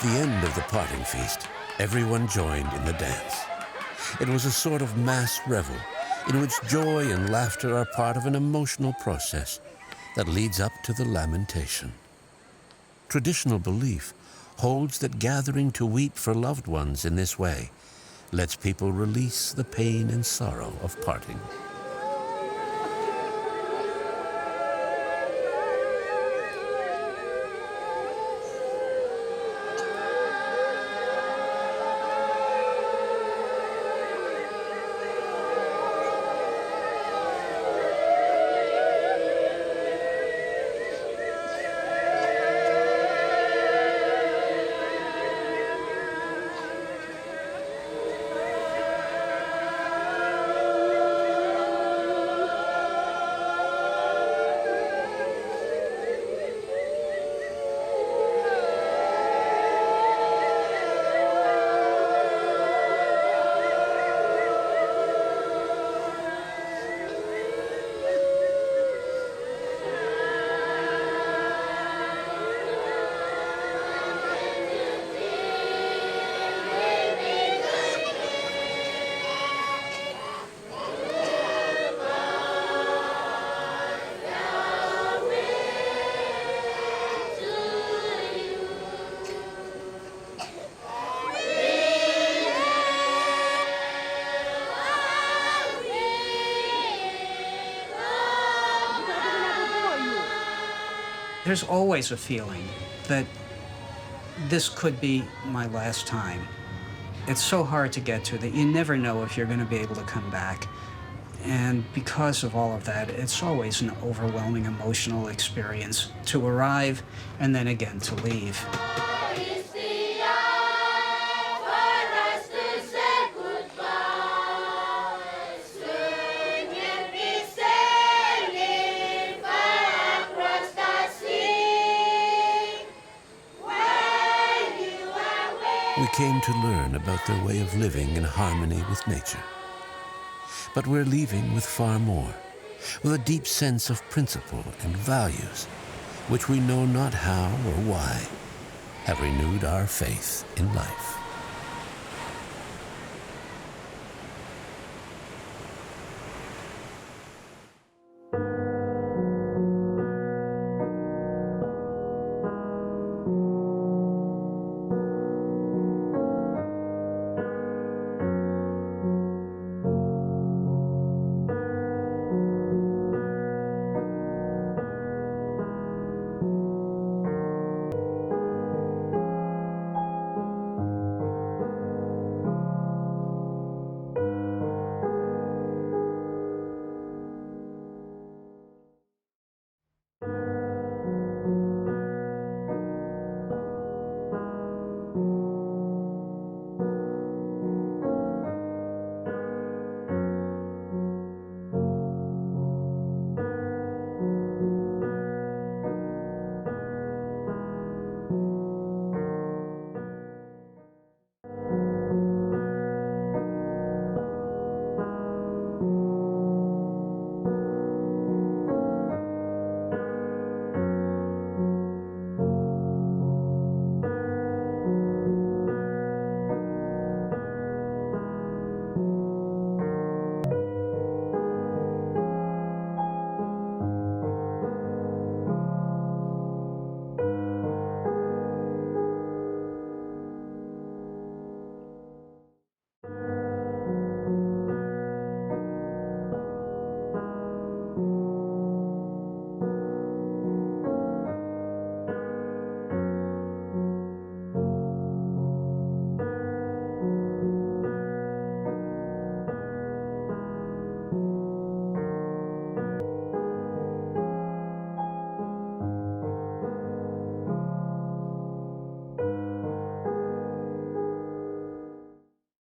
At the end of the parting feast, everyone joined in the dance. It was a sort of mass revel in which joy and laughter are part of an emotional process that leads up to the lamentation. Traditional belief holds that gathering to weep for loved ones in this way lets people release the pain and sorrow of parting. There's always a feeling that this could be my last time. It's so hard to get to that you never know if you're going to be able to come back. And because of all of that, it's always an overwhelming emotional experience to arrive and then again to leave. We came to learn about their way of living in harmony with nature. But we're leaving with far more, with a deep sense of principle and values, which we know not how or why have renewed our faith in life.